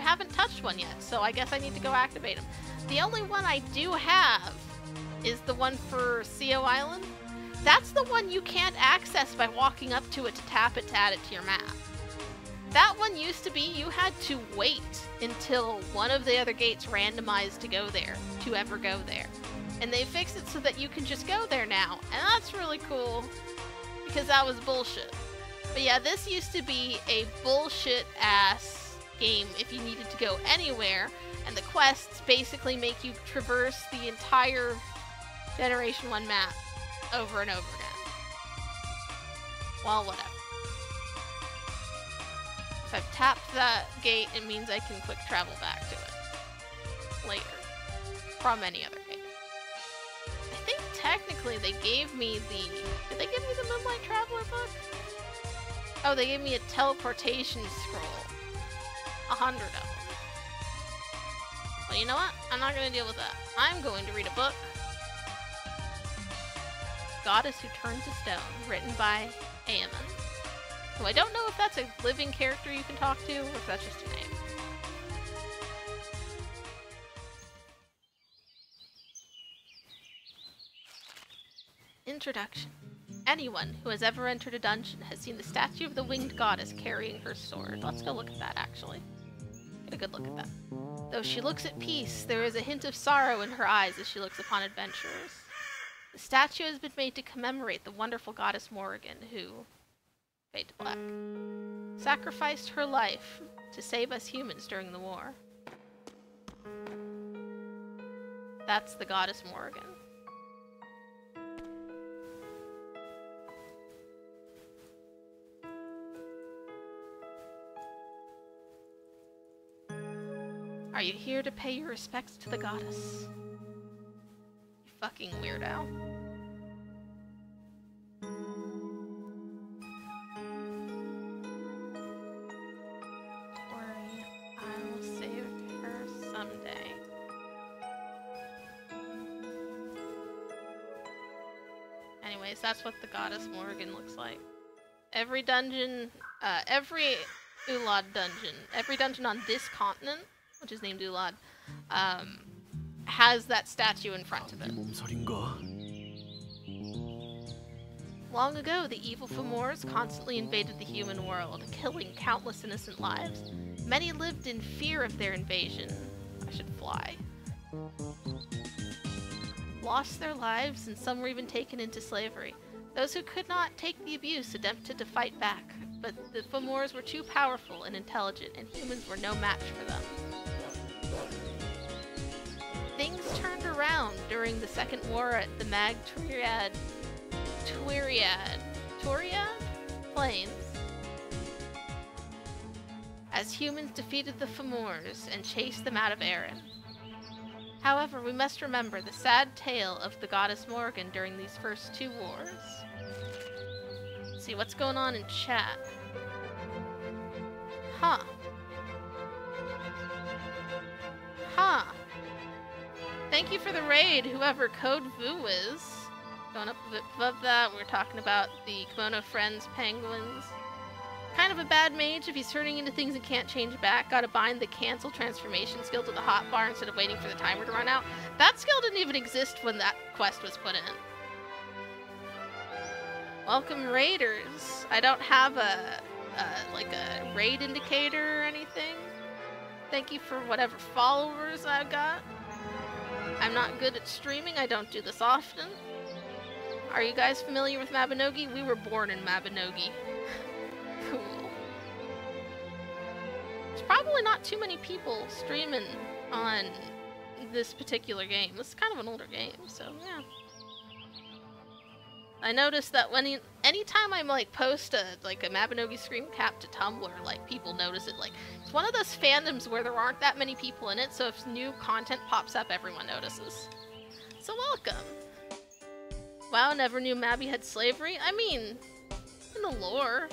haven't touched one yet, so I guess I need to go activate them. The only one I do have is the one for CO Island. That's the one you can't access by walking up to it to tap it to add it to your map. That one used to be you had to wait until one of the other gates randomized to go there, to ever go there. And they fixed it so that you can just go there now, and that's really cool, because that was bullshit. But yeah, this used to be a bullshit-ass game if you needed to go anywhere, and the quests basically make you traverse the entire Generation 1 map over and over again. Well, whatever. If I've tapped that gate, it means I can quick travel back to it later from any other gate. I think technically they gave me the... Did they give me the Moonlight Traveler book? Oh, they gave me a teleportation scroll. 100 of them. Well, you know what? I'm not going to deal with that. I'm going to read a book. Goddess Who Turned to Stone, written by Aemon. So I don't know if that's a living character you can talk to, or if that's just a name. Introduction. Anyone who has ever entered a dungeon has seen the statue of the winged goddess carrying her sword. Let's go look at that, actually. Get a good look at that. Though she looks at peace, there is a hint of sorrow in her eyes as she looks upon adventurers. The statue has been made to commemorate the wonderful Goddess Morrigan, who, fade to black, sacrificed her life to save us humans during the war. That's the Goddess Morrigan. Are you here to pay your respects to the goddess? You fucking weirdo. Worry, I will save her someday. Anyways, that's what the Goddess Morrigan looks like. Every dungeon, every Uladh dungeon, every dungeon on this continent, which is named Uladh, has that statue in front of it. Long ago, the evil Fomors constantly invaded the human world, killing countless innocent lives. Many lived in fear of their invasion. I should fly. Lost their lives, and some were even taken into slavery. Those who could not take the abuse attempted to fight back, but the Fomors were too powerful and intelligent, and humans were no match for them. Things turned around during the Second War at the Turiad Plains, as humans defeated the Fomors and chased them out of Erin. However, we must remember the sad tale of the Goddess Morrigan during these first two wars. Let's see what's going on in chat. Huh. Thank you for the raid, whoever Code Vu is. Going up a bit above that, we're talking about the Kimono Friends penguins. Kind of a bad mage if he's turning into things and can't change back. Gotta bind the cancel transformation skill to the hotbar instead of waiting for the timer to run out. That skill didn't even exist when that quest was put in. Welcome, raiders. I don't have like a raid indicator or anything. Thank you for whatever followers I've got. I'm not good at streaming. I don't do this often. Are you guys familiar with Mabinogi? We were born in Mabinogi. Cool. There's probably not too many people streaming on this particular game. This is kind of an older game, so yeah. I noticed that anytime I'm like post a Mabinogi screen cap to Tumblr, like people notice it. Like it's one of those fandoms where there aren't that many people in it, so if new content pops up, everyone notices. So welcome. Wow, never knew Mabby had slavery. I mean, in the lore.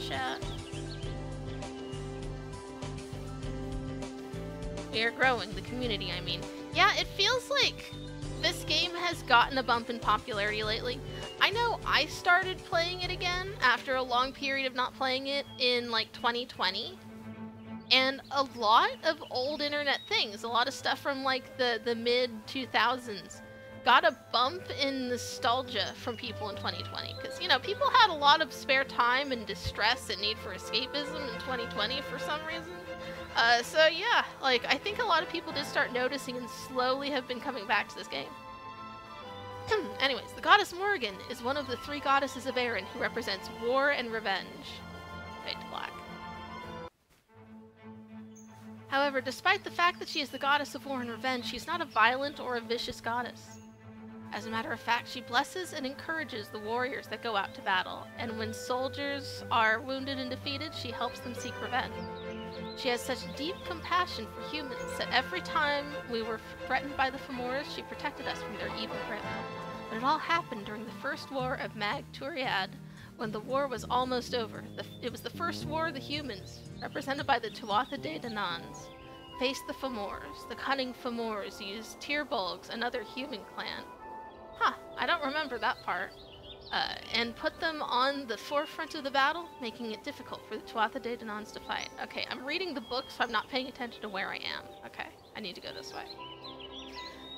Chat. We are growing, the community, I mean. Yeah, it feels like this game has gotten a bump in popularity lately. I know I started playing it again after a long period of not playing it in like 2020. And a lot of old internet things, a lot of stuff from like the mid-2000s got a bump in nostalgia from people in 2020. Because, you know, people had a lot of spare time and distress and need for escapism in 2020 for some reason. So yeah, like, I think a lot of people did start noticing and slowly have been coming back to this game. Anyways, the Goddess Morrigan is one of the 3 goddesses of Erin who represents war and revenge. Fade to black. However, despite the fact that she is the goddess of war and revenge, she's not a violent or a vicious goddess. As a matter of fact, she blesses and encourages the warriors that go out to battle, and when soldiers are wounded and defeated, she helps them seek revenge. She has such deep compassion for humans that every time we were threatened by the Fomors, she protected us from their evil grip. But it all happened during the First War of Mag-Turiad, when the war was almost over. It was the first war the humans, represented by the Tuatha De Dananns, faced the Fomors. The cunning Fomors used Tyrbolgs, another human clan. Huh, I don't remember that part. And put them on the forefront of the battle, making it difficult for the Tuatha De Dananns to fight. Okay, I'm reading the book, so I'm not paying attention to where I am. Okay, I need to go this way.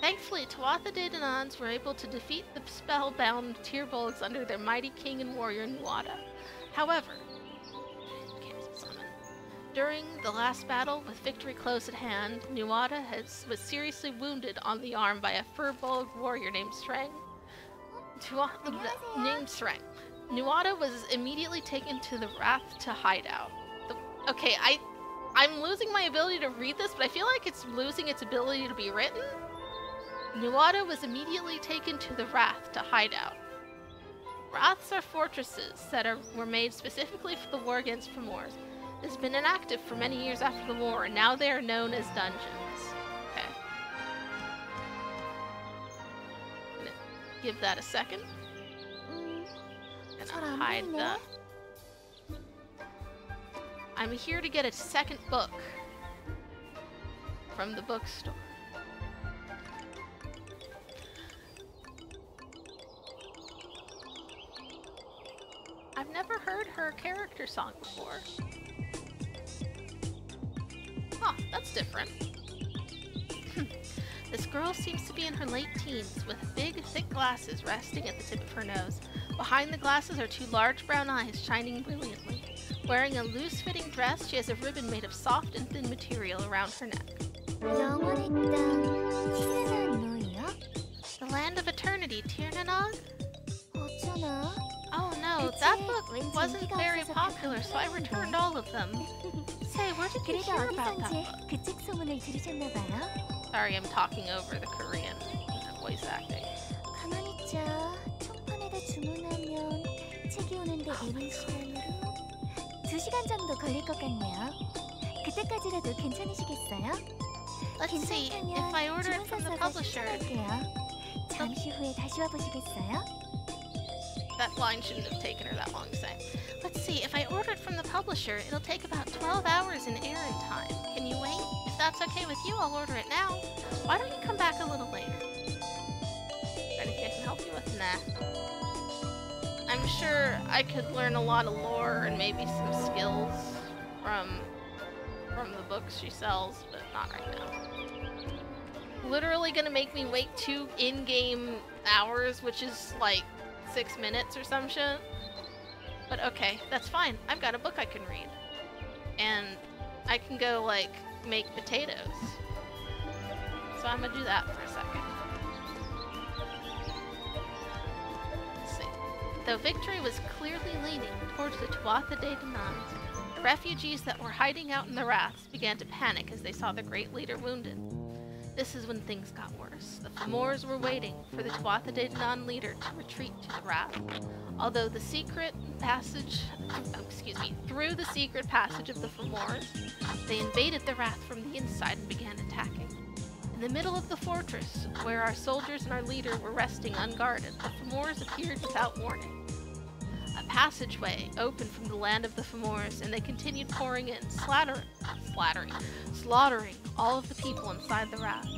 Thankfully, Tuatha De Dananns were able to defeat the spellbound Tyrbolgs under their mighty king and warrior Uladh. However, cancel summon. During the last battle, with victory close at hand, Uladh was seriously wounded on the arm by a Furbolg warrior named Strang. Uladh was immediately taken to the Wrath to hideout. Okay, I'm losing my ability to read this, but I feel like it's losing its ability to be written. Uladh was immediately taken to the Wrath to hideout. Wraths are fortresses that were made specifically for the war against Fomors. It has been inactive for many years after the war, and now they are known as dungeons. Okay. Give that a second. And I'll hide that. I'm here to get a second book from the bookstore. I've never heard her character song before. Huh, that's different. This girl seems to be in her late teens, with big, thick glasses resting at the tip of her nose. Behind the glasses are 2 large brown eyes shining brilliantly. Wearing a loose-fitting dress, she has a ribbon made of soft and thin material around her neck. The Land of Eternity, Tirnanog? Oh no, that book wasn't very popular, so I returned all of them. Say, where did you hear about that book? Sorry, I'm talking over the Korean voice acting. Let's see, if I order it from the publisher... That line shouldn't have taken her that long to say. Let's see, if I order it from the publisher, it'll take about 12 hours in Erin time. Can you wait? If that's okay with you, I'll order it now. Why don't you come back a little later? Anything I can help you with? Nah. I'm sure I could learn a lot of lore and maybe some skills from the books she sells, but not right now. Literally gonna make me wait 2 in-game hours, which is like 6 minutes or some shit. But okay, that's fine. I've got a book I can read. And I can go, like, make potatoes. So I'm gonna do that for a second. Let's see. Though victory was clearly leaning towards the Tuatha De Dananns, refugees that were hiding out in the Wraths began to panic as they saw the great leader wounded. This is when things got worse. The Fomors were waiting for the Tuatha De Danann leader to retreat to the Wrath. Although the secret passage, through the secret passage of the Fomors, they invaded the Wrath from the inside and began attacking. In the middle of the fortress, where our soldiers and our leader were resting unguarded, the Fomors appeared without warning. A passageway opened from the land of the Fomors, and they continued pouring in, slaughtering all of the people inside the Wrath.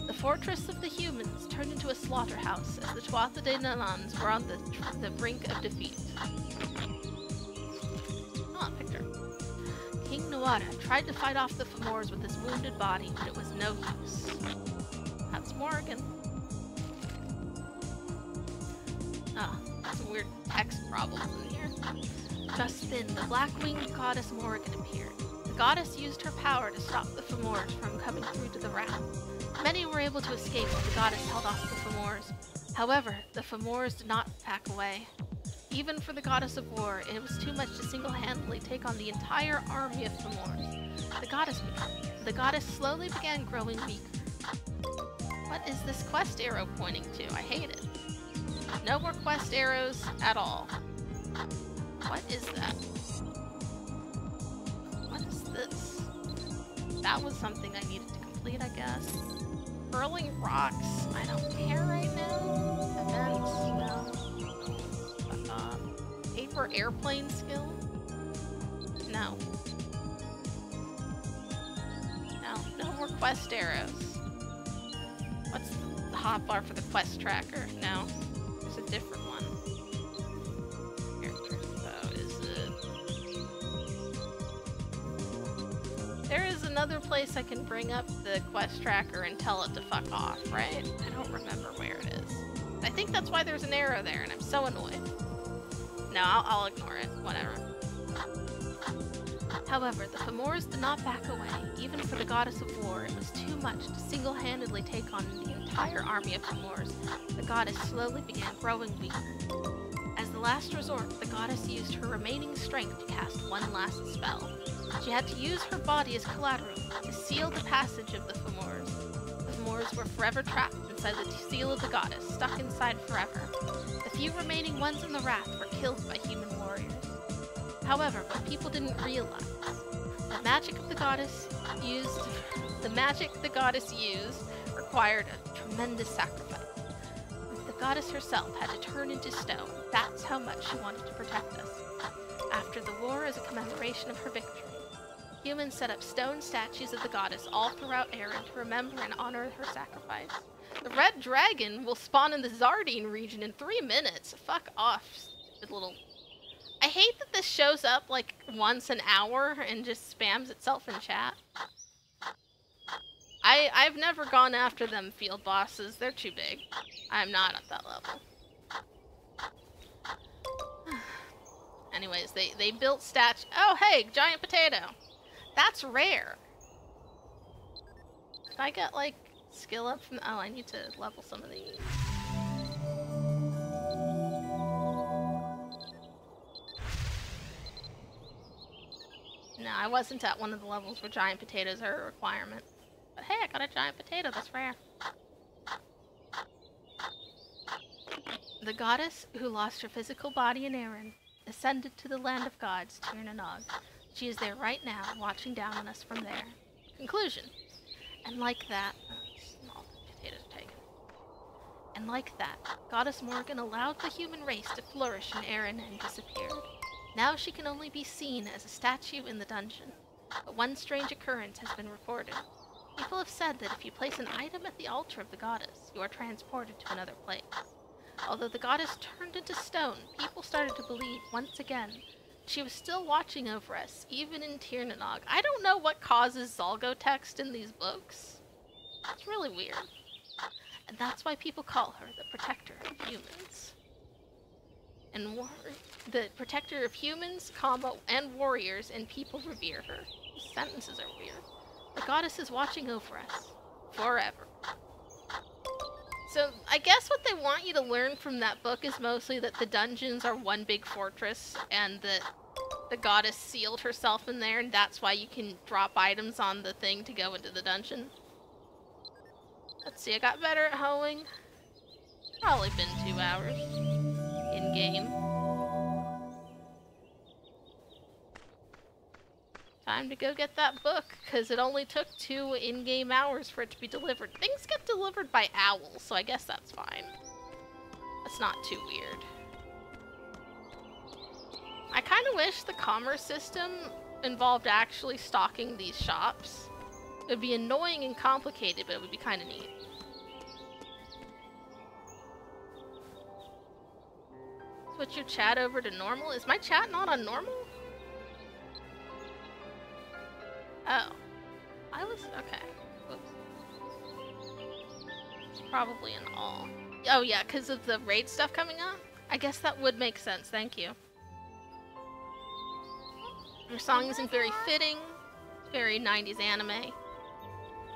The fortress of the humans turned into a slaughterhouse as the Tuatha De Dananns were on the brink of defeat. Oh, picture. King Uladh tried to fight off the Fomors with his wounded body, but it was no use. That's Morrigan. Some weird text problems in here. Just then, the black-winged Goddess Morrigan appeared. The goddess used her power to stop the Fomors from coming through to the Wrath. Many were able to escape while the goddess held off the Fomors. However, the Fomors did not back away. Even for the goddess of war, it was too much to single-handedly take on the entire army of Fomors. The goddess slowly began growing weaker. What is this quest arrow pointing to? I hate it. No more quest arrows at all. What is that? What is this? That was something I needed to complete, I guess. Hurling rocks. I don't care right now. Events, no. Paper airplane skill? No. No more quest arrows. What's the hotbar for the quest tracker? No. There's a different one. Character. Oh, is it? There is another place I can bring up the quest tracker and tell it to fuck off, right? I don't remember where it is. I think that's why there's an arrow there, and I'm so annoyed. No, I'll ignore it. Whatever. However, the Fomors did not back away. Even for the goddess of war, it was too much to single-handedly take on the entire army of Fomors. The goddess slowly began growing weaker. As the last resort, the goddess used her remaining strength to cast one last spell. She had to use her body as collateral to seal the passage of the Fomors. The Fomors were forever trapped inside the seal of the goddess, stuck inside forever. The few remaining ones in the Wrath were killed by human warriors. However, what people didn't realize, the magic the goddess used required a tremendous sacrifice. The goddess herself had to turn into stone. That's how much she wanted to protect us. After the war, as a commemoration of her victory, humans set up stone statues of the goddess all throughout Erin to remember and honor her sacrifice. The red dragon will spawn in the Zardine region in 3 minutes. Fuck off, stupid little... I hate that this shows up like once an hour and just spams itself in chat. I've never gone after them field bosses. They're too big. I'm not at that level. Anyways, they built Oh, hey, giant potato. That's rare. Did I get, like, skill up from... Oh, I need to level some of these. No, I wasn't at one of the levels where giant potatoes are a requirement. But hey, I got a giant potato. That's rare. The goddess, who lost her physical body in Erin, ascended to the land of gods, Tir na Nog. She is there right now, watching down on us from there. Conclusion. And like that... small potatoes taken. And like that, Goddess Morrigan allowed the human race to flourish in Erin and disappeared. Now she can only be seen as a statue in the dungeon. But one strange occurrence has been reported. People have said that if you place an item at the altar of the goddess, you are transported to another place. Although the goddess turned into stone, people started to believe, once again, she was still watching over us, even in Tir na Nog. I don't know what causes Zalgo text in these books. It's really weird. And that's why people call her the protector of humans. And the protector of humans, and warriors, and people revere her. These sentences are weird. The goddess is watching over us. Forever. So, I guess what they want you to learn from that book is mostly that the dungeons are one big fortress, and that the goddess sealed herself in there, and that's why you can drop items on the thing to go into the dungeon. Let's see, I got better at hoeing. Probably been 2 hours in-game. Time to go get that book, because it only took 2 in-game hours for it to be delivered. Things get delivered by owls, so I guess that's fine. That's not too weird. I kind of wish the commerce system involved actually stocking these shops. It would be annoying and complicated, but it would be kind of neat. Switch your chat over to normal? Is my chat not on normal? Oh. I was... okay. Whoops. It's probably an all. Oh yeah, because of the raid stuff coming up? I guess that would make sense, thank you. Your song isn't very fitting. It's very 90s anime.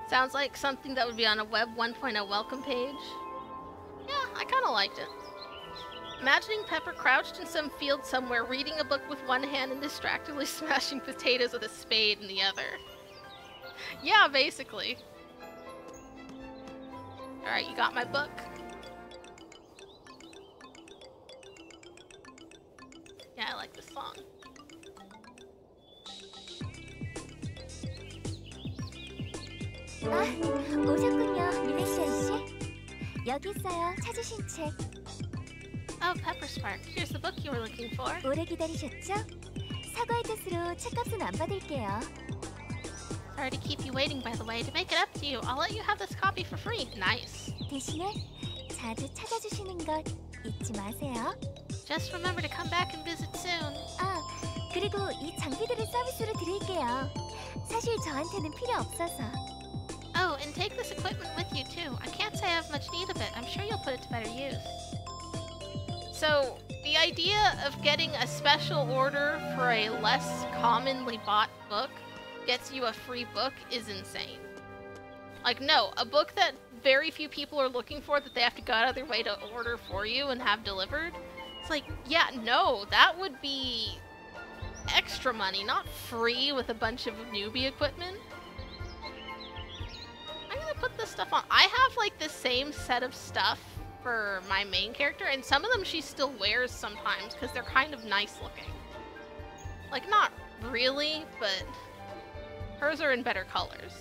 Sounds like something that would be on a Web 1.0 welcome page. Yeah, I kind of liked it. Imagining Pepper crouched in some field somewhere, reading a book with one hand and distractedly smashing potatoes with a spade in the other. Yeah, basically. Alright, you got my book. Yeah, I like this song. 아, 오셨군요, 밀레시아 씨. 여기 있어요, 찾으신 책. Oh, Pepperspark. Here's the book you were looking for. 오래 기다리셨죠? 사과의 뜻으로 책값은 안 받을게요. Sorry to keep you waiting, by the way. To make it up to you, I'll let you have this copy for free. Nice. 대신에 자주 찾아주시는 것 잊지 마세요. Just remember to come back and visit soon. 아, 그리고 이 장비들을 서비스로 드릴게요. 사실 저한테는 필요 없어서. Oh, and take this equipment with you too. I can't say I have much need of it. I'm sure you'll put it to better use. So, the idea of getting a special order for a less commonly bought book gets you a free book is insane. Like, no, a book that very few people are looking for that they have to go out of their way to order for you and have delivered. It's like, yeah, no, that would be extra money, not free with a bunch of newbie equipment. I'm gonna put this stuff on. I have like the same set of stuff for my main character, and some of them she still wears sometimes because they're kind of nice looking. Like, not really, but hers are in better colors.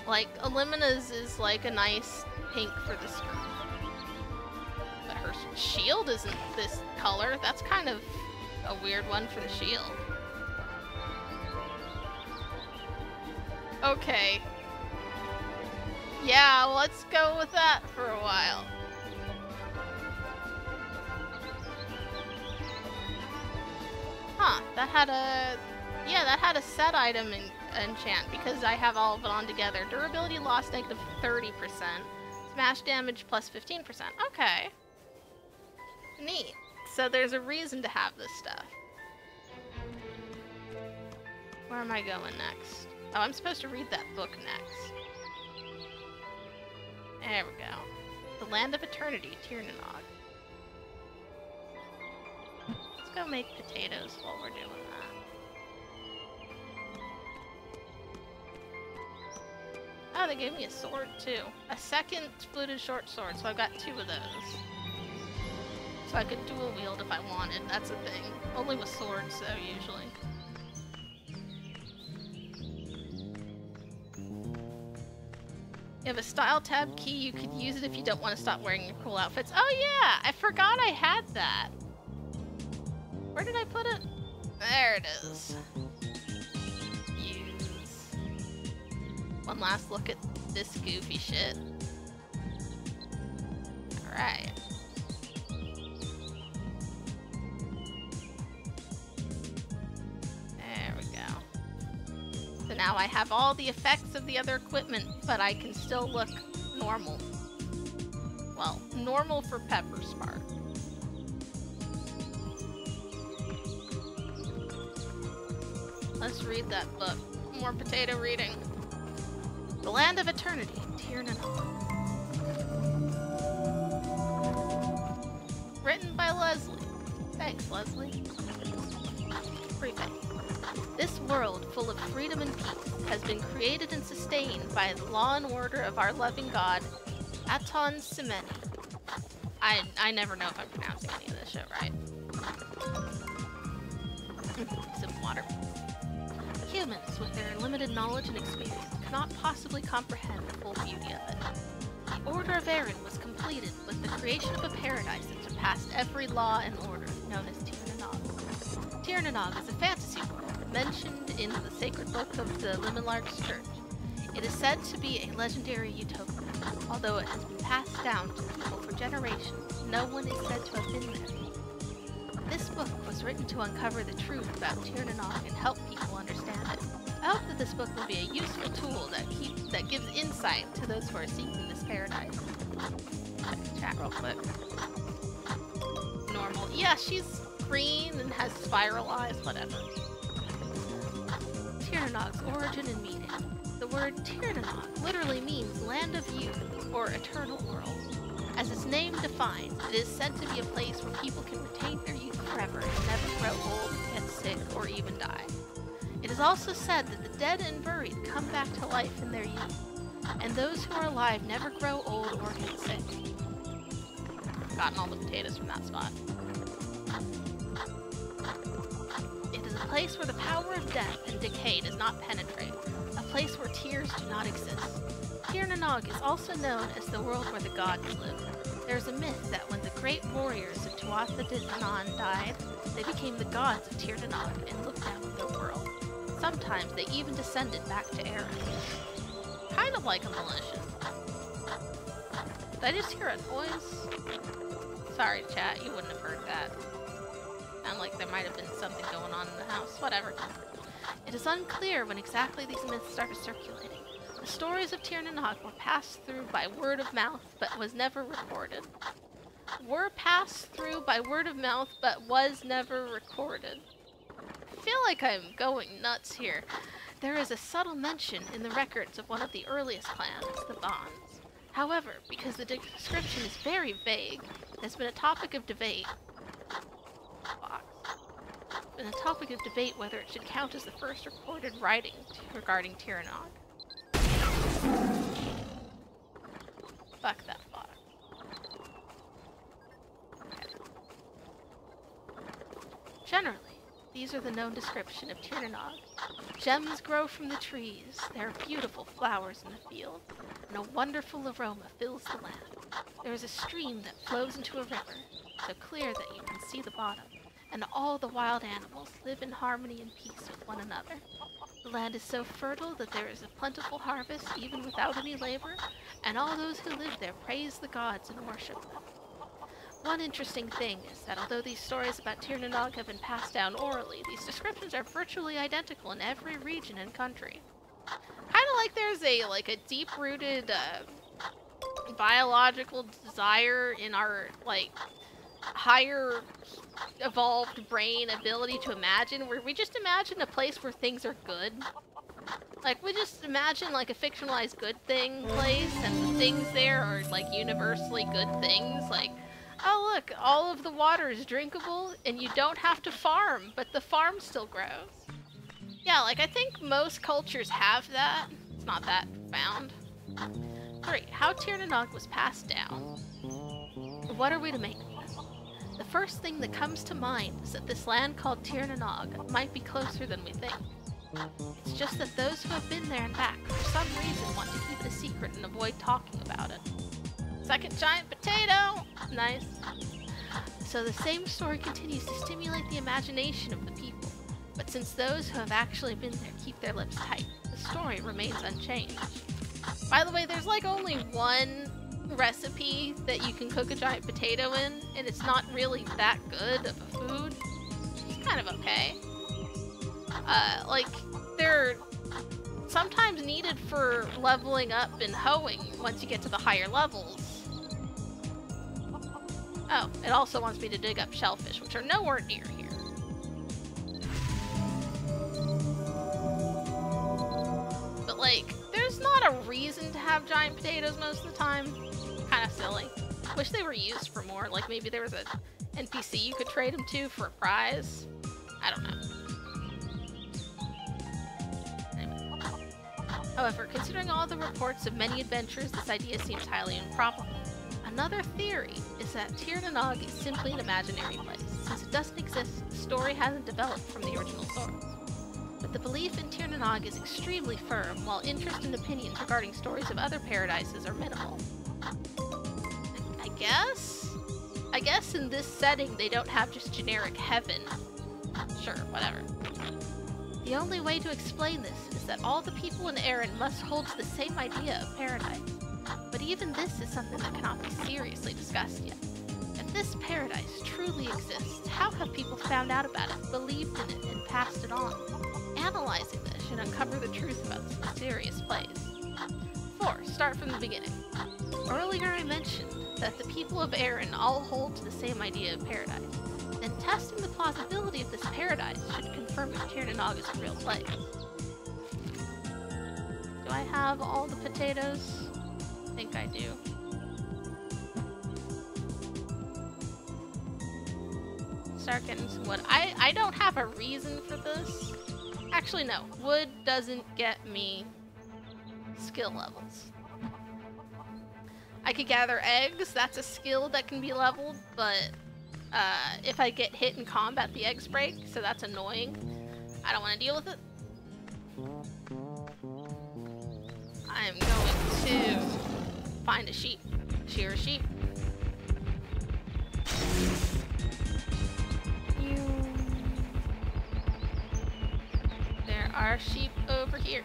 Like, Elimina's is like a nice pink for the skirt. But her shield isn't this color. That's kind of a weird one for the shield. Okay. Yeah, let's go with that for a while. Huh, that had a... yeah, that had a set item enchant because I have all of it on together. Durability loss negative 30%. Smash damage plus 15%. Okay. Neat. So there's a reason to have this stuff. Where am I going next? Oh, I'm supposed to read that book next. There we go. The Land of Eternity, Tiernanog. Let's go make potatoes while we're doing that. Oh, they gave me a sword too. A second fluted short sword, so I've got 2 of those. So I could dual wield if I wanted, that's a thing. Only with swords though, usually. You have a style tab key, you could use it if you don't want to stop wearing your cool outfits. Oh yeah, I forgot I had that. Where did I put it? There it is. Use. One last look at this goofy shit. Alright. There we go. So now I have all the effects of the other equipment, but I can still look normal. Well, normal for Pepperspark. Let's read that book. More potato reading. The Land of Eternity, Tiernanog. Written by Leslie. Thanks, Leslie. Briefing. This world, full of freedom and peace, has been created and sustained by the law and order of our loving God, Aton Simeni. I never know if I'm pronouncing any of this shit right. Some water. Humans, with their limited knowledge and experience, cannot possibly comprehend the full beauty of it. The Order of Aaron was completed with the creation of a paradise that surpassed every law and order, known as Tir na Nog. Tir na Nog is a fantasy world mentioned in the sacred book of the Limelark's Church. It is said to be a legendary utopia. Although it has been passed down to people for generations, no one is said to have been there. This book was written to uncover the truth about Tir na Nog and help people understand it. I hope that this book will be a useful tool that gives insight to those who are seeking this paradise. Check the chat real quick. Normal. Yeah, she's green and has spiral eyes, whatever. Tir na Nog's origin and meaning. The word Tir na Nog literally means land of youth or eternal world. As its name defines, it is said to be a place where people can retain their youth forever and never grow old, get sick, or even die. It is also said that the dead and buried come back to life in their youth, and those who are alive never grow old or get sick. Gotten all the potatoes from that spot. It is a place where the power of death and decay does not penetrate, a place where tears do not exist. Tir na Nog is also known as the world where the gods live. There is a myth that when the great warriors of Tuatha De Danann died, they became the gods of Tir na Nog and looked down on the world. Sometimes they even descended back to Aaron. Kind of like a malicious. Did I just hear a noise? Sorry, chat, you wouldn't have heard that. Sounded like there might have been something going on in the house. Whatever. It is unclear when exactly these myths started circulating. The stories of Tir na Nog were passed through by word of mouth, but was never recorded. Were passed through by word of mouth, but was never recorded. I feel like I'm going nuts here. There is a subtle mention in the records of one of the earliest clans, the Bonds. However, because the description is very vague, it has been a topic of debate. Whether it should count as the first recorded writing regarding Tir na Nog. Fuck that fuck. Okay. Generally, these are the known description of Tir na Nog. Gems grow from the trees, there are beautiful flowers in the field, and a wonderful aroma fills the land. There is a stream that flows into a river, so clear that you can see the bottom, and all the wild animals live in harmony and peace with one another. The land is so fertile that there is a plentiful harvest even without any labor, and all those who live there praise the gods and worship them. One interesting thing is that although these stories about Tir na Nog have been passed down orally, these descriptions are virtually identical in every region and country. Kind of like there's a deep-rooted biological desire in our higher evolved brain ability to imagine, where we just imagine a place where things are good. Like, we just imagine a fictionalized good thing place, and the things there are universally good things. Like, oh look, all of the water is drinkable and you don't have to farm, but the farm still grows. Yeah, I think most cultures have that. It's not that profound. 3. How Tir na Nog was passed down. What are we to make of this? The first thing that comes to mind is that this land called Tir na Nog might be closer than we think. It's just that those who have been there and back for some reason want to keep it a secret and avoid talking about it. Second giant potato! Nice. So the same story continues to stimulate the imagination of the people. But since those who have actually been there keep their lips tight, the story remains unchanged. By the way, there's only one recipe that you can cook a giant potato in, and it's not really that good of a food. It's kind of okay. They're sometimes needed for leveling up and hoeing once you get to the higher levels. Oh, it also wants me to dig up shellfish, which are nowhere near here. But there's not a reason to have giant potatoes most of the time. Kind of silly. Wish they were used for more, maybe there was a NPC you could trade him to for a prize. I don't know. Anyway. However, considering all the reports of many adventures, this idea seems highly improbable. Another theory is that Tir na Nog is simply an imaginary place. Since it doesn't exist, the story hasn't developed from the original source. But the belief in Tir na Nog is extremely firm, while interest and opinions regarding stories of other paradises are minimal. I guess in this setting they don't have just generic heaven. Sure, whatever. The only way to explain this is that all the people in Erin must hold to the same idea of paradise. But even this is something that cannot be seriously discussed yet. If this paradise truly exists, how have people found out about it, believed in it, and passed it on? Analyzing this should uncover the truth about this mysterious place. 4. Start from the beginning. Earlier I mentioned that the people of Erin all hold to the same idea of paradise. Then testing the plausibility of this paradise should confirm if Tir na Nog is a real place. Do I have all the potatoes? I think I do. Start getting some wood. I don't have a reason for this. Actually, no. Wood doesn't get me skill levels. I could gather eggs. That's a skill that can be leveled, but if I get hit in combat, the eggs break, so that's annoying. I don't want to deal with it. I am going to find a sheep. Shear a sheep. There are sheep over here.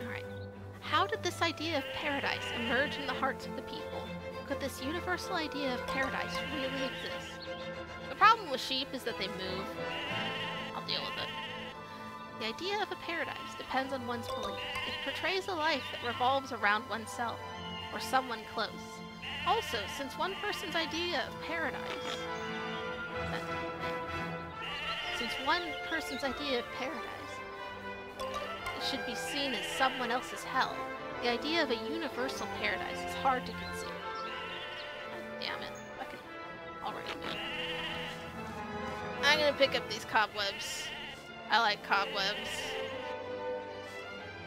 Alright. How did this idea of paradise emerge in the hearts of the people? Could this universal idea of paradise really exist? The problem with sheep is that they move. I'll deal with it. The idea of a paradise depends on one's belief. It portrays a life that revolves around oneself, or someone close. Also, since one person's idea of paradise... should be seen as someone else's hell, the idea of a universal paradise is hard to conceive. Damn it. I can already do it. I'm gonna pick up these cobwebs. I like cobwebs.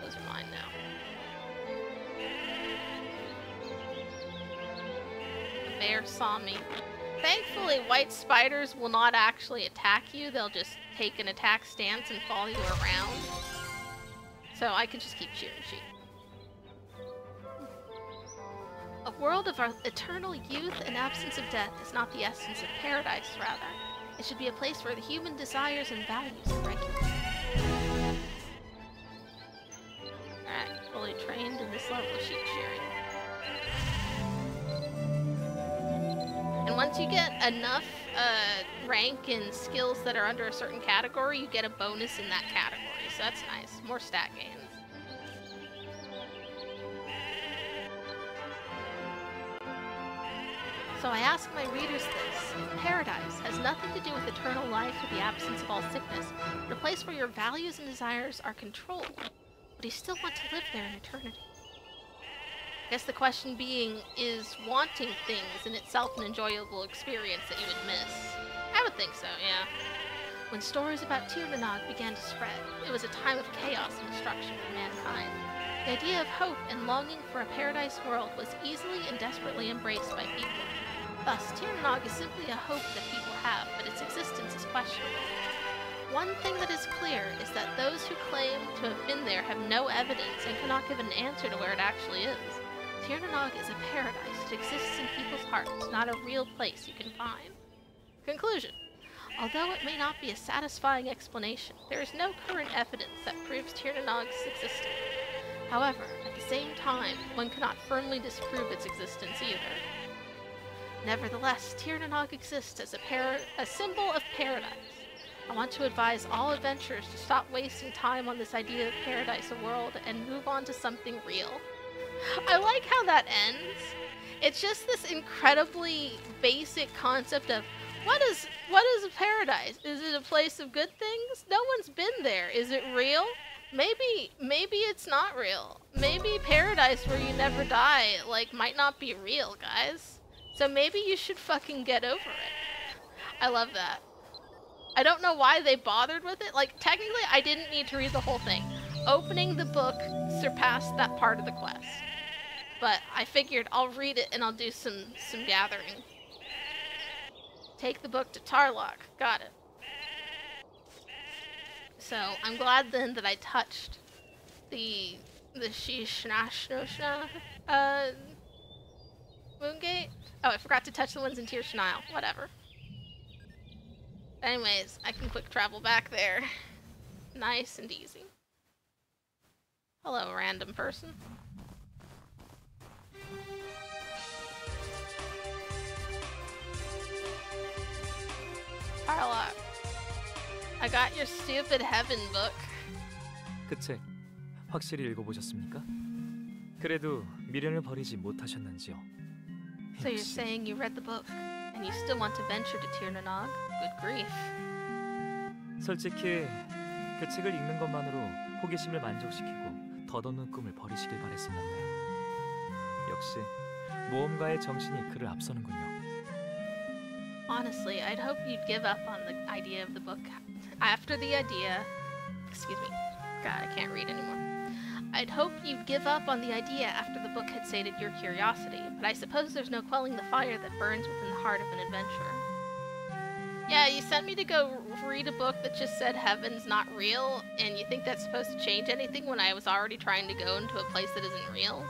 Those are mine now. The bear saw me. Thankfully, white spiders will not actually attack you. They'll just take an attack stance and follow you around. So I can just keep shooting sheep. A world of eternal youth and absence of death is not the essence of paradise, rather. It should be a place where the human desires and values are regulated. Alright, fully trained in this level of sheep shearing. And once you get enough rank and skills that are under a certain category, you get a bonus in that category. So that's nice. More stat gains. So I ask my readers this. If paradise has nothing to do with eternal life or the absence of all sickness, but a place where your values and desires are controlled, but you still want to live there in eternity? I guess the question being, is wanting things in itself an enjoyable experience that you would miss? I would think so, yeah. When stories about Tir na Nog began to spread, it was a time of chaos and destruction for mankind. The idea of hope and longing for a paradise world was easily and desperately embraced by people. Thus, Tir na Nog is simply a hope that people have, but its existence is questionable. One thing that is clear is that those who claim to have been there have no evidence and cannot give an answer to where it actually is. Tir na Nog is a paradise that exists in people's hearts, not a real place you can find. Conclusion. Although it may not be a satisfying explanation, there is no current evidence that proves Tir na Nog's existence. However, at the same time, one cannot firmly disprove its existence either. Nevertheless, Tir na Nog exists as a symbol of paradise. I want to advise all adventurers to stop wasting time on this idea of paradise, a world, and move on to something real. I like how that ends. It's just this incredibly basic concept of what is a paradise? Is it a place of good things? No one's been there. Is it real? maybe it's not real. Maybe paradise where you never die, like, might not be real, guys. So maybe you should fucking get over it. I love that. I don't know why they bothered with it. Like, technically, I didn't need to read the whole thing. Opening the book surpassed that part of the quest. But I figured I'll read it and I'll do some gathering. Take the book to Tarlock. Got it. So, I'm glad then that I touched the Shishnashnoshna Moongate. Oh, I forgot to touch the ones in Tir Shanile. Whatever. Anyways, I can quick travel back there. Nice and easy. Hello, random person. Tarlock. I got your stupid heaven book. 그 책 확실히 읽어보셨습니까? 그래도 미련을 버리지 못하셨는지요? So you're saying you read the book and you still want to venture to Tir Nanog? Good grief. 솔직히 그 책을 읽는 것만으로 호기심을 만족시키고 덧없는 꿈을 버리시길 바랬었는데 역시 모험가의 정신이 그를 앞서는군요. Honestly, I'd hope you'd give up on the idea of the book after the idea. Excuse me. God, I can't read anymore. I'd hope you'd give up on the idea after the book had sated your curiosity, but I suppose there's no quelling the fire that burns within the heart of an adventurer. Yeah, you sent me to go read a book that just said heaven's not real, and you think that's supposed to change anything when I was already trying to go into a place that isn't real?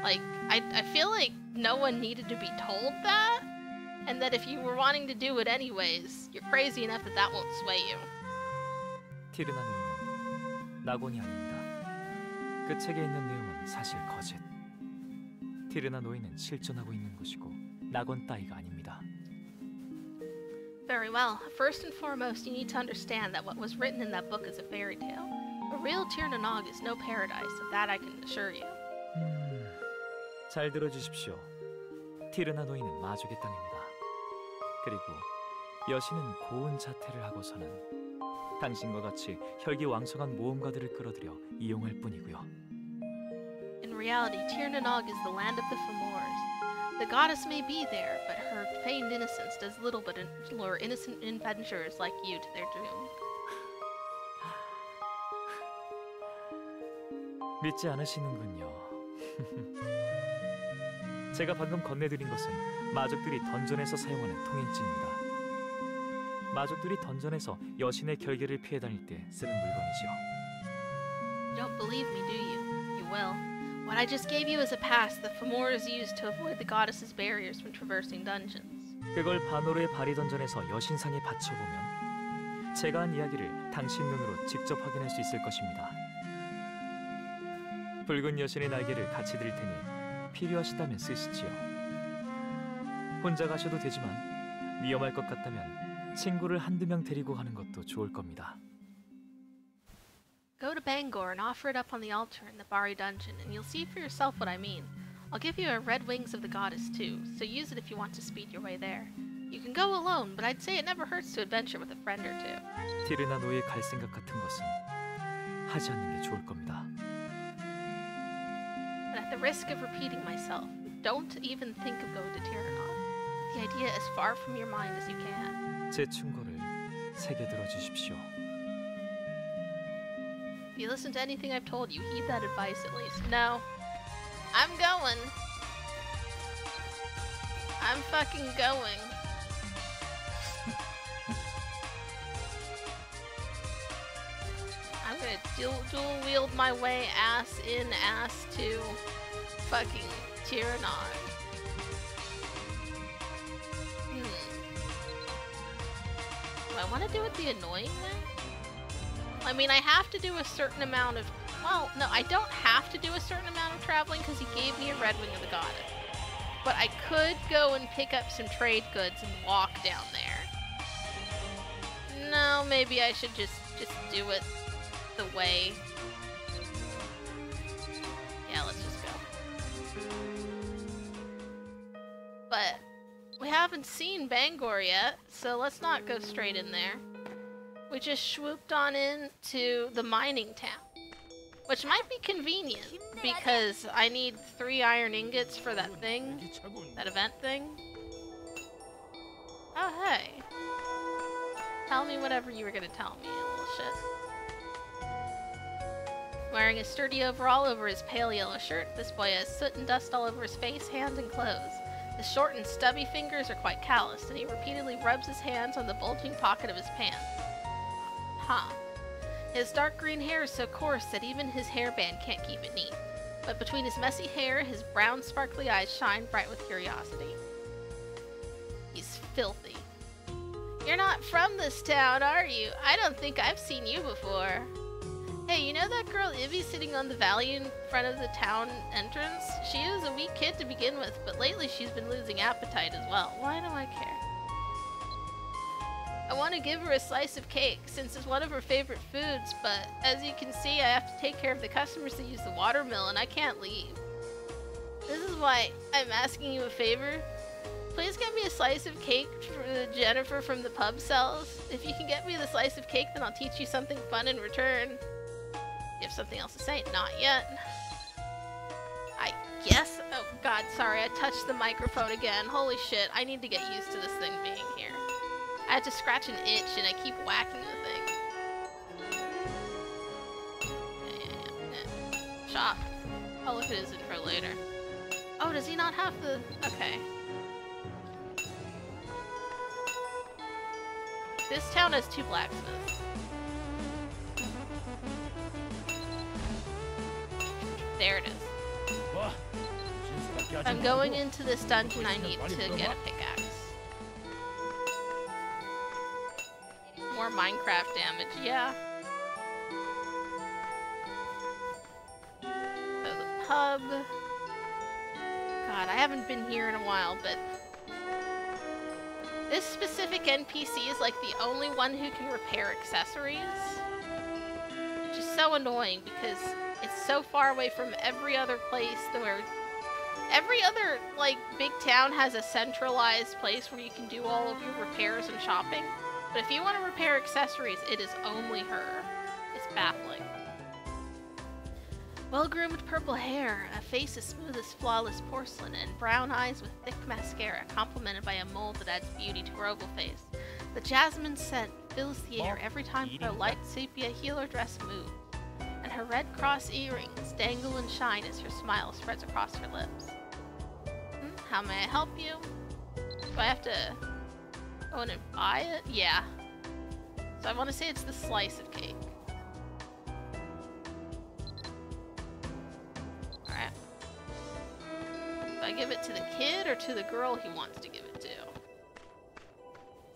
Like, I feel like no one needed to be told that, and that if you were wanting to do it anyways, you're crazy enough that that won't sway you. 티르나 노이는 낙원이 아닙니다. 그 책에 있는 내용은 사실 거짓. 티르나 노이는 실존하고 있는 곳이고 낙원 따위가 아닙니다. Very well. First and foremost, you need to understand that what was written in that book is a fairy tale. A real Tir Nanog is no paradise, of that I can assure you. 잘 들어주십시오. 티르나 노이는 마족의 땅입니다. 그리고 여신은 고운 자태를 하고서는 당신과 같이 혈기왕성한 모험가들을 끌어들여 이용할 뿐이고요. In reality, Tir Nanog is the land of the Fomors. The goddess may be there, but her feigned innocence does little but lure innocent adventurers like you to their doom. 믿지 않으시는군요. 제가 방금 건네드린 것은 마족들이 던전에서 사용하는 통행증입니다. 마족들이 던전에서 여신의 결계를 피해 다닐 때 쓰는 물건이죠. You don't believe me, do you? You will. What I just gave you is a pass that Fomors used to avoid the goddess's barriers when traversing dungeons. 그걸 바노르의 바리 던전에서 여신상에 받쳐보면 제가 한 이야기를 당신 눈으로 직접 확인할 수 있을 것입니다. 붉은 여신의 날개를 같이 드릴 테니 필요하시다면 쓰시지요. 혼자 가셔도 되지만 위험할 것 같다면 친구를 한두 명 데리고 가는 것도 좋을 겁니다. Go to Bangor and offer it up on the altar in the Bari dungeon, and you'll see for yourself what I mean. I'll give you a red wings of the goddess too, so use it if you want to speed your way there. You can go alone, but I'd say it never hurts to adventure with a friend or two. 티르나 노이에 갈 생각 같은 것은 하지 않는 게 좋을 겁니다. And at the risk of repeating myself, don't even think of going to Tir Nanog. The idea as far from your mind as you can. 제 충고를 새겨들어 주십시오. If you listen to anything I've told you, heed that advice at least. No. I'm going. I'm fucking going. I'm gonna dual wield my way ass in, ass to fucking Tir Nanog. Do I want to do it the annoying way? I mean, I have to do a certain amount of... Well, no, I don't have to do a certain amount of traveling because he gave me a red wing of the goddess. But I could go and pick up some trade goods and walk down there. No, maybe I should just do it the way... Yeah, let's just go. But we haven't seen Bangor yet, so let's not go straight in there. We just swooped on in to the mining town. Which might be convenient, because I need 3 iron ingots for that thing. That event thing. Oh, hey. Tell me whatever you were gonna tell me, you little shit. Wearing a sturdy overall over his pale yellow shirt, this boy has soot and dust all over his face, hands, and clothes. His short and stubby fingers are quite calloused, and he repeatedly rubs his hands on the bulging pocket of his pants. Huh. His dark green hair is so coarse that even his hairband can't keep it neat. But between his messy hair, his brown sparkly eyes shine bright with curiosity. He's filthy. You're not from this town, are you? I don't think I've seen you before. Hey, you know that girl Ivy sitting on the valley in front of the town entrance? She was a weak kid to begin with, but lately she's been losing appetite as well. Why do I care? I want to give her a slice of cake, since it's one of her favorite foods, but as you can see, I have to take care of the customers that use the watermill, and I can't leave. This is why I'm asking you a favor. Please get me a slice of cake for Jennifer from the pub sells. If you can get me the slice of cake, then I'll teach you something fun in return. You have something else to say? Not yet. I guess? Oh god, sorry, I touched the microphone again. Holy shit, I need to get used to this thing being here. I had to scratch an itch and I keep whacking the thing. Shop. I'll look at his info later. Oh, does he not have the... Okay. This town has 2 blacksmiths. There it is. If I'm going into this dungeon, I need to get a pickaxe. More Minecraft damage, yeah. So the pub. God, I haven't been here in a while, but this specific NPC is like the only one who can repair accessories. Which is so annoying because it's so far away from every other place where every other like big town has a centralized place where you can do all of your repairs and shopping. But if you want to repair accessories, it is only her. It's baffling. Well-groomed purple hair, a face as smooth as flawless porcelain, and brown eyes with thick mascara, complemented by a mold that adds beauty to her oval face. The jasmine scent fills the air every time her light sepia healer dress moves, and her red cross earrings dangle and shine as her smile spreads across her lips. How may I help you? Do I have to go in and buy it? Yeah. So I want to say it's the slice of cake. Alright. Do I give it to the kid or to the girl he wants to give it to?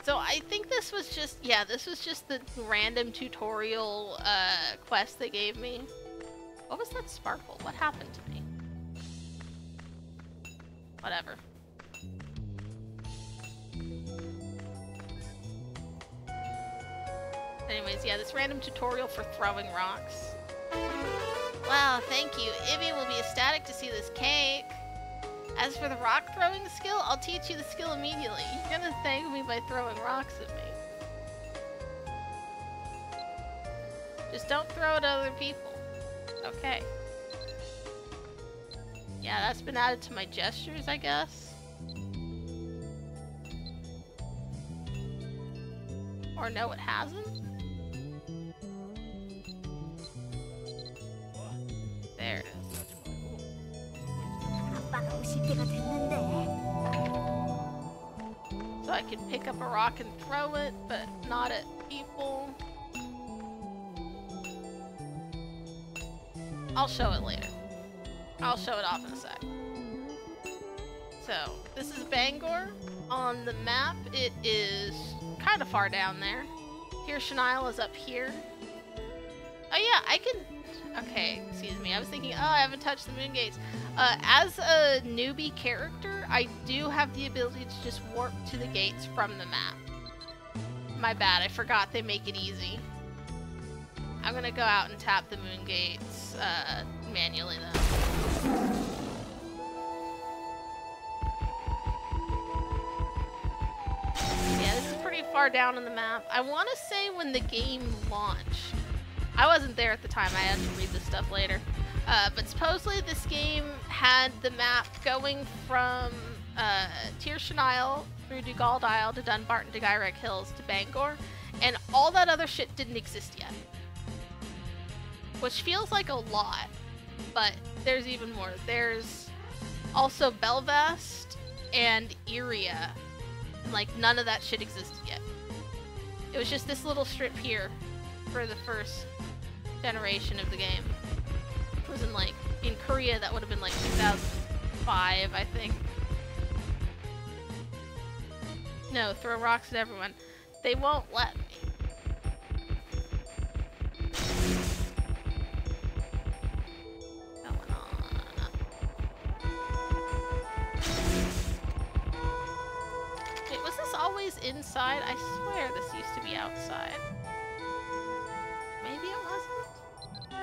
So I think this was just, yeah, this was just the random tutorial quest they gave me. What was that sparkle? What happened to me? Whatever. Anyways, yeah, this random tutorial for throwing rocks. Wow, thank you. Ivy will be ecstatic to see this cake. As for the rock throwing skill, I'll teach you the skill immediately. You're gonna thank me by throwing rocks at me. Just don't throw it at other people. Okay. Yeah, that's been added to my gestures, I guess. Or no, it hasn't? There it is. So I can pick up a rock and throw it, but not at people. I'll show it later. I'll show it off in a sec. So, this is Bangor. On the map, it is kind of far down there. Hirschan Isle is up here. Oh yeah, I can... Okay, excuse me. I was thinking, oh, I haven't touched the moon gates. As a newbie character, I do have the ability to just warp to the gates from the map. My bad, I forgot they make it easy. I'm gonna go out and tap the moon gates manually though. Yeah, this is pretty far down in the map. I want to say when the game launched. I wasn't there at the time. I had to read this stuff later. But supposedly this game had the map going from Tir Shanile through Dugald Isle to Dunbarton to Gyrek Hills to Bangor, and all that other shit didn't exist yet. Which feels like a lot, but there's even more. There's also Belfast and Iria. Like, none of that shit existed yet. It was just this little strip here for the first generation of the game. It was in Korea, that would have been like 2005, I think. No, throw rocks at everyone. They won't let me. Always inside? I swear this used to be outside. Maybe it wasn't? I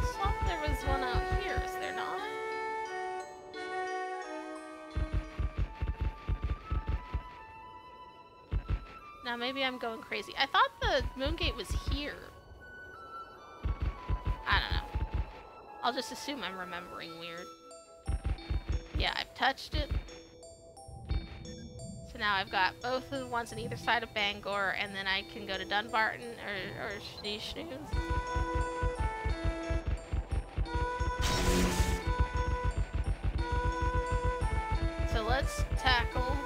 thought there was one out here, is there not? Now maybe I'm going crazy. I thought the Moongate was here. I don't know. I'll just assume I'm remembering weird. Yeah, I've touched it. So now I've got both of the ones on either side of Bangor, and then I can go to Dunbarton or Schneesnoons. So let's tackle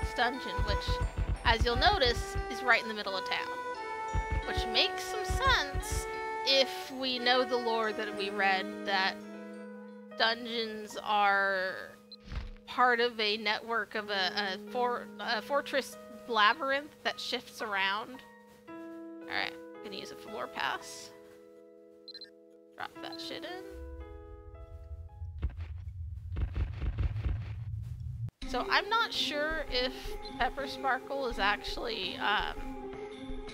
this dungeon, which, as you'll notice, is right in the middle of town. Which makes some sense if we know the lore that we read, that dungeons are part of a network of a fortress labyrinth that shifts around. Alright, I'm gonna use a floor pass. Drop that shit in. So I'm not sure if Pepperspark is actually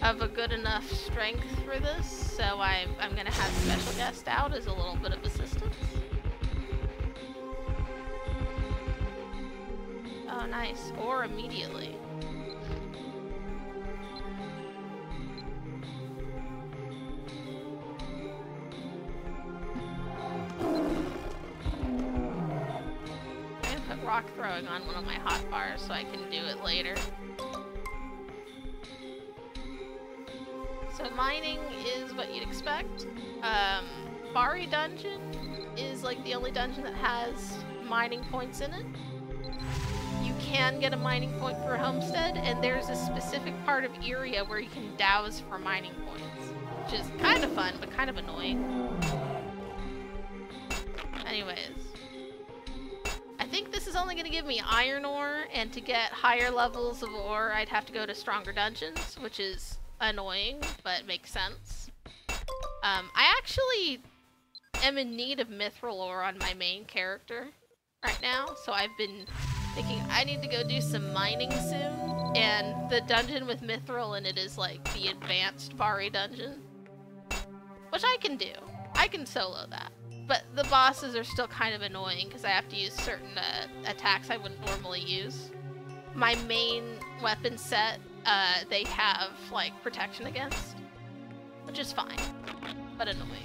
of a good enough strength for this, so I'm gonna have special guest out as a little bit of assistance. Oh, nice. Or immediately. I'm gonna put rock throwing on one of my hot bars so I can do it later. So mining is what you'd expect. Bari Dungeon is like the only dungeon that has mining points in it. You can get a mining point for a homestead, and there's a specific part of Iria where you can douse for mining points, which is kind of fun, but kind of annoying. Anyways, I think this is only going to give me iron ore, and to get higher levels of ore, I'd have to go to stronger dungeons, which is annoying, but makes sense. I actually am in need of mithril ore on my main character right now, so I've been thinking I need to go do some mining soon, and the dungeon with mithril in it is like the advanced Bari dungeon, which I can do. I can solo that, but the bosses are still kind of annoying because I have to use certain attacks I wouldn't normally use. My main weapon set, they have like protection against, which is fine, but annoying.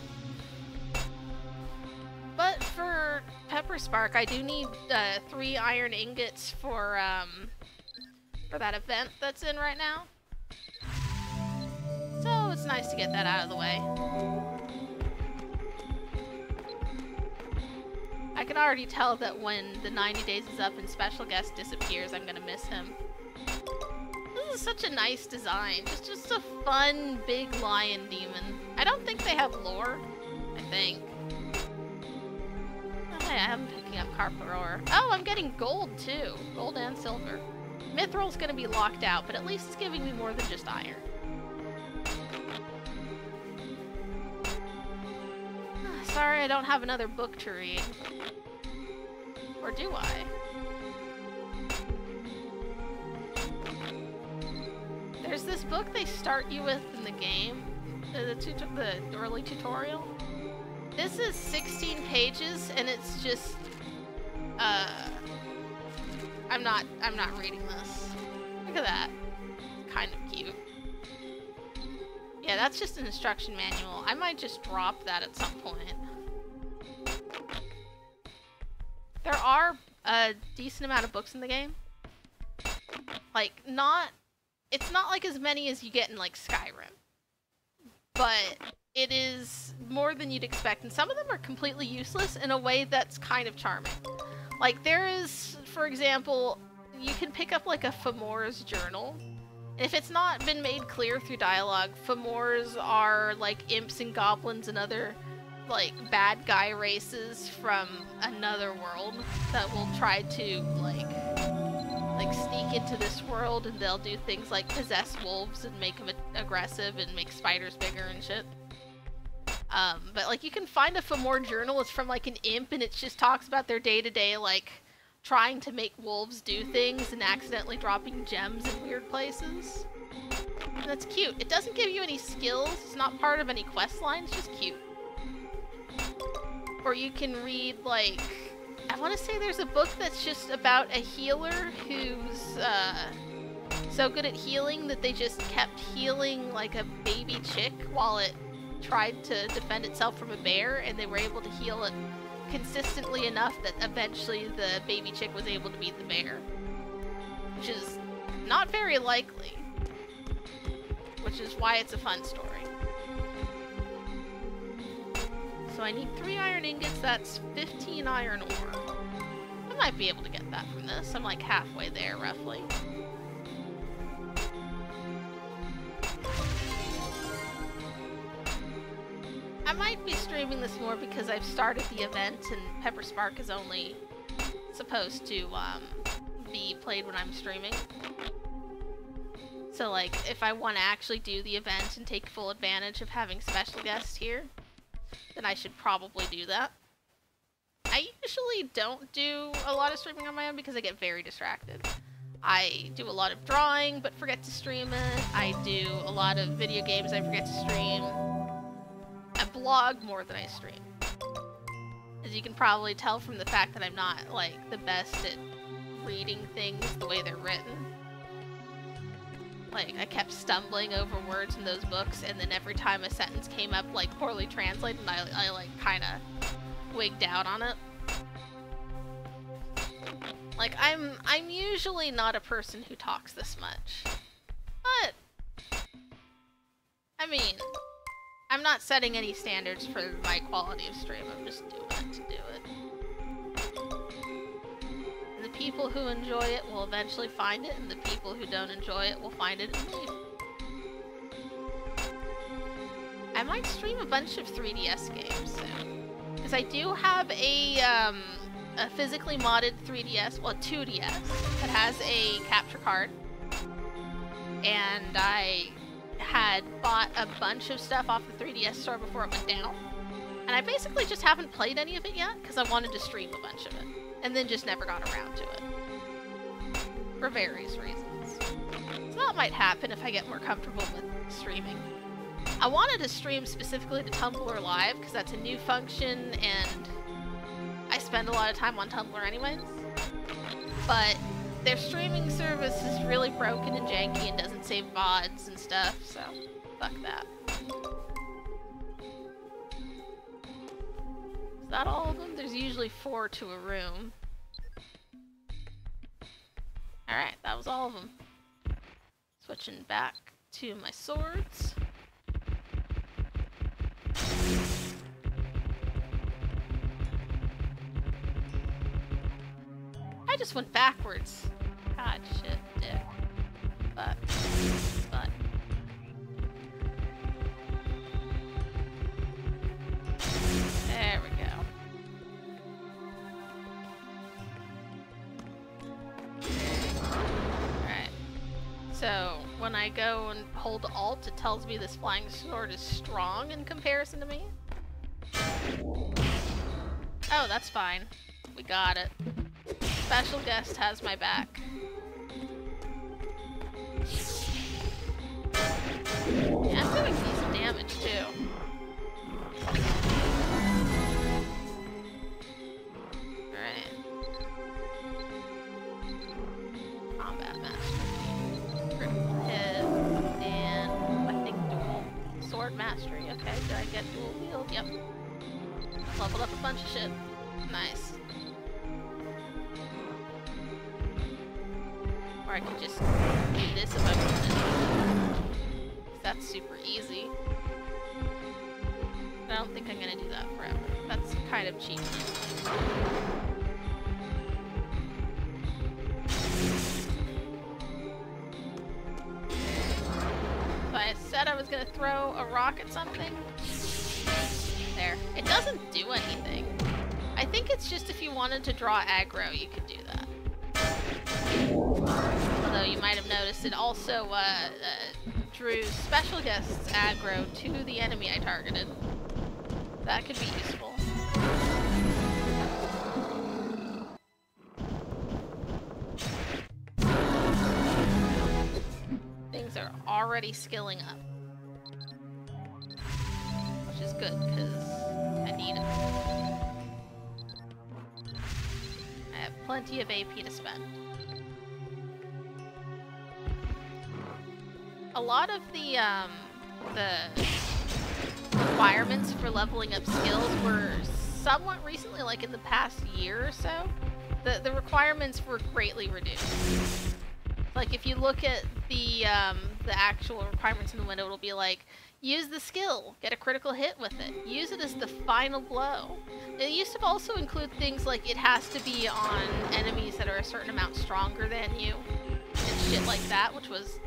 But for Pepperspark, I do need 3 iron ingots for that event that's in right now. So it's nice to get that out of the way. I can already tell that when the 90 days is up and special guest disappears, I'm gonna miss him. This is such a nice design. Just a fun, big lion demon. I don't think they have lore, I think. I am picking up copper ore. Oh, I'm getting gold too. Gold and silver. Mithril's gonna be locked out, but at least it's giving me more than just iron. Sorry I don't have another book to read. Or do I? There's this book they start you with in the game. The early tutorial. This is 16 pages, and it's just, I'm not reading this. Look at that. That's just an instruction manual. I might just drop that at some point. There are a decent amount of books in the game. Like, it's not like as many as you get in, like, Skyrim. But it is more than you'd expect, and some of them are completely useless in a way that's kind of charming. Like, there is, for example, you can pick up, like, a Fomor's journal. And if it's not been made clear through dialogue, Fomors are, like, imps and goblins and other, like, bad guy races from another world that will try to, like sneak into this world, and they'll do things like possess wolves and make them aggressive and make spiders bigger and shit. But, like, you can find a Fomor journal. It's from, like, an imp, and it just talks about their day-to-day, like, trying to make wolves do things and accidentally dropping gems in weird places. And that's cute. It doesn't give you any skills. It's not part of any quest line. It's just cute. Or you can read, like, I want to say there's a book that's just about a healer who's so good at healing that they just kept healing, like, a baby chick while it tried to defend itself from a bear, and they were able to heal it consistently enough that eventually the baby chick was able to beat the bear. Which is not very likely. Which is why it's a fun story. So I need 3 iron ingots, that's 15 iron ore. I might be able to get that from this. I'm like halfway there, roughly. I might be streaming this more because I've started the event and Pepperspark is only supposed to be played when I'm streaming. So, like, if I want to actually do the event and take full advantage of having special guests here, then I should probably do that. I usually don't do a lot of streaming on my own because I get very distracted. I do a lot of drawing but forget to stream it. I do a lot of video games I forget to stream. I blog more than I stream. As you can probably tell from the fact that I'm not, like, the best at reading things the way they're written. Like, I kept stumbling over words in those books, and then every time a sentence came up, like, poorly translated, and I like, kinda wigged out on it. Like, I'm usually not a person who talks this much. But, I mean, I'm not setting any standards for my quality of stream, I'm just doing it to do it. And the people who enjoy it will eventually find it, and the people who don't enjoy it will find it and leave. I might stream a bunch of 3DS games soon. Because I do have a physically modded 3DS, well, 2DS, that has a capture card. And I had bought a bunch of stuff off the 3DS store before it went down. And I basically just haven't played any of it yet, because I wanted to stream a bunch of it. And then just never got around to it. For various reasons. So that might happen if I get more comfortable with streaming. I wanted to stream specifically to Tumblr Live, because that's a new function, and I spend a lot of time on Tumblr anyways. But their streaming service is really broken and janky and doesn't save VODs and stuff, so fuck that. Is that all of them? There's usually 4 to a room. Alright, that was all of them. Switching back to my swords. I just went backwards. God, shit, dick. But. There we go. Alright. So, when I go and hold Alt, it tells me this flying sword is strong in comparison to me. Oh, that's fine. We got it. Special guest has my back. Yeah, I'm doing decent damage too. Alright. Combat mastery. Critical hit and lightning duel. Sword. mastery. Okay, did I get dual wield? Yep. Leveled up a bunch of shit. Nice. Or I could just do this if I wanted. That's super easy. I don't think I'm gonna do that forever. That's kind of cheap. So I said I was gonna throw a rock at something. There. It doesn't do anything. I think it's just if you wanted to draw aggro, you could do that. Although you might have noticed it also drew special guests aggro to the enemy I targeted. That could be useful. Things are already skilling up. Which is good, because I need it. I have plenty of AP to spend. A lot of the requirements for leveling up skills were somewhat recently, like in the past year or so, the requirements were greatly reduced. Like if you look at the actual requirements in the window, it'll be like, use the skill, get a critical hit with it, use it as the final blow. It used to also include things like it has to be on enemies that are a certain amount stronger than you, and shit like that, which was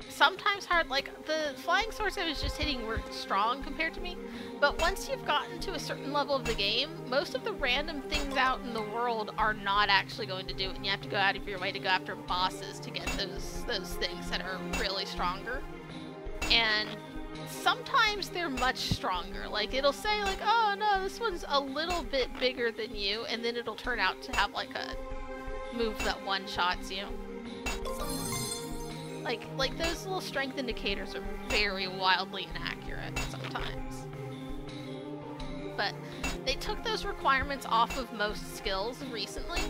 sometimes hard. Like, the flying swords I was just hitting were strong compared to me, but once you've gotten to a certain level of the game, most of the random things out in the world are not actually going to do it, and you have to go out of your way to go after bosses to get those things that are really stronger. And sometimes they're much stronger. Like, it'll say, like, oh no, this one's a little bit bigger than you, and then it'll turn out to have, like, a move that one-shots you. Like those little strength indicators are very wildly inaccurate sometimes. But they took those requirements off of most skills recently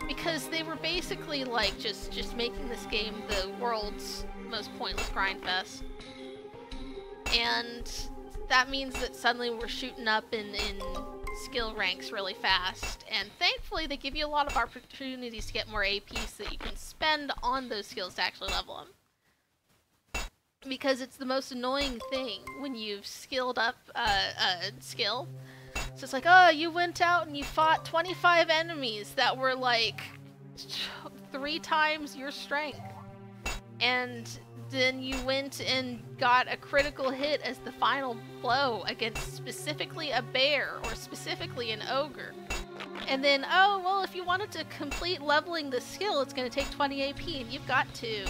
because they were basically like just making this game the world's most pointless grind fest. And that means that suddenly we're shooting up in skill ranks really fast, and thankfully they give you a lot of opportunities to get more AP so that you can spend on those skills to actually level them. Because it's the most annoying thing when you've skilled up a skill. So it's like, oh, you went out and you fought 25 enemies that were like 3 times your strength, and then you went and got a critical hit as the final blow against specifically a bear or specifically an ogre. And then, oh, well, if you wanted to complete leveling the skill, it's going to take 20 AP, and you've got to...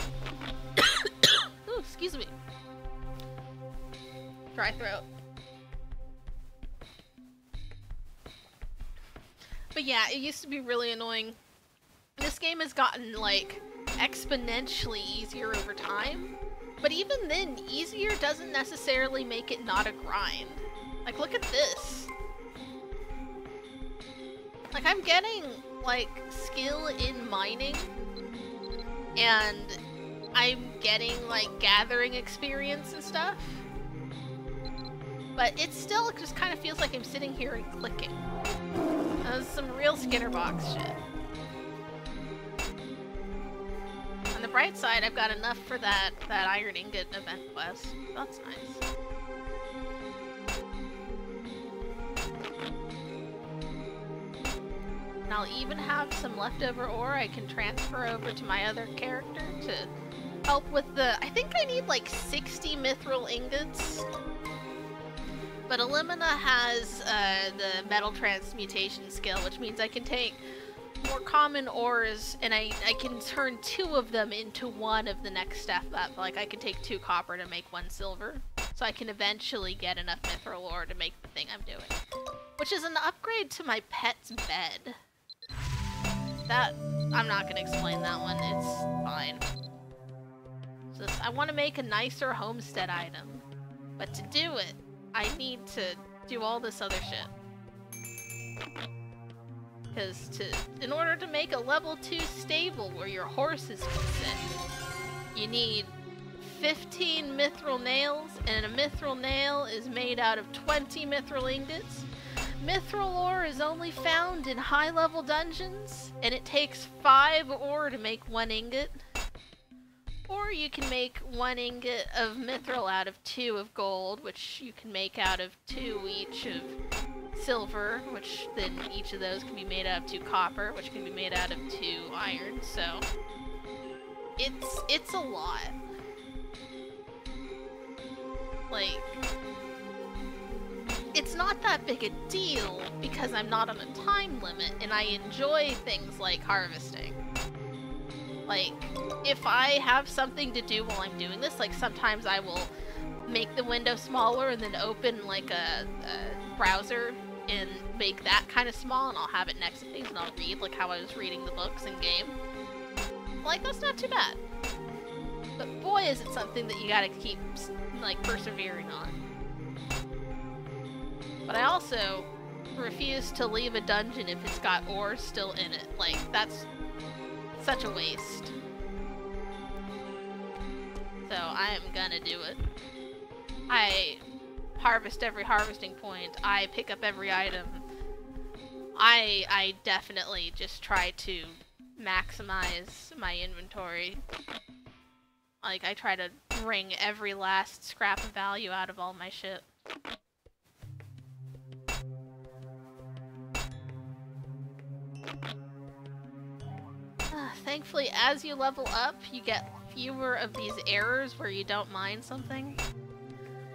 Ooh, excuse me. Dry throat. But yeah, it used to be really annoying. This game has gotten, like, exponentially easier over time, but even then, easier doesn't necessarily make it not a grind. Like, look at this. Like, I'm getting, like, skill in mining, and I'm getting, like, gathering experience and stuff, but it still just kind of feels like I'm sitting here and clicking. That's some real Skinnerbox shit. On the bright side, I've got enough for that iron ingot event quest. That's nice. And I'll even have some leftover ore I can transfer over to my other character to help with the... I think I need like 60 mithril ingots. But Elimina has the metal transmutation skill, which means I can take more common ores, and I can turn 2 of them into 1 of the next step up. Like, I can take 2 copper to make 1 silver. So I can eventually get enough mithril ore to make the thing I'm doing. Which is an upgrade to my pet's bed. That, I'm not gonna explain that one, it's fine. So I want to make a nicer homestead item. But to do it, I need to do all this other shit. Because in order to make a level 2 stable where your horses can sit, you need 15 mithril nails, and a mithril nail is made out of 20 mithril ingots. Mithril ore is only found in high-level dungeons, and it takes 5 ore to make 1 ingot. Or you can make 1 ingot of mithril out of 2 of gold, which you can make out of 2 each of silver, which then each of those can be made out of 2 copper, which can be made out of 2 iron, so it's a lot. Like, it's not that big a deal because I'm not on a time limit and I enjoy things like harvesting. Like, if I have something to do while I'm doing this, like sometimes I will make the window smaller and then open like a browser and make that kind of small, and I'll have it next to things and I'll read like how I was reading the books in game. Like, that's not too bad. But boy, is it something that you gotta keep like persevering on. But I also refuse to leave a dungeon if it's got ore still in it. Like, that's such a waste. So I am gonna do it. I harvest every harvesting point. I pick up every item. I definitely just try to maximize my inventory. Like, I try to wring every last scrap of value out of all my shit. Thankfully, as you level up, you get fewer of these errors where you don't mine something.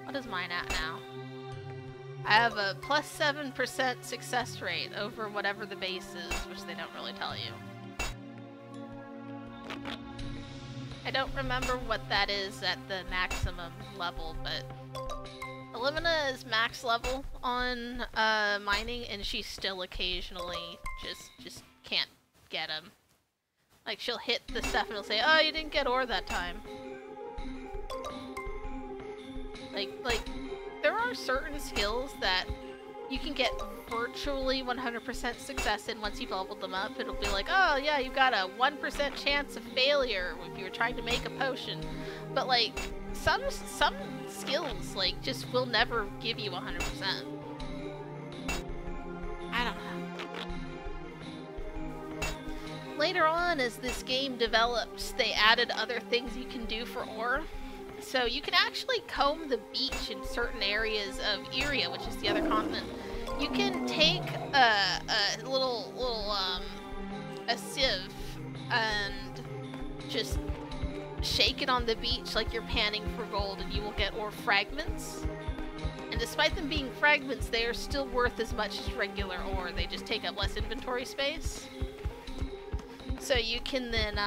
What is mine at now? I have a plus 7% success rate over whatever the base is, which they don't really tell you. I don't remember what that is at the maximum level, but Elimina is max level on mining, and she still occasionally just can't get them. Like, she'll hit the stuff and it'll say, "Oh, you didn't get ore that time." Like there are certain skills that you can get virtually 100% success in once you've leveled them up. It'll be like, "Oh yeah, you've got a 1% chance of failure if you were trying to make a potion." But like, some skills, like, just will never give you 100%. I don't know. Later on, as this game develops, they added other things you can do for ore. So you can actually comb the beach in certain areas of Iria, which is the other continent. You can take a sieve and just shake it on the beach like you're panning for gold, and you will get ore fragments. And despite them being fragments, they are still worth as much as regular ore. They just take up less inventory space. So you can then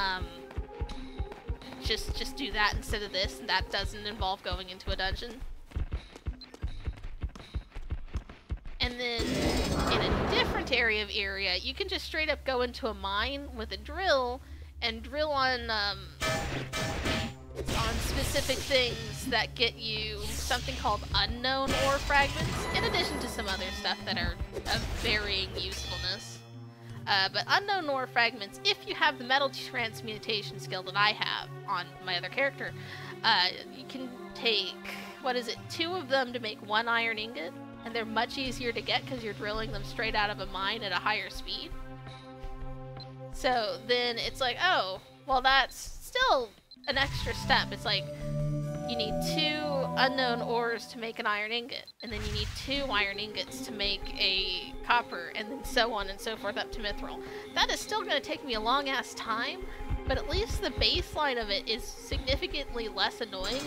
just do that instead of this, and that doesn't involve going into a dungeon. And then in a different area of Iria, you can just straight up go into a mine with a drill and drill on specific things that get you something called unknown ore fragments, in addition to some other stuff that are of varying usefulness. But unknown ore fragments, if you have the metal transmutation skill that I have on my other character, you can take, 2 of them to make 1 iron ingot, and they're much easier to get because you're drilling them straight out of a mine at a higher speed. So then it's like, oh, well, that's still an extra step. It's like, you need 2 unknown ores to make an iron ingot, and then you need 2 iron ingots to make a copper, and then so on and so forth up to mithril. That is still going to take me a long ass time, but at least the baseline of it is significantly less annoying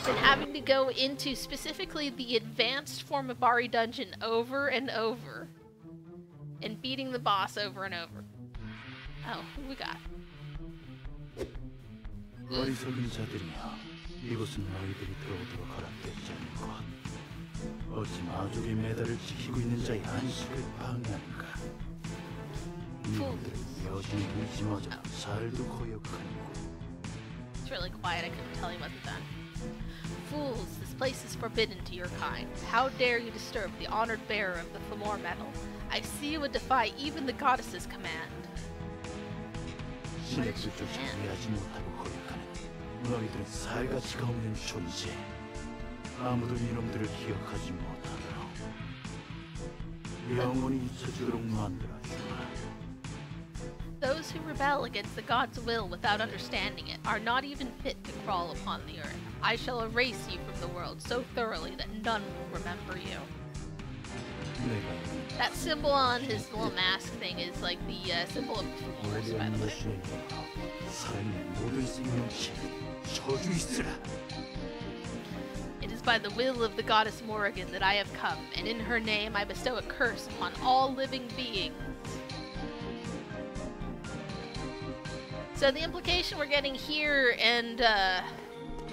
than having to go into specifically the advanced form of Bari dungeon over and over, and beating the boss over and over. Oh, who we got? 이곳은 너희들이 들어오도록 허락되지 않고 어찌 마족의 메달을 지키고 있는 자의 안식을 방해하는가? 이놈들은 여신의 의지마저 잘도 거역하는고. It's really quiet, I couldn't tell you what they've done. Fools, this place is forbidden to your kind. How dare you disturb the honored bearer of the Flamor metal? I see you would defy even the goddess's command. 신의 뜻조차 이해하지 못하고 거역하는 너희들은 살가치가 없는 존재. 아무도 이놈들을 기억하지 못하도록 영원히 잊혀지도록 만들어주마. Those who rebel against the god's will without understanding it are not even fit to crawl upon the earth. I shall erase you from the world so thoroughly that none will remember you. That symbol on his little mask thing is like the symbol of force, by the way. It is by the will of the Goddess Morrigan that I have come, and in her name I bestow a curse upon all living beings. So the implication we're getting here, and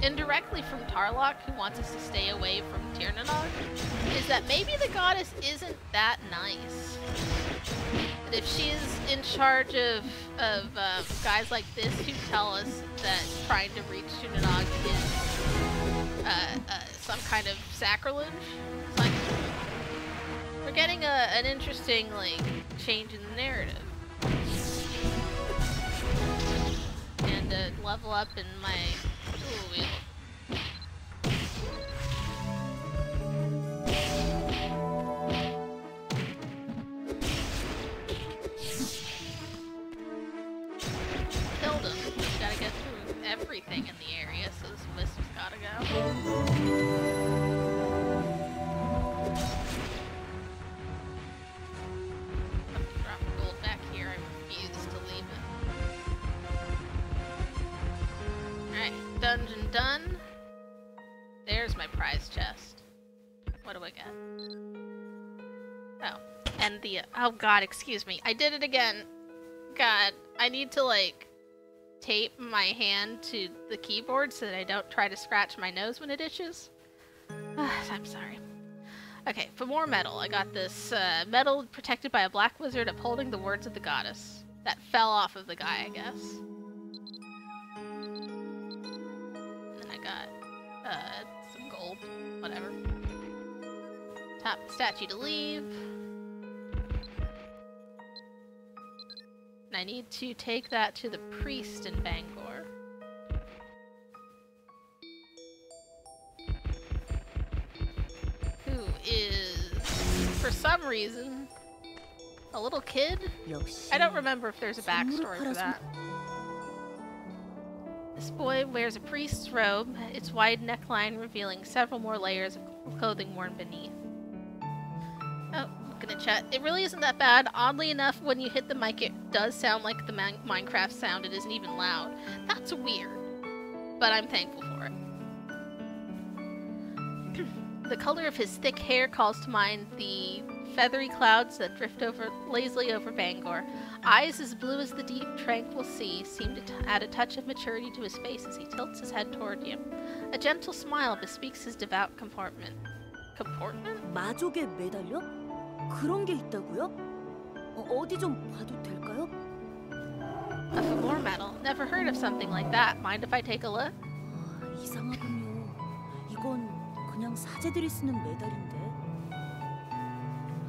indirectly from Tarlok, who wants us to stay away from Tirnanog, is that maybe the goddess isn't that nice. That if she's in charge of guys like this who tell us that trying to reach Tirnanog is some kind of sacrilege, it's like we're getting an interesting like change in the narrative. And level up in my tool wheel. Killed him. Just gotta get through everything in the area, so this wisp gotta go. Drop gold back here. I refuse to leave it. Alright, dungeon done. There's my prize chest. What do I get? Oh, and the, oh god, excuse me. I did it again. God, I need to like tape my hand to the keyboard so that I don't try to scratch my nose when it itches. I'm sorry. Okay, for more metal, I got this metal protected by a black wizard upholding the words of the goddess. That fell off of the guy, I guess. Got some gold, whatever. Top statue to leave. And I need to take that to the priest in Bangor. Who is, for some reason, a little kid? I don't remember if there's a backstory for that. This boy wears a priest's robe, its wide neckline revealing several more layers of clothing worn beneath. Oh, looking at chat. It really isn't that bad. Oddly enough, when you hit the mic, it does sound like the Minecraft sound. It isn't even loud. That's weird, but I'm thankful for it. The color of his thick hair calls to mind the feathery clouds that drift lazily over Bangor. Eyes as blue as the deep, tranquil sea seem to add a touch of maturity to his face as he tilts his head toward you. A gentle smile bespeaks his devout comportment. Comportment? 마족에 매달려? 그런 게 있다고요? 어디 좀 봐도 될까요? For more metal. Never heard of something like that. Mind if I take a look? 이상하군요. 이건 그냥 사제들이 쓰는 메달인데.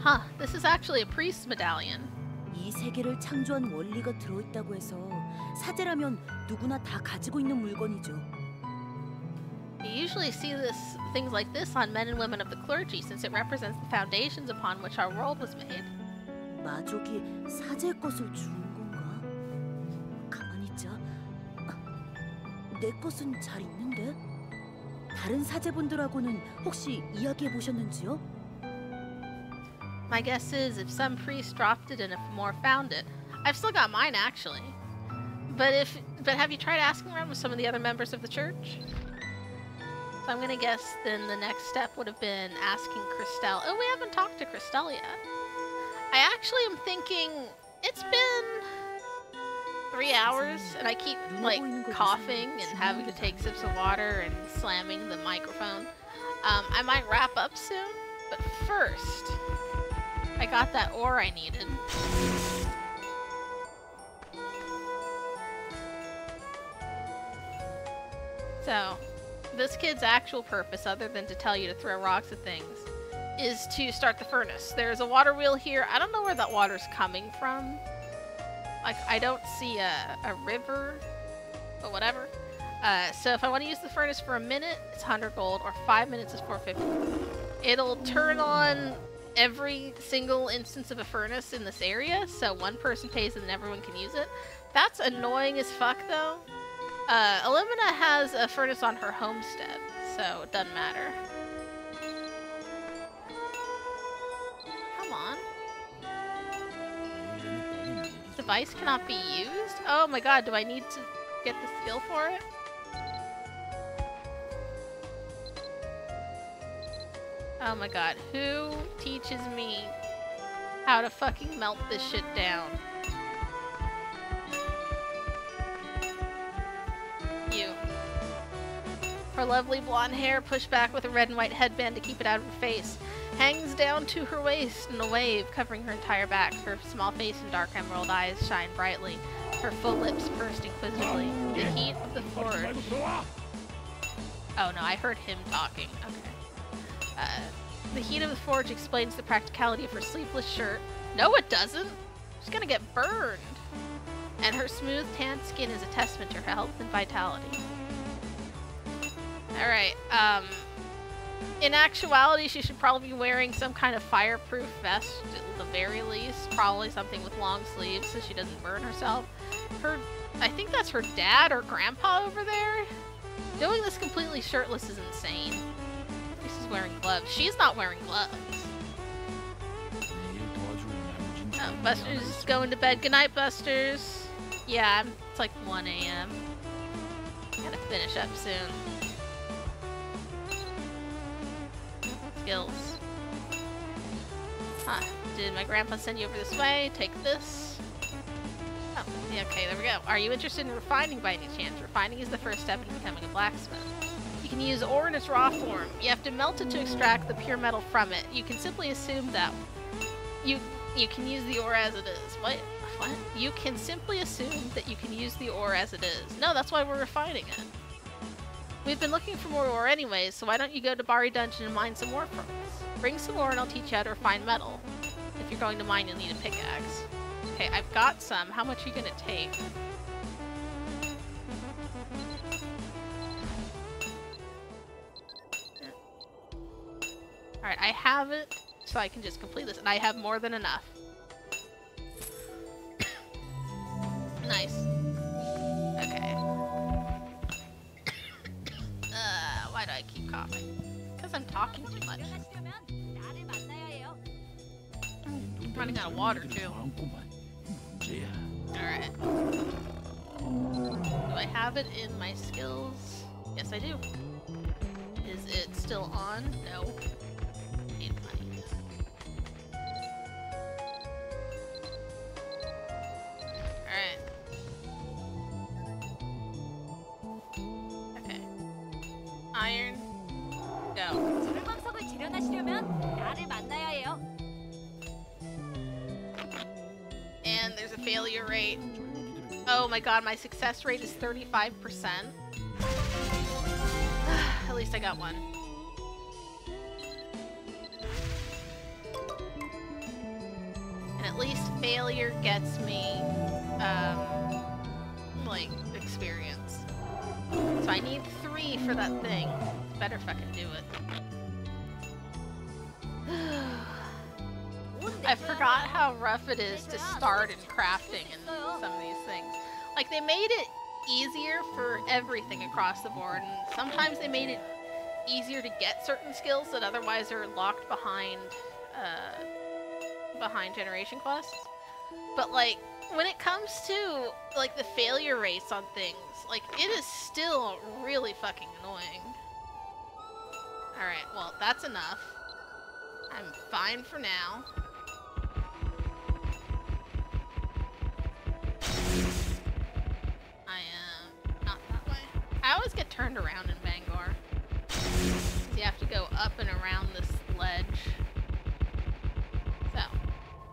Huh, this is actually a priest's medallion. 이 세계를 창조한 원리가 들어있다고 해서 사제라면 누구나 다 가지고 있는 물건이죠. You usually see things like this on men and women of the clergy, since it represents the foundations upon which our world was made. 마족이 사제 것을 주운 건가? 가만히 있자. 내 것은 잘 있는데? 다른 사제분들하고는 혹시 이야기해 보셨는지요? My guess is if some priest dropped it and if more found it. I've still got mine actually. But have you tried asking around with some of the other members of the church? So I'm gonna guess then the next step would have been asking Christelle. Oh, we haven't talked to Christelle yet. I actually am thinking it's been 3 hours and I keep like coughing and having to take sips of water and slamming the microphone. I might wrap up soon, but first I got that ore I needed. So, this kid's actual purpose, other than to tell you to throw rocks at things, is to start the furnace. There's a water wheel here. I don't know where that water's coming from. Like, I don't see a river, but whatever. So if I want to use the furnace for a minute, it's 100 gold, or 5 minutes is 450. It'll turn on every single instance of a furnace in this area, so one person pays and then everyone can use it. That's annoying as fuck, though. Illumina has a furnace on her homestead, so it doesn't matter. Come on. Device cannot be used? Oh my god, do I need to get the skill for it? Oh my god, who teaches me how to fucking melt this shit down? You. Her lovely blonde hair, pushed back with a red and white headband to keep it out of her face, hangs down to her waist in a wave, covering her entire back. Her small face and dark emerald eyes shine brightly, her full lips pursed inquisitively. The heat of the forge... Oh no, I heard him talking. Okay. The heat of the forge explains the practicality of her sleeveless shirt. No, it doesn't! She's gonna get burned! And her smooth, tanned skin is a testament to her health and vitality. Alright, in actuality, she should probably be wearing some kind of fireproof vest, at the very least. Probably something with long sleeves so she doesn't burn herself. I think that's her dad or grandpa over there. Doing this completely shirtless is insane. She's wearing gloves. She's not wearing gloves. Oh, Buster's is going to bed. Good night, Busters. Yeah, it's like 1 AM. Gotta finish up soon. Skills. Huh. Did my grandpa send you over this way? Take this. Oh, yeah, okay, there we go. Are you interested in refining by any chance? Refining is the first step in becoming a blacksmith. You can use ore in its raw form. You have to melt it to extract the pure metal from it. You can simply assume that you can use the ore as it is. What? You can simply assume that you can use the ore as it is. No, that's why we're refining it. We've been looking for more ore anyways, so why don't you go to Bari Dungeon and mine some ore from us? Bring some ore and I'll teach you how to refine metal. If you're going to mine, you'll need a pickaxe. Okay, I've got some. How much are you gonna take? Alright, I have it, so I can just complete this, and I have more than enough. Nice. Okay. Why do I keep coughing? Because I'm talking too much. I'm running out of water, too. Alright. Do I have it in my skills? Yes, I do. Is it still on? No. Need money. Alright. Okay. Iron. Go. And there's a failure rate. Oh my god, my success rate is 35%. At least I got one. And at least failure gets me, like, experience. So I need 3 for that thing. Better fucking do it. I forgot how rough it is to start in crafting and some of these things. Like, they made it easier for everything across the board, and sometimes they made it easier to get certain skills that otherwise are locked behind, behind generation quests. But, like, when it comes to, like, the failure rates on things, like, it is still really fucking annoying. Alright, well, that's enough. I'm fine for now. I am not that way. I always get turned around in Bangor. You have to go up and around this ledge. So,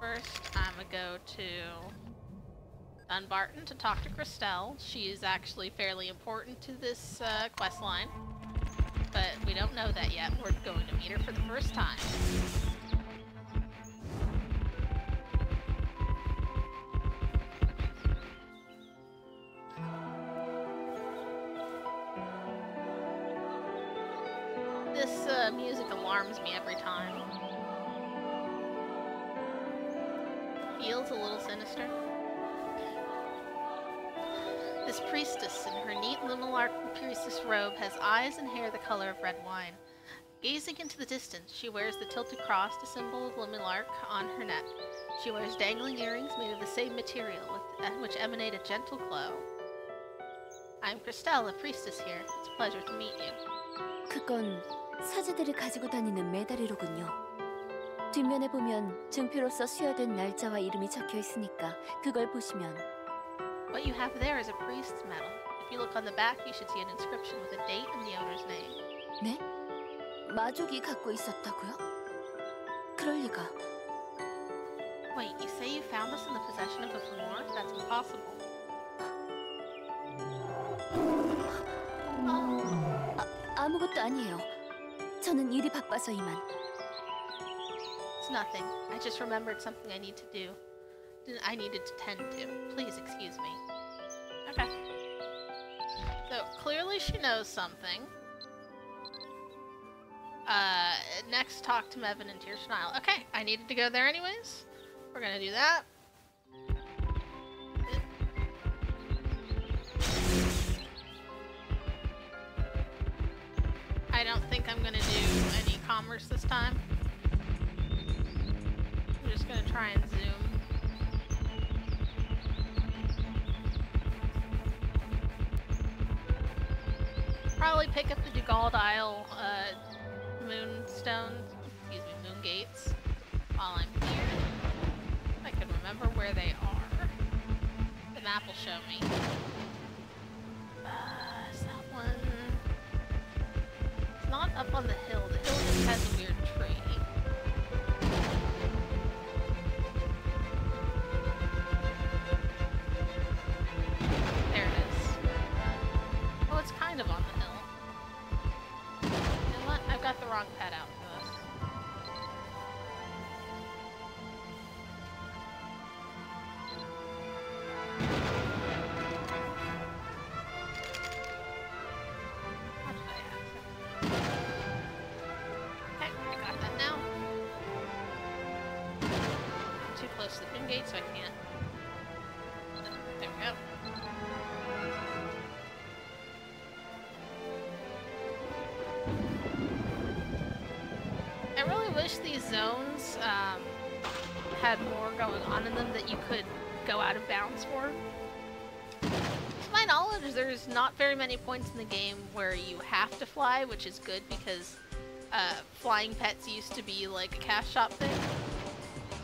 first I'm gonna go to Dunbarton to talk to Christelle. She is actually fairly important to this quest line. But we don't know that yet. We're going to meet her for the first time. This music alarms me every time. Feels a little sinister. This priestess in her neat limelark priestess robe has eyes and hair the color of red wine. Gazing into the distance, she wears the tilted cross, a symbol of limelark, on her neck. She wears dangling earrings made of the same material, which emanate a gentle glow. I'm Christelle, a priestess here. It's a pleasure to meet you. 그건 사제들이 가지고 다니는 메다리로군요. 뒷면에 보면 증표로서 수여된 날짜와 이름이 적혀 있으니까 그걸 보시면. What you have there is a priest's medal. If you look on the back, you should see an inscription with a date and the owner's name. 네? 마족이 갖고 있었다고요? 그럴 리가. Wait, you say you found this in the possession of a Fomor? That's impossible. 아무것도 아니에요. 저는 일이 바빠서 이만. It's nothing. I just remembered something I need to do. I needed to tend to. Please excuse me. Okay. So, clearly she knows something. Next talk to Mevin and Tears Nile. Okay, I needed to go there anyways. We're gonna do that. I don't think I'm gonna do any commerce this time. I'm just gonna try and zoom. Probably pick up the Dugald Isle moonstones, excuse me, moon gates while I'm here. If I can remember where they are. The map will show me. Is that one? It's not up on the hill. The hill just has a weird tree. There it is. Oh, it's kind of on the hill. You know what? I've got the wrong pet out for this. What did I have? Okay, I got that now. I'm too close to the pin gate, so I can't. There we go. I really wish these zones had more going on in them that you could go out of bounds for. To my knowledge, there's not very many points in the game where you have to fly, which is good because flying pets used to be like a cash shop thing.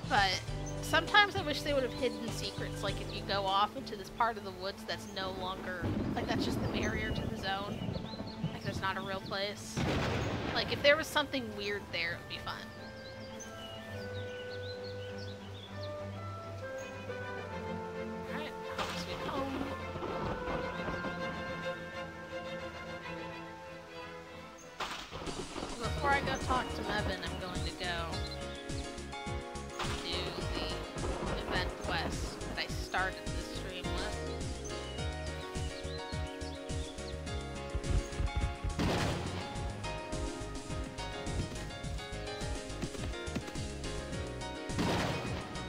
But sometimes I wish they would have hidden secrets, like if you go off into this part of the woods that's no longer, like that's just the barrier to the zone. Like there's not a real place. Like if there was something weird there, it would be fun. Alright, home sweet home. Before I go talk to Mevin, I'm going to go do the event quest that I started this stream with.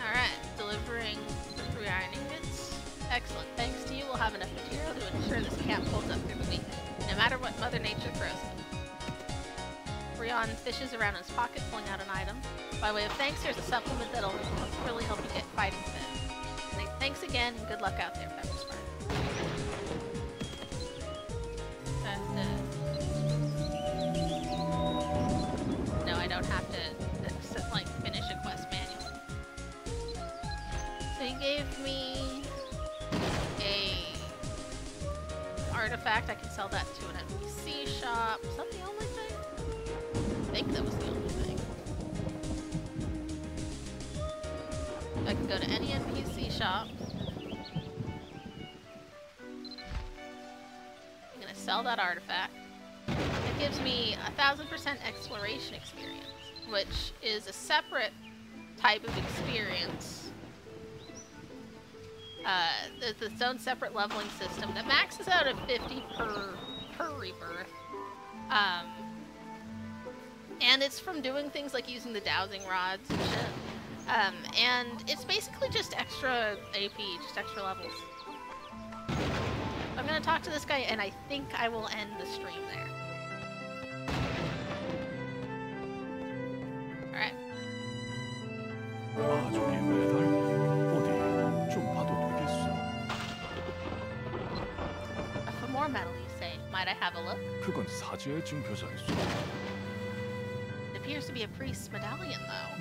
Alright, delivering the 3 iron ingots. Excellent. Thanks to you, we'll have enough material to ensure this camp holds up through the week, no matter what Mother Nature throws at us. Rion fishes around in his pocket, pulling out an item. By way of thanks, here's a supplement that'll really help you get fighting fit. Thanks again, and good luck out there, Pepperspark. No, I don't have to, like, finish a quest manually. So he gave me a artifact. I can sell that to an NPC shop. Is that the only thing? I think that was the only thing. I can go to any NPC shop. I'm gonna sell that artifact. It gives me 1000% exploration experience, which is a separate type of experience. There's its own separate leveling system that maxes out at 50 per rebirth. And it's from doing things like using the dowsing rods and shit. And it's basically just extra AP, just extra levels. I'm gonna talk to this guy, and I think I will end the stream there. Alright. 마족의 메달? 어디 좀 봐도 되겠어. For more metal, you say. Might I have a look? 그건 사제의 증표자였어. It appears to be a priest's medallion, though.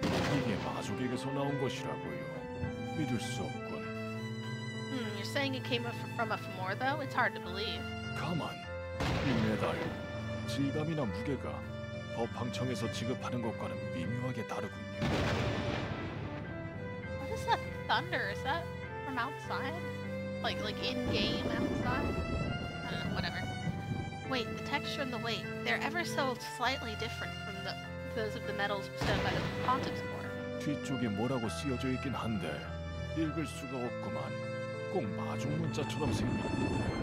이게 마족에게서 나온 것이라고요. 믿을 수 없군. You're saying it came from a Fomor, though? It's hard to believe. 가만. 이 메달 질감이나 무게가 법황청에서 지급하는 것과는 미묘하게 다르군요. What is that thunder? Is that from outside? Like in-game outside? I don't know, whatever. Wait, the texture and the weight. They're ever so slightly different from those of the metals bestowed by the Pontiff's Court. 뒤쪽에 뭐라고 쓰여져 있긴 한데 읽을 수가 없구만. 꼭 마족 문자처럼 생겼는데.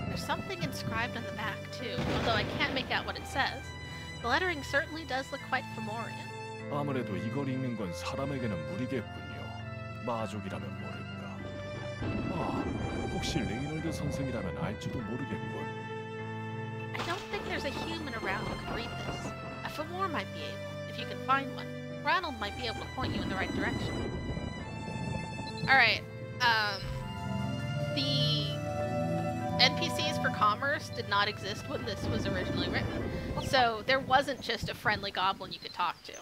There's something inscribed on the back, too, although I can't make out what it says. The lettering certainly does look quite Fomorian. 아무래도 이걸 읽는 건 사람에게는 무리겠군요. 마족이라면 모를까. 아, 혹시 레이널드 선생이라면 알지도 모르겠군. I don't think there's a human around who can read this. A Fomor might be able, if you can find one. Ronald might be able to point you in the right direction. Alright, the NPCs for commerce did not exist when this was originally written, so there wasn't just a friendly goblin you could talk to.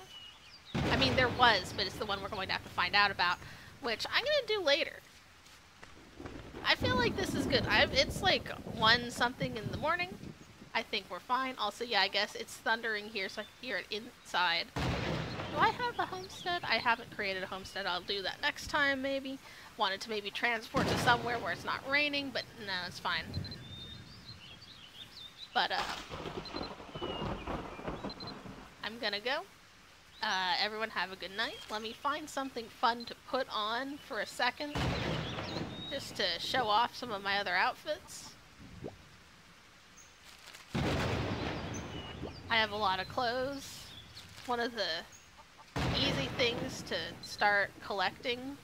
I mean, there was, but it's the one we're going to have to find out about, which I'm going to do later. I feel like this is good. It's like 1 something in the morning. I think we're fine. Also, yeah, I guess it's thundering here, so I can hear it inside. Do I have a homestead? I haven't created a homestead. I'll do that next time, maybe. Wanted to maybe transport to somewhere where it's not raining, but no, it's fine. But, I'm gonna go. Everyone have a good night. Let me find something fun to put on for a second. Just to show off some of my other outfits. I have a lot of clothes. One of the easy things to start collecting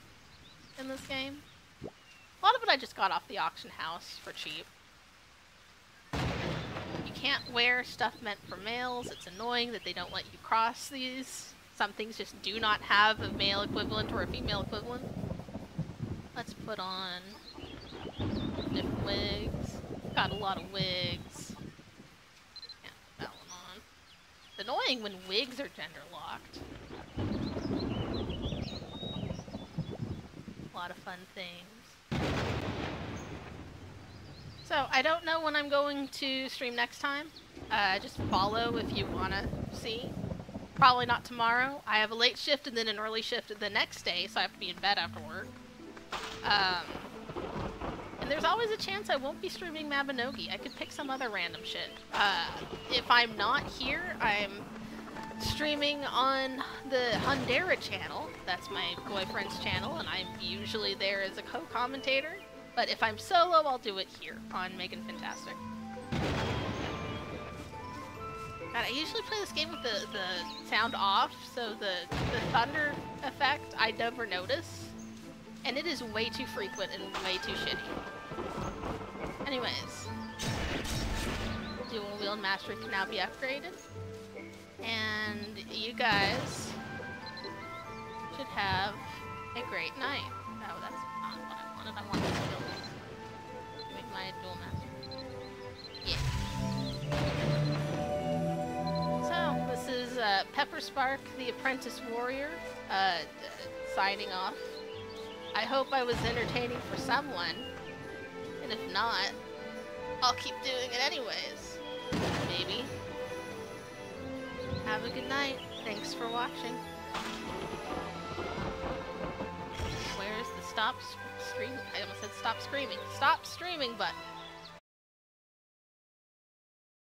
in this game. A lot of it I just got off the auction house for cheap. You can't wear stuff meant for males. It's annoying that they don't let you cross these. Some things just do not have a male equivalent or a female equivalent. Let's put on different wigs. Got a lot of wigs. Can't put that one on. It's annoying when wigs are gender locked. A lot of fun things. So, I don't know when I'm going to stream next time. Just follow if you want to see. Probably not tomorrow. I have a late shift and then an early shift the next day, so I have to be in bed after work. And there's always a chance I won't be streaming Mabinogi. I could pick some other random shit. If I'm not here, I'm streaming on the Hundera channel. That's my boyfriend's channel, and I'm usually there as a co-commentator. But if I'm solo, I'll do it here on Megan Fantastic. God, I usually play this game with the sound off, so the thunder effect I never notice. And it is way too frequent and way too shitty. Anyways. Dual Wield Mastery can now be upgraded. And you guys should have a great night. Oh, that's not what I wanted. I wanted to build make my dual master. Yeah. So, this is Pepperspark, the Apprentice Warrior, signing off. I hope I was entertaining for someone. And if not, I'll keep doing it anyways. Maybe. Have a good night. Thanks for watching. Where's the stop streaming? I almost said stop screaming. Stop streaming button.